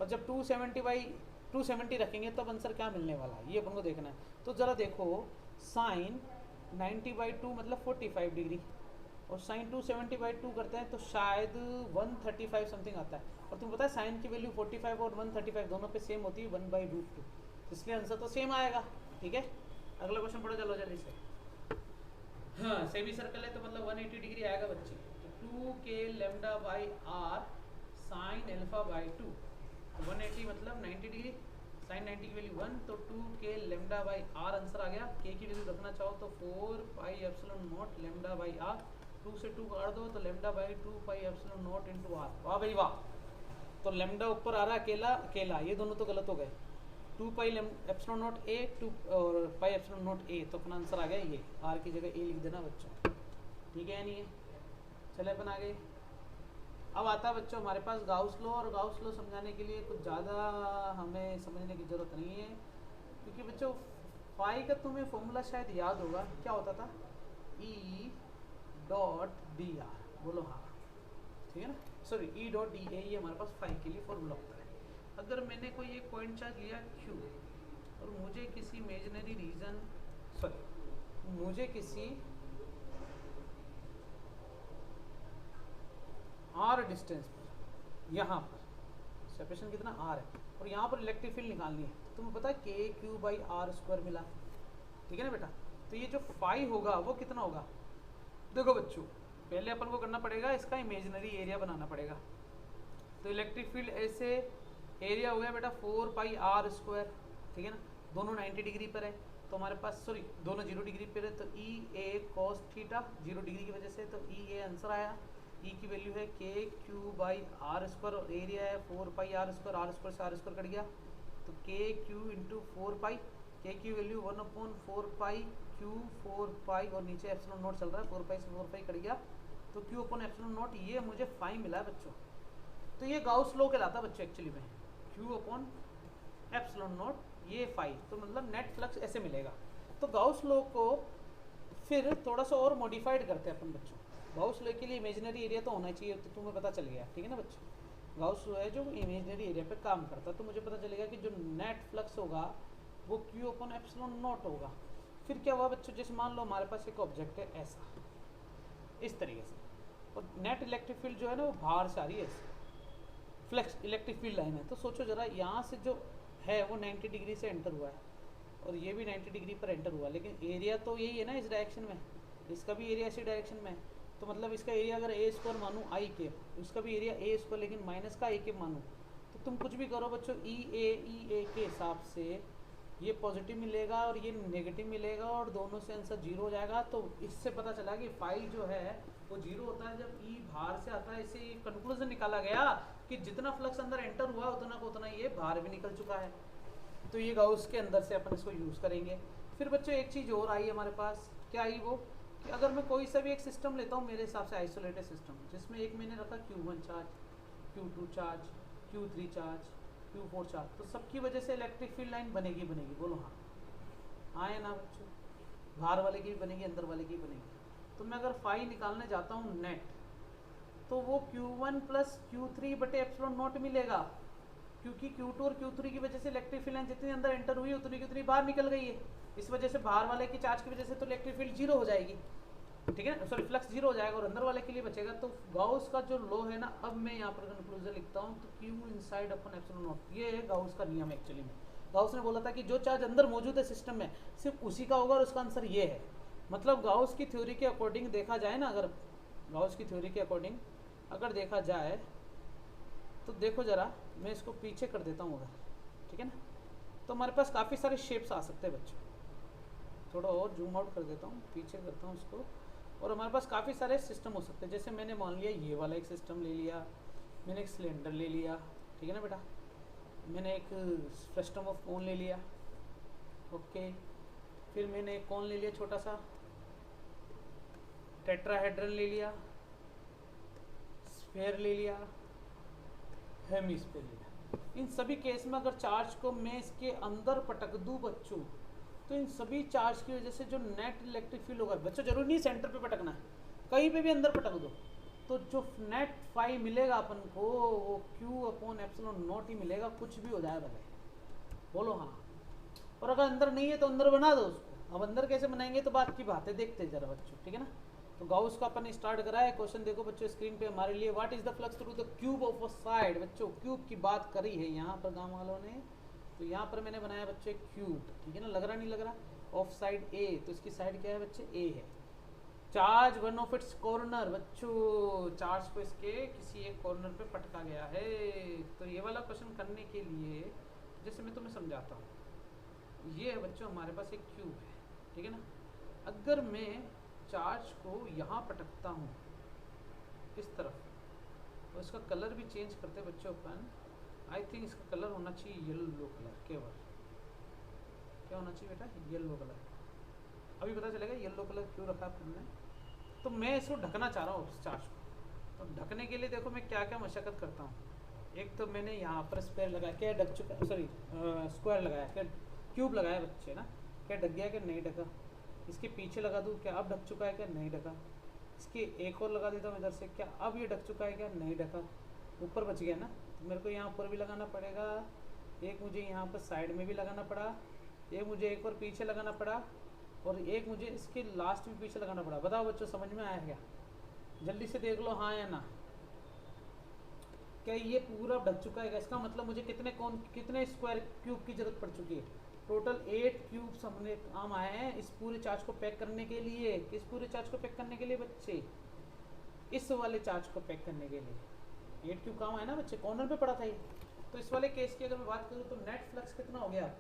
और जब 270 रखेंगे तब आंसर क्या मिलने वाला है, ये अपन को देखना है। तो ज़रा देखो, साइन 90/2 मतलब 45 डिग्री, और साइन 270/2 करते हैं तो शायद 135 समथिंग आता है। और तुम्हें पता है साइन की वैल्यू 45 और 135 दोनों पे सेम होती है 1/√2, इसलिए आंसर तो सेम आएगा, ठीक है। अगला क्वेश्चन पढ़ो चलो जल्दी से। हाँ, सेमी सर्कल है तो मतलब 180 डिग्री आएगा बच्चे। तो 2k lambda by R sine alpha by 2, 180 मतलब 90 डिग्री, साइन 90 की वैल्यू 1, तो 2k lambda by r answer आ गया। k की वैल्यू रखना चाहो तो 4 pi epsilon not lambda by r, 2 से 2 काट दो तो lambda by 2 pi epsilon not into r. वाह भाई वाह। तो लेमडा ऊपर आ रहा है अकेला अकेला, ये दोनों तो गलत हो गए। 2 पाई एप्सिलॉन नॉट ए 2 और पाई एप्सिलॉन नॉट ए, तो अपना आंसर आ गया ये, आर की जगह ए लिख देना बच्चों, ठीक है या नहीं है। चले अपन आ गए। अब आता है बच्चों हमारे पास गाउस लॉ, और गाउस लॉ समझाने के लिए कुछ ज़्यादा हमें समझने की ज़रूरत नहीं है, क्योंकि बच्चों फाई का तुम्हें फॉर्मूला शायद याद होगा, क्या होता था, ई डॉट डी आर, बोलो हाँ, ठीक है ना, sorry E dot D A, ये हमारे पास फाई के लिए फॉर्मूला होता है। अगर मैंने कोई एक पॉइंट चार्ज लिया क्यू, और मुझे किसी इमेजिनरी रीजन, सॉरी मुझे किसी आर डिस्टेंस पर, यहाँ पर सेपरेशन कितना आर है, और यहाँ पर इलेक्ट्रिक फील्ड निकालनी है, तो तुम्हें पता है के क्यू बाई आर स्क्वायर मिला, ठीक है ना बेटा। तो ये जो फाई होगा वो कितना होगा, देखो बच्चों पहले अपन को करना पड़ेगा इसका इमेजिनरी एरिया बनाना पड़ेगा। तो इलेक्ट्रिक फील्ड ऐसे एरिया हो गया बेटा 4 पाई आर स्क्वायर, ठीक है ना, दोनों 90 डिग्री पर है, तो हमारे पास सॉरी दोनों 0 डिग्री पर है, तो ई ए कॉस थीटा 0 डिग्री की वजह से, तो ई ए आंसर आया। ई की वैल्यू है के क्यू बाई आर स्क्वायर, और एरिया है 4 पाई आर स्क्वायर, आर स्क्वायर से आर स्क्वायर कट गया, तो के क्यू इंटू 4 पाई, के की वैल्यू 1/4 पाई क्यू 4 पाई, और नीचे एप्सिलॉन नॉट चल रहा है, 4 पाई से 4 पाई कट गया, तो क्यू अपन एप्सिलॉन नॉट, ये मुझे फाई मिला है बच्चों। तो ये गाउस लॉ कहलाता है बच्चों एक्चुअली में, क्यू अपॉन एप्सिलॉन नॉट, ये फाई, तो मतलब नेट फ्लक्स ऐसे मिलेगा। तो गाउस लॉ को फिर थोड़ा सा और मॉडिफाइड करते हैं अपन बच्चों। गाउस लॉ के लिए इमेजिनरी एरिया तो होना चाहिए, तो तुम्हें पता चल गया, ठीक है ना बच्चों। गाउस लॉ है जो इमेजिनरी एरिया पे काम करता है, तो मुझे पता चलेगा कि जो नेट फ्लक्स होगा वो क्यू अपॉन एप्सिलॉन नॉट होगा। फिर क्या हुआ बच्चों, जैसे मान लो हमारे पास एक ऑब्जेक्ट है ऐसा, इस तरीके से, और नेट इलेक्ट्रिक फील्ड जो है ना वो बाहर से आ रही है ऐसे, फ्लेक्स इलेक्ट्रिक फील्ड लाइन है। तो सोचो जरा, यहाँ से जो है वो 90 डिग्री से एंटर हुआ है, और ये भी 90 डिग्री पर एंटर हुआ, लेकिन एरिया तो यही है ना इस डायरेक्शन में, इसका भी एरिया इसी डायरेक्शन में है। तो मतलब इसका एरिया अगर ए स्क्वायर मानूँ आई केप, इसका भी एरिया ए स्क्वायर लेकिन माइनस का आई केप मानूँ, तो तुम कुछ भी करो बच्चों, ई ए के हिसाब से ये पॉजिटिव मिलेगा और ये नेगेटिव मिलेगा, और दोनों से आंसर 0 हो जाएगा। तो इससे पता चला कि फाई जो है वो 0 होता है जब ई बाहर से आता है। इससे कंक्लूजन निकाला गया कि जितना फ्लक्स अंदर एंटर हुआ उतना को उतना ये बाहर भी निकल चुका है। तो ये गाउस के अंदर से अपन इसको यूज़ करेंगे। फिर बच्चों एक चीज़ और आई हमारे पास, क्या आई वो, कि अगर मैं कोई सा भी एक सिस्टम लेता हूँ मेरे हिसाब से आइसोलेटेड सिस्टम, जिसमें एक मैंने रखा Q1 charge, Q2 charge, Q3 charge, Q4 charge, तो सबकी वजह से इलेक्ट्रिक फील्ड लाइन बनेगी बनेगी, बोलो हाँ, हाँ या ना बच्चों? बाहर वाले की भी बनेगी, अंदर वाले की भी बनेगी। तो मैं अगर फाई निकालने जाता हूँ नेट, तो वो Q1 प्लस Q3 बटे एप्सिलॉन नॉट मिलेगा, क्योंकि Q2 और Q3 की वजह से इलेक्ट्रिक फील्ड लाइन जितनी अंदर एंटर हुई उतनी की उतनी बाहर निकल गई है। इस वजह से बाहर वाले की चार्ज की वजह से तो इलेक्ट्रिक फील्ड जीरो हो जाएगी, ठीक है ना, सॉरी फ्लक्स जीरो हो जाएगा, और अंदर वाले के लिए बचेगा। तो गाउस का जो लॉ है ना, अब मैं यहाँ पर कंक्लूजन लिखता हूँ, तो Q inside upon epsilon not, ये है गाउस का नियम एक्चुअली में। गाउस ने बोला था कि जो चार्ज अंदर मौजूद है सिस्टम में सिर्फ उसी का होगा, और उसका आंसर ये है। मतलब गाउस की थ्योरी के अकॉर्डिंग देखा जाए ना, अगर गाउस की थ्योरी के अकॉर्डिंग अगर देखा जाए तो देखो ज़रा, मैं इसको पीछे कर देता हूँ अगर, ठीक है ना, तो हमारे पास काफ़ी सारे शेप्स आ सकते हैं बच्चों। थोड़ा और जूम आउट कर देता हूँ, पीछे करता हूँ इसको, और हमारे पास काफ़ी सारे सिस्टम हो सकते हैं। जैसे मैंने मान लिया ये वाला एक सिस्टम ले लिया, मैंने एक सिलेंडर ले लिया, ठीक है ना बेटा, मैंने एक फ्रस्टम ऑफ कोन ले लिया, ओके, फिर मैंने एक कोन ले लिया छोटा सा, टेट्राहेड्रन ले लिया, स्फीयर ले लिया, हेमिस्फीयर ले लिया। इन सभी केस में अगर चार्ज को मैं इसके अंदर पटक दूँ बच्चों, तो इन सभी चार्ज की वजह से जो नेट इलेक्ट्रिक फील्ड होगा बच्चों, जरूरी नहीं सेंटर पे पटकना है, कहीं पे भी अंदर पटक दो, तो जो नेट फाई मिलेगा अपन को वो Q अपॉन एप्सिलॉन नॉट ही मिलेगा, कुछ भी हो जाए भले, बोलो हाँ। और अगर अंदर नहीं है तो अंदर बना दो उसको। अब अंदर कैसे बनाएंगे तो बात की बात है, देखते हैं जरा बच्चों, ठीक है ना। तो गाउस का अपन स्टार्ट करा है। क्वेश्चन देखो बच्चों स्क्रीन पे हमारे लिए, what is the flux through the cube of a side. बच्चों क्यूब की बात करी है यहाँ पर गाँव वालों ने, तो यहाँ पर मैंने बनाया बच्चे क्यूब, ठीक है ना, लग रहा नहीं लग रहा, ऑफ साइड ए, तो इसकी साइड क्या है बच्चे, ए है। Charge one of its corner, बच्चों चार्ज को इसके किसी एक कॉर्नर पे पटका गया है। तो ये वाला क्वेश्चन करने के लिए जैसे मैं तुम्हें समझाता हूँ, ये है बच्चों हमारे पास एक क्यूब है, ठीक है ना। अगर मैं चार्ज को यहाँ पटकता हूँ इस तरफ, तो इसका कलर भी चेंज करते हैं बच्चों अपन। आई थिंक इसका कलर होना चाहिए येलो कलर, केवल क्या होना चाहिए बेटा, येलो कलर। अभी पता चलेगा येलो कलर क्यों रखा तुमने। तो मैं इसको ढकना चाह रहा हूँ उस चार्ज को, तो ढकने के लिए देखो मैं क्या क्या मशक्क़त करता हूँ। एक तो मैंने यहाँ पर स्क्वायर लगाया, क्या ढक चुका, सॉरी स्क्वायर लगाया, क्या क्यूब लगाया बच्चे ना, क्या ढक गया क्या नहीं ढका। इसके पीछे लगा दूँ, क्या अब ढक चुका है क्या नहीं ढका। इसके एक और लगा देता हूँ इधर से, क्या अब ये ढक चुका है क्या नहीं ढका। ऊपर बच गया ना, तो मेरे को यहाँ ऊपर भी लगाना पड़ेगा, एक मुझे यहाँ पर साइड में भी लगाना पड़ा, एक मुझे एक और पीछे लगाना पड़ा, और एक मुझे इसके लास्ट में पीछे लगाना पड़ा। बताओ बच्चों समझ में आया क्या, जल्दी से देख लो हाँ या ना। क्या ये पूरा ढक चुका है? इसका मतलब मुझे कितने स्क्वायर क्यूब की जरूरत पड़ चुकी है। टोटल 8 क्यूब्स हमने काम आए हैं इस पूरे चार्ज को पैक करने के लिए। किस पूरे चार्ज को पैक करने के लिए बच्चे, इस वाले चार्ज को पैक करने के लिए 8 क्यूब काम आए ना बच्चे, कॉर्नर पे पड़ा था ये। तो इस वाले केस की अगर मैं बात करूँ तो नेट फ्लक्स कितना हो गया,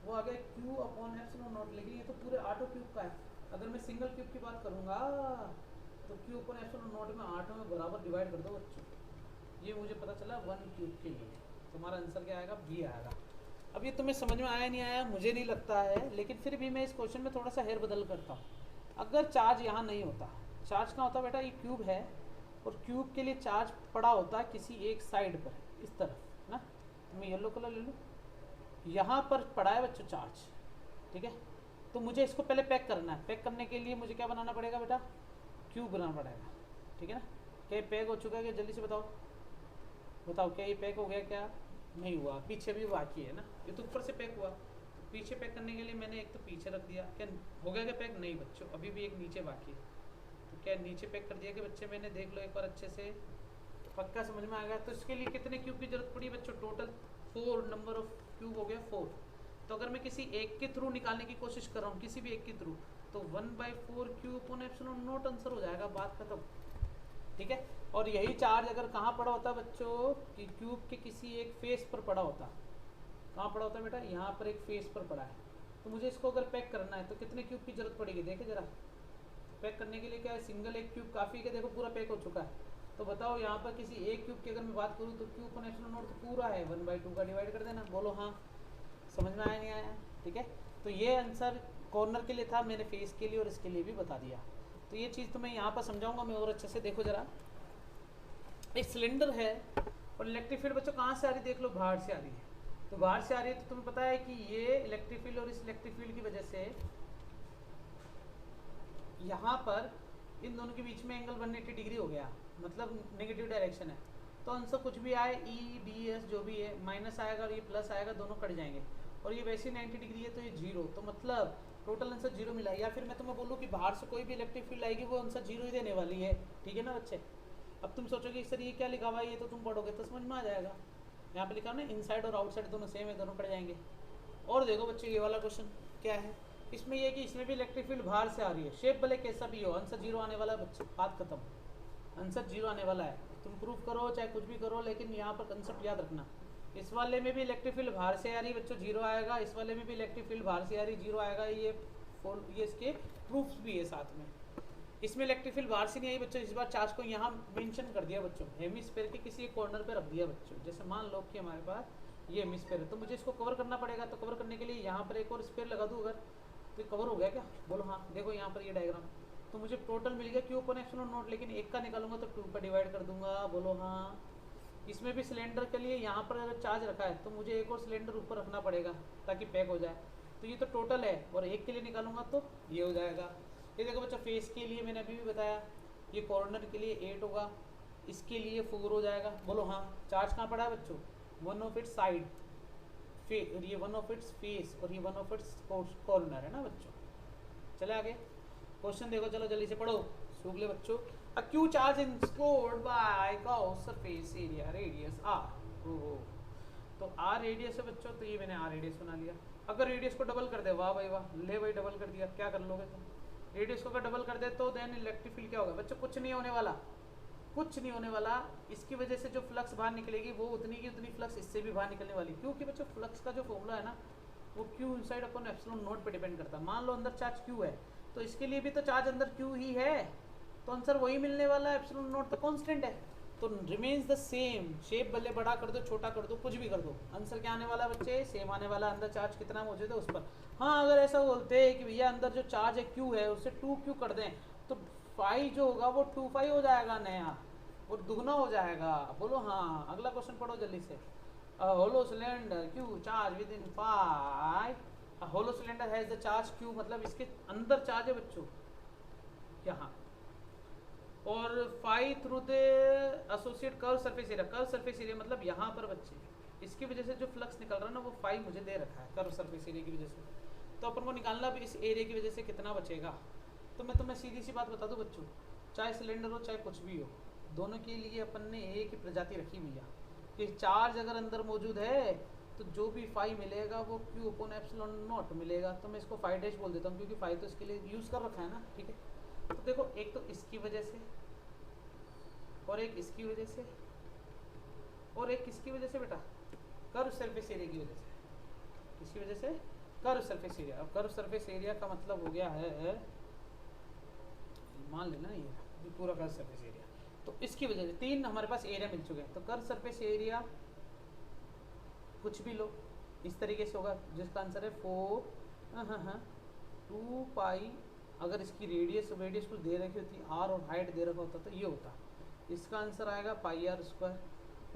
वो आ गया Q अपॉन एप्सिलॉन नॉट। लेकिन ये तो पूरे 8 क्यूब का है। अगर मैं सिंगल क्यूब की बात करूँगा तो Q अपॉन एप्सिलॉन नॉट में 8 में बराबर डिवाइड कर दो बच्चों। ये मुझे पता चला 1 क्यूब के लिए। तुम्हारा आंसर क्या आएगा, बी आएगा। अब ये तुम्हें समझ में आया नहीं आया मुझे नहीं लगता है, लेकिन फिर भी मैं इस क्वेश्चन में थोड़ा सा हेर बदल करता हूँ। अगर चार्ज यहाँ नहीं होता, चार्ज कहाँ होता बेटा, ये क्यूब है और क्यूब के लिए चार्ज पड़ा होता है किसी एक साइड पर इस तरफ ना। तो मैं येलो कलर ले लूँ, यहाँ पर पड़ा है बच्चों चार्ज, ठीक है। तो मुझे इसको पहले पैक करना है। पैक करने के लिए मुझे क्या बनाना पड़ेगा बेटा, क्यूब बनाना पड़ेगा, ठीक है ना। क्या ये पैक हो चुका है क्या, जल्दी से बताओ बताओ, क्या ये पैक हो गया क्या नहीं हुआ, पीछे भी बाकी है ना। ये तो ऊपर से पैक हुआ, तो पीछे पैक करने के लिए मैंने एक तो पीछे रख दिया, क्या हो गया क्या पैक, नहीं बच्चों अभी भी एक नीचे बाकी है। तो क्या नीचे पैक कर दिया कि बच्चे मैंने, देख लो एक बार अच्छे से, पक्का समझ में आ गया। तो इसके लिए कितने क्यूब की जरूरत पड़ी बच्चों, टोटल 4 नंबर ऑफ क्यूब हो गया 4। तो अगर मैं किसी एक के थ्रू निकालने की कोशिश कर रहा हूँ, किसी भी एक के थ्रू, तो 1/4 cube upon epsilon not answer हो जाएगा, बात खत्म, ठीक है। और यही चार्ज अगर कहाँ पड़ा होता बच्चों, कि क्यूब के किसी एक फेस पर पड़ा होता। कहाँ पड़ा होता बेटा, यहाँ पर एक फेस पर पड़ा है। तो मुझे इसको अगर पैक करना है तो कितने क्यूब की जरूरत पड़ेगी, देखे जरा। पैक करने के लिए क्या है, सिंगल एक क्यूब काफ़ी है, देखो पूरा पैक हो चुका है। तो बताओ यहाँ पर किसी एक क्यूब की अगर मैं बात करूँ तो क्यूब अपॉन एप्सिलॉन नॉट तो पूरा है, 1/2 का डिवाइड कर देना। बोलो हाँ, समझ में आया नहीं आया, ठीक है। तो ये आंसर कॉर्नर के लिए था, मैंने फेस के लिए और इसके लिए भी बता दिया। तो ये चीज़ तो मैं यहाँ पर समझाऊंगा मैं और अच्छे से। देखो जरा, एक सिलेंडर है और इलेक्ट्रिक फील्ड बच्चों कहाँ से आ रही है, देख लो बाहर से आ रही है। तो बाहर से आ रही है तो तुम्हें पता है कि ये इलेक्ट्रिक फील्ड और इस इलेक्ट्रिक फील्ड की वजह से यहाँ पर इन दोनों के बीच में एंगल 180 डिग्री हो गया, मतलब नेगेटिव डायरेक्शन है। तो आंसर कुछ भी आए, ई डी एस जो भी है, माइनस आएगा और ये प्लस आएगा, दोनों कट जाएंगे। और ये वैसे 90 डिग्री है तो ये जीरो, तो मतलब टोटल आंसर जीरो मिला। या फिर मैं तुम्हें बोलूँ कि बाहर से कोई भी इलेक्ट्रिक फील्ड आएगी वो आंसर जीरो ही देने वाली है, ठीक है ना बच्चे। अब तुम सोचोगे सर ये क्या लिखा हुआ है, ये तो तुम पढ़ोगे तो समझ में आ जाएगा। यहाँ पे लिखा ना इनसाइड और आउटसाइड दोनों सेम है, दोनों कट जाएंगे। और देखो बच्चे ये वाला क्वेश्चन क्या है, इसमें यह कि इसमें भी इलेक्ट्रिक फील्ड बाहर से आ रही है, शेप भले कैसा भी हो, आंसर जीरो आने वाला है बच्चे, बात खत्म, आंसर जीरो आने वाला है। तुम प्रूफ करो चाहे कुछ भी करो, लेकिन यहाँ पर कंसेप्ट याद रखना। इस वाले में भी इलेक्ट्रिक फील्ड बाहर से आ रही है बच्चों, जीरो आएगा। इस वाले में भी इलेक्ट्रिक फील्ड बाहर से आ रही है, जीरो आएगा। ये इसके प्रूफ्स भी है साथ में। इसमें इलेक्ट्रिक फील्ड बाहर से नहीं आई बच्चों, इस बार चार्ज को यहाँ मेंशन कर दिया बच्चों, हेमिस्फीयर के किसी एक कॉर्नर पे रख दिया बच्चों। जैसे मान लो कि हमारे पास ये हेमिस्फीयर है, तो मुझे इसको कवर करना पड़ेगा। तो कवर करने के लिए यहाँ पर एक और स्फीयर लगा दूँ अगर, तो कवर हो गया क्या, बोलो हाँ। देखो यहाँ पर ये डायग्राम, तो मुझे टोटल मिल गया क्यू अपन एप्सिलॉन नॉट, लेकिन एक का निकालूंगा तो 2 पर डिवाइड कर दूंगा, बोलो हाँ। इसमें भी सिलेंडर के लिए यहाँ पर अगर चार्ज रखा है तो मुझे एक और सिलेंडर ऊपर रखना पड़ेगा ताकि पैक हो जाए। तो ये तो टोटल है, और एक के लिए निकालूंगा तो ये हो जाएगा। ये देखो बच्चा, फेस के लिए मैंने अभी भी बताया, ये कॉर्नर के लिए 8 होगा, इसके लिए 4 हो जाएगा, बोलो हाँ। चार्ज कहाँ पड़ा है बच्चों, वन ऑफ इट्स साइड, ये वन ऑफ इट्स फेस, और ये वन ऑफ इट्स कॉर्नर है ना बच्चों। चले आगे क्वेश्चन देखो, चलो जल्दी से पढ़ो, सूख ले बच्चों। A Q charge enclosed by Gauss surface area radius r। ओहो, तो r रेडियस है बच्चों, तो ये मैंने r रेडियस बना लिया। अगर रेडियस को डबल कर दे, वाह भाई वाह, ले भाई डबल कर दिया, क्या कर लोगे तुम। रेडियस को अगर डबल कर दे तो देन इलेक्ट्रिक फील्ड क्या होगा बच्चों, कुछ नहीं होने वाला, कुछ नहीं होने वाला। इसकी वजह से जो फ्लक्स बाहर निकलेगी वो उतनी की उतनी फ्लक्स इससे भी बाहर निकलने वाली, क्योंकि बच्चों फ्लक्स का जो फॉर्मूला है ना वो Q inside upon epsilon not पे डिपेंड करता है। मान लो अंदर चार्ज क्यू है तो इसके लिए भी तो चार्ज अंदर क्यू ही है, तो आंसर वही मिलने वाला है, एप्सिलॉन नॉट तो कांस्टेंट है, तो रिमेन्स द सेम। शेप भले बड़ा कर दो, छोटा कर दो, कुछ भी कर दो, आंसर क्या आने वाला बच्चे, सेम आने वाला। अंदर चार्ज कितना मौजूद है उस पर। हाँ अगर ऐसा बोलते हैं कि भैया अंदर जो चार्ज है क्यू है उससे 2q कर दें तो फाई जो होगा वो 2 हो जाएगा नया, वो दुगना हो जाएगा, बोलो हाँ। अगला क्वेश्चन पढ़ो जल्दी से। Hollow cylinder Q charge within phi, hollow cylinder has the charge Q, मतलब इसके अंदर चार्ज है बच्चों यहाँ, और phi through the associate curve surface area. Curve surface area मतलब यहाँ पर बच्चे, इसकी वजह से जो फ्लक्स निकल रहा है ना वो फाई मुझे दे रखा है कर्व सरफेस एरिया की वजह से। तो अपन को निकालना भी इस एरिया की वजह से कितना बचेगा। तो मैं तुम्हें सीधी सी बात बता दूं बच्चों, चाहे सिलेंडर हो चाहे कुछ भी हो, दोनों के लिए अपन ने एक ही प्रजाति रखी हुई है कि चार्ज अगर अंदर मौजूद है तो जो भी फाई मिलेगा वो क्यू अपॉन एप्सिलॉन नॉट मिलेगा। तो मैं इसको फाई डैश बोल देता हूँ क्योंकि फाई तो इसके लिए यूज़ कर रखा है ना, ठीक है। तो देखो एक तो इसकी वजह से, और एक इसकी वजह से, और एक किसकी वजह से बेटा, कर्व सरफेस एरिया की वजह से। किसकी वजह से, कर्व सरफेस एरिया। अब कर्व सरफेस एरिया का मतलब हो गया है, मान लेना ये पूरा कर्व सरफेस एरिया, तो इसकी वजह से 3 हमारे पास एरिया मिल चुके हैं। तो कर्व सरफेस एरिया कुछ भी लो इस तरीके से होगा, जिसका आंसर है 4 2 पाई। अगर इसकी रेडियस कुछ दे रखी होती, आर और हाइट दे रखा होता तो ये होता, इसका आंसर आएगा पाई आर स्क्वायर,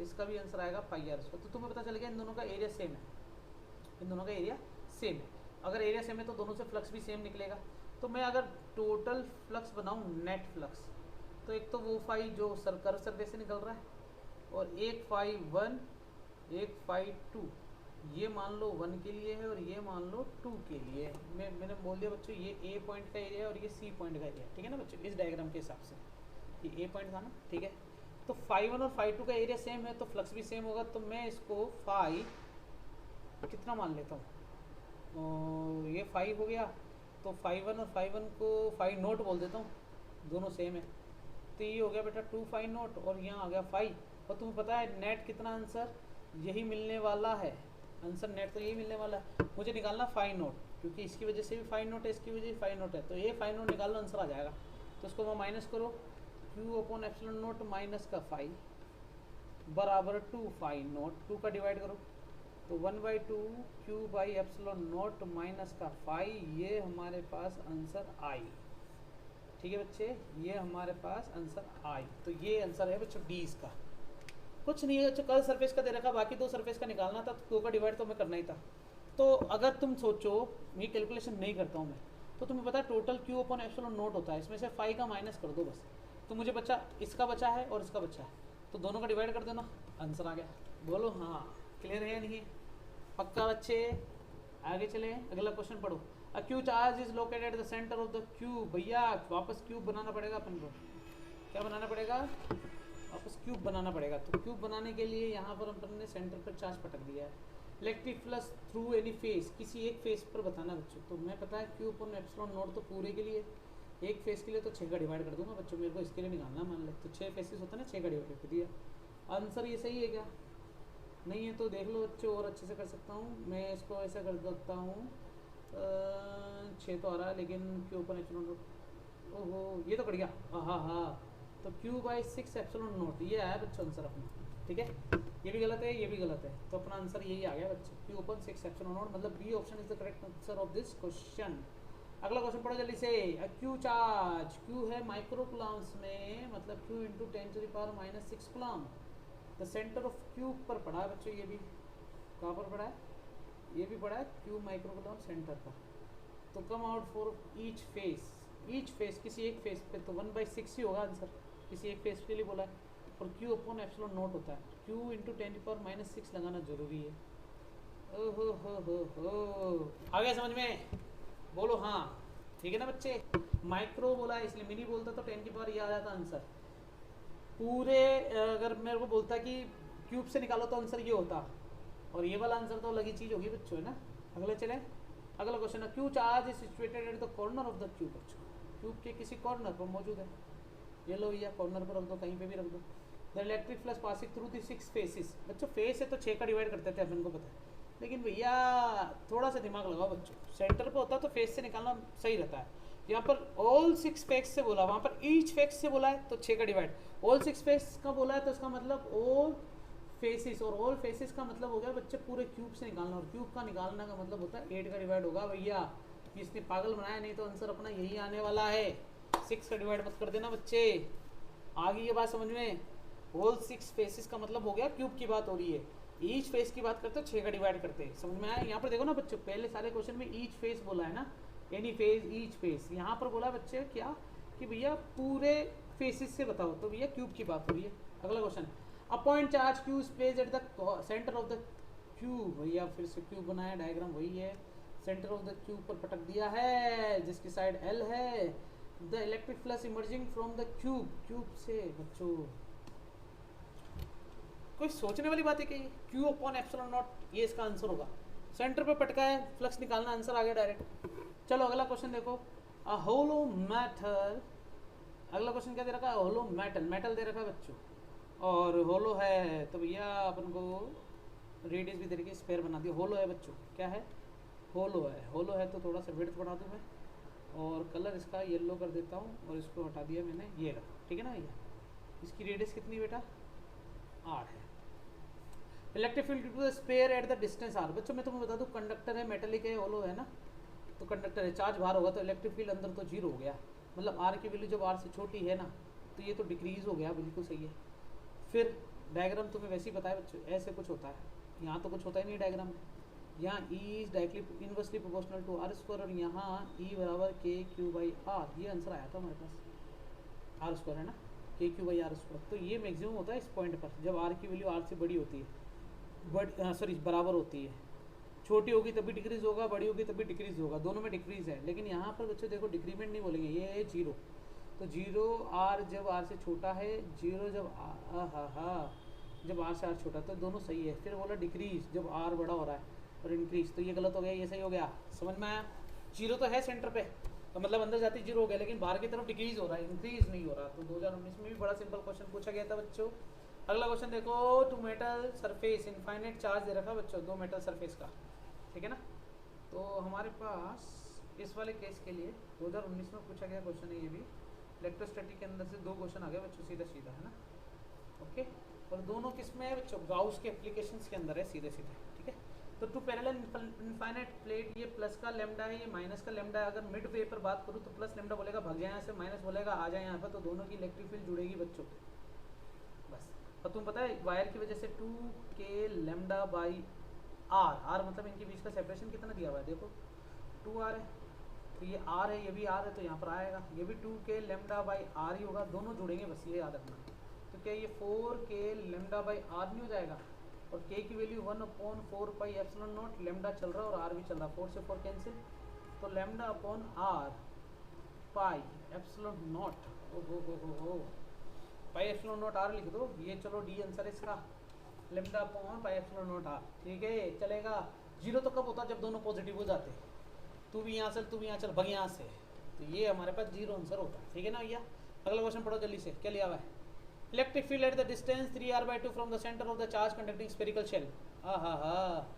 इसका भी आंसर आएगा पाई आर स्क्वायर। तो तुम्हें पता चल गया इन दोनों का एरिया सेम है, इन दोनों का एरिया सेम है। अगर एरिया सेम है तो दोनों से फ्लक्स भी सेम निकलेगा। तो मैं अगर टोटल फ्लक्स बनाऊँ, नेट फ्लक्स, तो एक तो वो फाई जो कर्व सरफेस से निकल रहा है, और एक फाई 1 एक फाई 2, ये मान लो 1 के लिए है और ये मान लो 2 के लिए है। मैंने बोल दिया बच्चों ये ए पॉइंट का एरिया है और ये सी पॉइंट का एरिया, ठीक है ना बच्चों, इस डायग्राम के हिसाब से ये ए पॉइंट था ना, ठीक है। तो फाई 1 और फाई 2 का एरिया सेम है तो फ्लक्स भी सेम होगा। तो मैं इसको फाई कितना मान लेता हूँ, ये फाई हो गया, तो फाई 1 और फाई 1 को फाई नोट बोल देता हूँ, दोनों सेम है। तो ये हो गया बेटा 2 फाई नोट, और यहाँ आ गया फाई। और तुम्हें पता है नेट कितना, आंसर यही मिलने वाला है, आंसर नेट तो यही मिलने वाला है। मुझे निकालना फाई नोट, क्योंकि इसकी वजह से भी फाई नोट है, इसकी वजह से फाई नोट है, तो ये फाई नोट निकाल लो, आंसर आ जाएगा। तो उसको मैं माइनस करो, Q upon epsilon note minus का फाई बराबर 2 फाई नोट, 2 का डिवाइड करो तो 1/2 Q by epsilon note minus का फाई, ये हमारे पास आंसर आई, ठीक है बच्चे, ये हमारे पास आंसर आई। तो ये आंसर है बच्चों डी इसका। कुछ नहीं है, कर्ल सरफेस का दे रखा, बाकी दो सरफेस का निकालना था, तो दो का डिवाइड तो हमें करना ही था। तो अगर तुम सोचो, ये कैलकुलेशन नहीं करता हूँ मैं, तो तुम्हें पता है total Q upon epsilon note होता है, इसमें से फाई का माइनस कर दो बस, तो मुझे बचा, इसका बचा है और इसका बचा है, तो दोनों का डिवाइड कर देना, आंसर आ गया। बोलो हाँ, क्लियर है या नहीं है? पक्का बच्चे? आगे चले, अगला क्वेश्चन पढ़ो। A Q charge is located at the centre of the cube. भैया वापस क्यूब बनाना पड़ेगा अपन को, क्या बनाना पड़ेगा? वापस क्यूब बनाना पड़ेगा। तो क्यूब बनाने के लिए यहाँ पर अपन ने सेंटर पर चार्ज पटक दिया है। Electric flux through any face, किसी एक फेस पर बताना बच्चों। तो मैं पता है क्यू अपॉन एप्सिलॉन नोट तो पूरे के लिए, एक फेस के लिए तो 6 का डिवाइड कर दूंगा बच्चों, मेरे को इसके लिए निकालना मान ले, तो 6 फेसेस होता है ना, 6 का डिवाइड कर दिया। आंसर ये सही है क्या? नहीं है तो देख लो बच्चों, और अच्छे से कर सकता हूँ मैं इसको, ऐसा कर सकता हूँ 6 तो आ रहा है, लेकिन क्यू अपॉन एप्सिलॉन नोट, ओहो ये तो कट गया, हाँ हाँ, तो क्यू बाई 6 एप्सिलॉन नोट, ये आया बच्चों आंसर अपना। ठीक है, ये भी गलत है, ये भी गलत है, तो अपना आंसर यही आ गया बच्चों, क्यू अपॉन 6 एप्सिलॉन नोट, मतलब B option is the correct answer of this question. अगला क्वेश्चन पढ़ो जल्दी से। क्यू चार्ज, क्यू है माइक्रो कूलम्स में, मतलब Q into 10⁻⁻6 coulomb, the centre of cube पर पड़ा है बच्चों, ये भी कहाँ पर पड़ा है? ये भी पड़ा है क्यूब माइक्रो कूलम सेंटर पर। तो come out for each face, each face किसी एक फेस पे, तो 1/6 ही होगा आंसर, किसी एक फेस के लिए बोला है, और क्यू अपॉन एप्सिलॉन नोट होता है, क्यू इंटू 10⁻⁻6 लगाना जरूरी है। ओहो हो, आ गया समझ में? बोलो हाँ, ठीक है ना बच्चे? माइक्रो बोला है इसलिए, मिनी बोलता तो 10 की पावर ये आ जाता आंसर। पूरे अगर मेरे को बोलता कि क्यूब से निकालो तो आंसर ये होता, और ये वाला आंसर तो अलग ही चीज़ होगी बच्चों, है ना? अगले चले, अगला क्वेश्चन है, Q charge is situated at the corner of the cube. बच्चों क्यूब के किसी कॉर्नर पर मौजूद है, ये लो भैया कॉर्नर पर रख दो, कहीं पे भी रख दो। The electric flux passing through the 6 faces. बच्चों फेस है तो 6 का डिवाइड करते थे अपन को पता है, लेकिन भैया थोड़ा सा दिमाग लगाओ बच्चों, सेंटर पर होता तो फेस से निकालना सही रहता है। यहाँ पर ऑल 6 फेस से बोला, वहाँ पर ईच फेस से बोला है तो 6 का डिवाइड, ऑल 6 फेस का बोला है तो इसका मतलब ऑल फेसिस, और ऑल फेसिस का मतलब हो गया बच्चे पूरे क्यूब से निकालना, और क्यूब का निकालना का मतलब होता है 8 का डिवाइड होगा भैया, इसने पागल बनाया, नहीं तो आंसर अपना यही आने वाला है। 6 का डिवाइड मत कर देना बच्चे, आ गई ये बात समझ में? ऑल 6 फेसिस का मतलब हो गया क्यूब की बात हो रही है, ईच फेस की बात करते हो 6 का डिवाइड करते हैं, समझ में आया? यहाँ पर देखो ना बच्चों, पहले सारे क्वेश्चन में ईच फेस बोला है ना, एनी फेस ईच फेस, यहाँ पर बोला बच्चे क्या कि भैया पूरे फेसिस से बताओ, तो भैया क्यूब की बात हो रही है। अगला question, a point charge Q is placed at the centre of the cube. भैया फिर से क्यूब बनाया, डायग्राम वही है, सेंटर ऑफ द क्यूब पर पटक दिया है, जिसकी साइड एल है। The electric flux emerging from the cube, cube से बच्चों कोई सोचने वाली बात है कि क्यू अपॉन एप्सिलॉन नॉट ये इसका आंसर होगा, सेंटर पे पटका है, फ्लक्स निकालना, आंसर आ गया डायरेक्ट। चलो अगला क्वेश्चन देखो, अ होलो मेटल, अगला क्वेश्चन क्या दे रखा है? होलो मेटल, मेटल दे रखा है बच्चों, और होलो है, तो भैया अपन को रेडियस भी दे रखी है, स्क्वायर बना दिया, होलो है बच्चों, क्या है? होलो है, होलो है तो थोड़ा सा विड्थ बढ़ा दूँ मैं, और कलर इसका येलो कर देता हूँ, और इसको हटा दिया मैंने, ये रहा, ठीक है ना भैया? इसकी रेडियस कितनी बेटा? 8 है। Electric field to the sphere at the distance R. बच्चों मैं तुम्हें बता दूँ, कंडक्टर है, मेटेलिक है, होलो है ना, तो कंडक्टर है, चार्ज बाहर होगा तो इलेक्ट्रिक फील्ड अंदर तो 0 हो गया, मतलब आर की वैल्यू जब आर से छोटी है ना, तो ये तो डिक्रीज हो गया, बिल्कुल सही है। फिर डायग्राम तुम्हें वैसे ही पता है बच्चों, ऐसे कुछ होता है, यहाँ तो कुछ होता ही नहीं डायग्राम में, यहाँ E is directly inversely proportional to R square, और यहाँ ई बराबर के क्यू बाई आर, ये आंसर आया था हमारे पास, आर स्क्वायर है ना, के क्यू बाई आर स्क्वायर, तो ये मैक्सिमम होता है इस पॉइंट पर, जब आर की वैल्यू आर से बड़ी होती है, बराबर होती है, छोटी होगी तभी डिक्रीज होगा, बड़ी होगी तभी डिक्रीज होगा, दोनों में डिक्रीज है, लेकिन यहाँ पर बच्चों देखो डिक्रीमेंट नहीं बोलेंगे, ये है 0, तो 0 आर जब आर से छोटा है, 0 जब जब आर से आर छोटा, तो दोनों सही है। फिर बोला डिक्रीज जब आर बड़ा हो रहा है, और इंक्रीज, तो ये गलत हो गया, ये सही हो गया, समझ में आया? 0 तो है सेंटर पे, तो मतलब अंदर जाती 0 हो गया, लेकिन बाहर की तरफ डिक्रीज हो रहा है, इंक्रीज नहीं हो रहा। तो 2019 में भी बड़ा सिंपल क्वेश्चन पूछा गया था बच्चों। अगला क्वेश्चन देखो, two metal surface infinite charge दे रखा बच्चों, 2 मेटल सरफेस का, ठीक है ना? तो हमारे पास इस वाले केस के लिए 2019 में पूछा गया क्वेश्चन है, ये भी इलेक्ट्रोस्टैटिक के अंदर से 2 क्वेश्चन आ गए बच्चों, सीधा सीधा, है ना? ओके, और दोनों किस में है बच्चों? गाउस के एप्लीकेशंस के अंदर है, सीधे सीधे, ठीक है? तो टू पैरेलल इनफाइनाइट प्लेट, ये प्लस का लेमडा है, ये माइनस का लेमडा है। अगर मिड वे पर बात करूँ तो प्लस लेमडा बोलेगा भाग जाए यहाँ से, माइनस बोलेगा आ जाए यहाँ पर, तो दोनों की इलेक्ट्रिक फील्ड जुड़ेगी बच्चों, बस और तुम पता है वायर की वजह से 2k लेमडा बाई आर मतलब इनके बीच का सेपरेशन कितना दिया हुआ है देखो 2r है, तो ये r है ये भी r है, तो यहाँ पर आएगा ये भी 2k लेमडा बाई आर ही होगा, दोनों जुड़ेंगे बस ये याद रखना। तो क्या ये 4k लेमडा बाई आर नहीं हो जाएगा, और k की value 1/4 pi epsilon not, lambda चल रहा है और r भी चल रहा है, 4 से 4 कैंसिल, तो lambda upon R pi epsilon naught, हो पाई एप्सिलॉन नॉट आर लिख दो, ये चलो डी आंसर है इसका, lambda upon pi epsilon naught R. ठीक है चलेगा। जीरो तो कब होता है जब दोनों पॉजिटिव हो जाते, तू भी यहाँ चल तू भी यहाँ चल भग यहाँ से, तो ये हमारे पास जीरो आंसर होता है। ठीक है ना भैया। अगला क्वेश्चन पढ़ो जल्दी से, क्या लिया हुआ है। Electric field at the distance 3r/2 from the centre of the charge conducting spherical shell. हाँ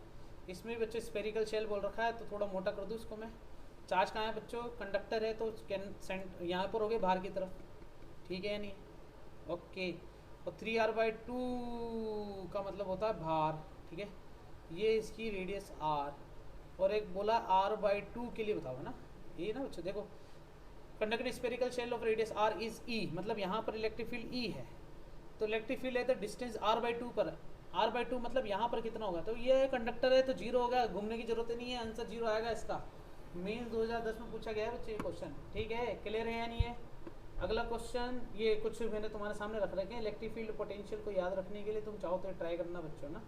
इसमें भी बच्चे स्फेरिकल शेल बोल रखा है, तो थोड़ा मोटा कर दूँ इसको मैं। चार्ज कहाँ है बच्चों, कंडक्टर है, तो यहाँ पर हो गए बाहर की तरफ, ठीक है या नहीं, ओके। और 3r/2 का मतलब होता है भार, ठीक है, ये इसकी रेडियस r, और एक बोला r/2 के लिए बताओ ना, ये ना बच्चों देखो, conducting spherical shell of radius r is e, मतलब यहाँ पर इलेक्ट्रिक फील्ड e है, तो इलेक्ट्रिक फील्ड है तो डिस्टेंस r/2 पर, r/2 मतलब यहाँ पर कितना होगा, तो ये कंडक्टर है तो जीरो होगा, घूमने की जरूरत नहीं है, आंसर जीरो आएगा इसका। मेंस 2010 में पूछा गया है बच्चे ये क्वेश्चन, ठीक है, क्लियर है या नहीं है। अगला क्वेश्चन, ये कुछ मैंने तुम्हारे सामने रख रखे हैं इलेक्ट्रिक फील्ड पोटेंशियल को याद रखने के लिए, तुम चाहो तो ट्राई करना बच्चों ना।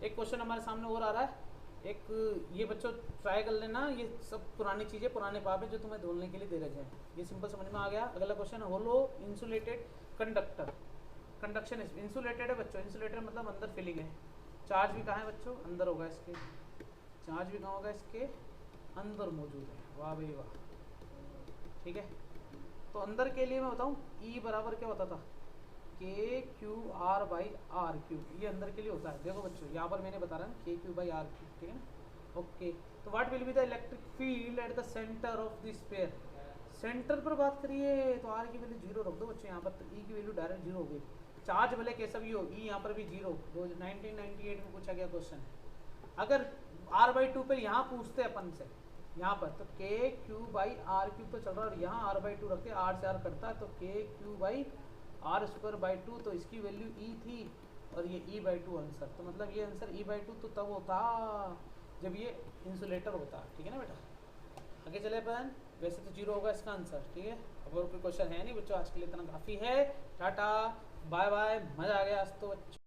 एक क्वेश्चन हमारे सामने और आ रहा है, एक ये बच्चों ट्राई कर लेना, ये सब पुरानी चीज़ें पुराने पाप है जो तुम्हें ढूंढने के लिए दे रखे हैं, ये सिंपल समझ में आ गया। अगला क्वेश्चन, होलो इंसुलेटेड कंडक्टर, कंडक्शन इंसुलेटेड है बच्चों, इंसुलेटेड मतलब अंदर फिलिंग है, चार्ज भी कहाँ है बच्चों, अंदर होगा इसके, चार्ज भी कहाँ होगा इसके अंदर मौजूद है, वाह भाई वाह, ठीक है। तो अंदर के लिए मैं बताऊँ ई बराबर क्या होता था, K Q R by R cube, ये अंदर के लिए होता है। देखो बच्चों यहाँ पर मैंने बता रहा हूँ के क्यू बाई आर क्यूब, ठीक है ना, ओके। तो what will be the electric field at the centre of the sphere, centre पर बात करिए तो आर की वैल्यू जीरो रख दो बच्चों यहाँ पर, तो ई की वैल्यू डायरेक्ट जीरो हो गई, चार्ज भले कैसा भी हो, ई यहाँ पर भी जीरो, 1998 में पूछा गया क्वेश्चन है। अगर r/2 पर यहाँ पूछते अपन से यहाँ पर, तो K Q by R cube तो चल रहा है, और यहाँ r/2 रखते, r से r कटता है, तो के क्यू बाई r²/2, तो इसकी वैल्यू e थी, और ये e/2 आंसर, तो मतलब ये आंसर e/2 तो तब होता जब ये इंसुलेटर होता, ठीक है ना बेटा। आगे चले अपन, वैसे तो जीरो होगा इसका आंसर, ठीक है। अब और कोई क्वेश्चन है नहीं बच्चों, आज के लिए इतना काफ़ी है, टाटा बाय बाय, मज़ा आ गया आज तो बच्चों।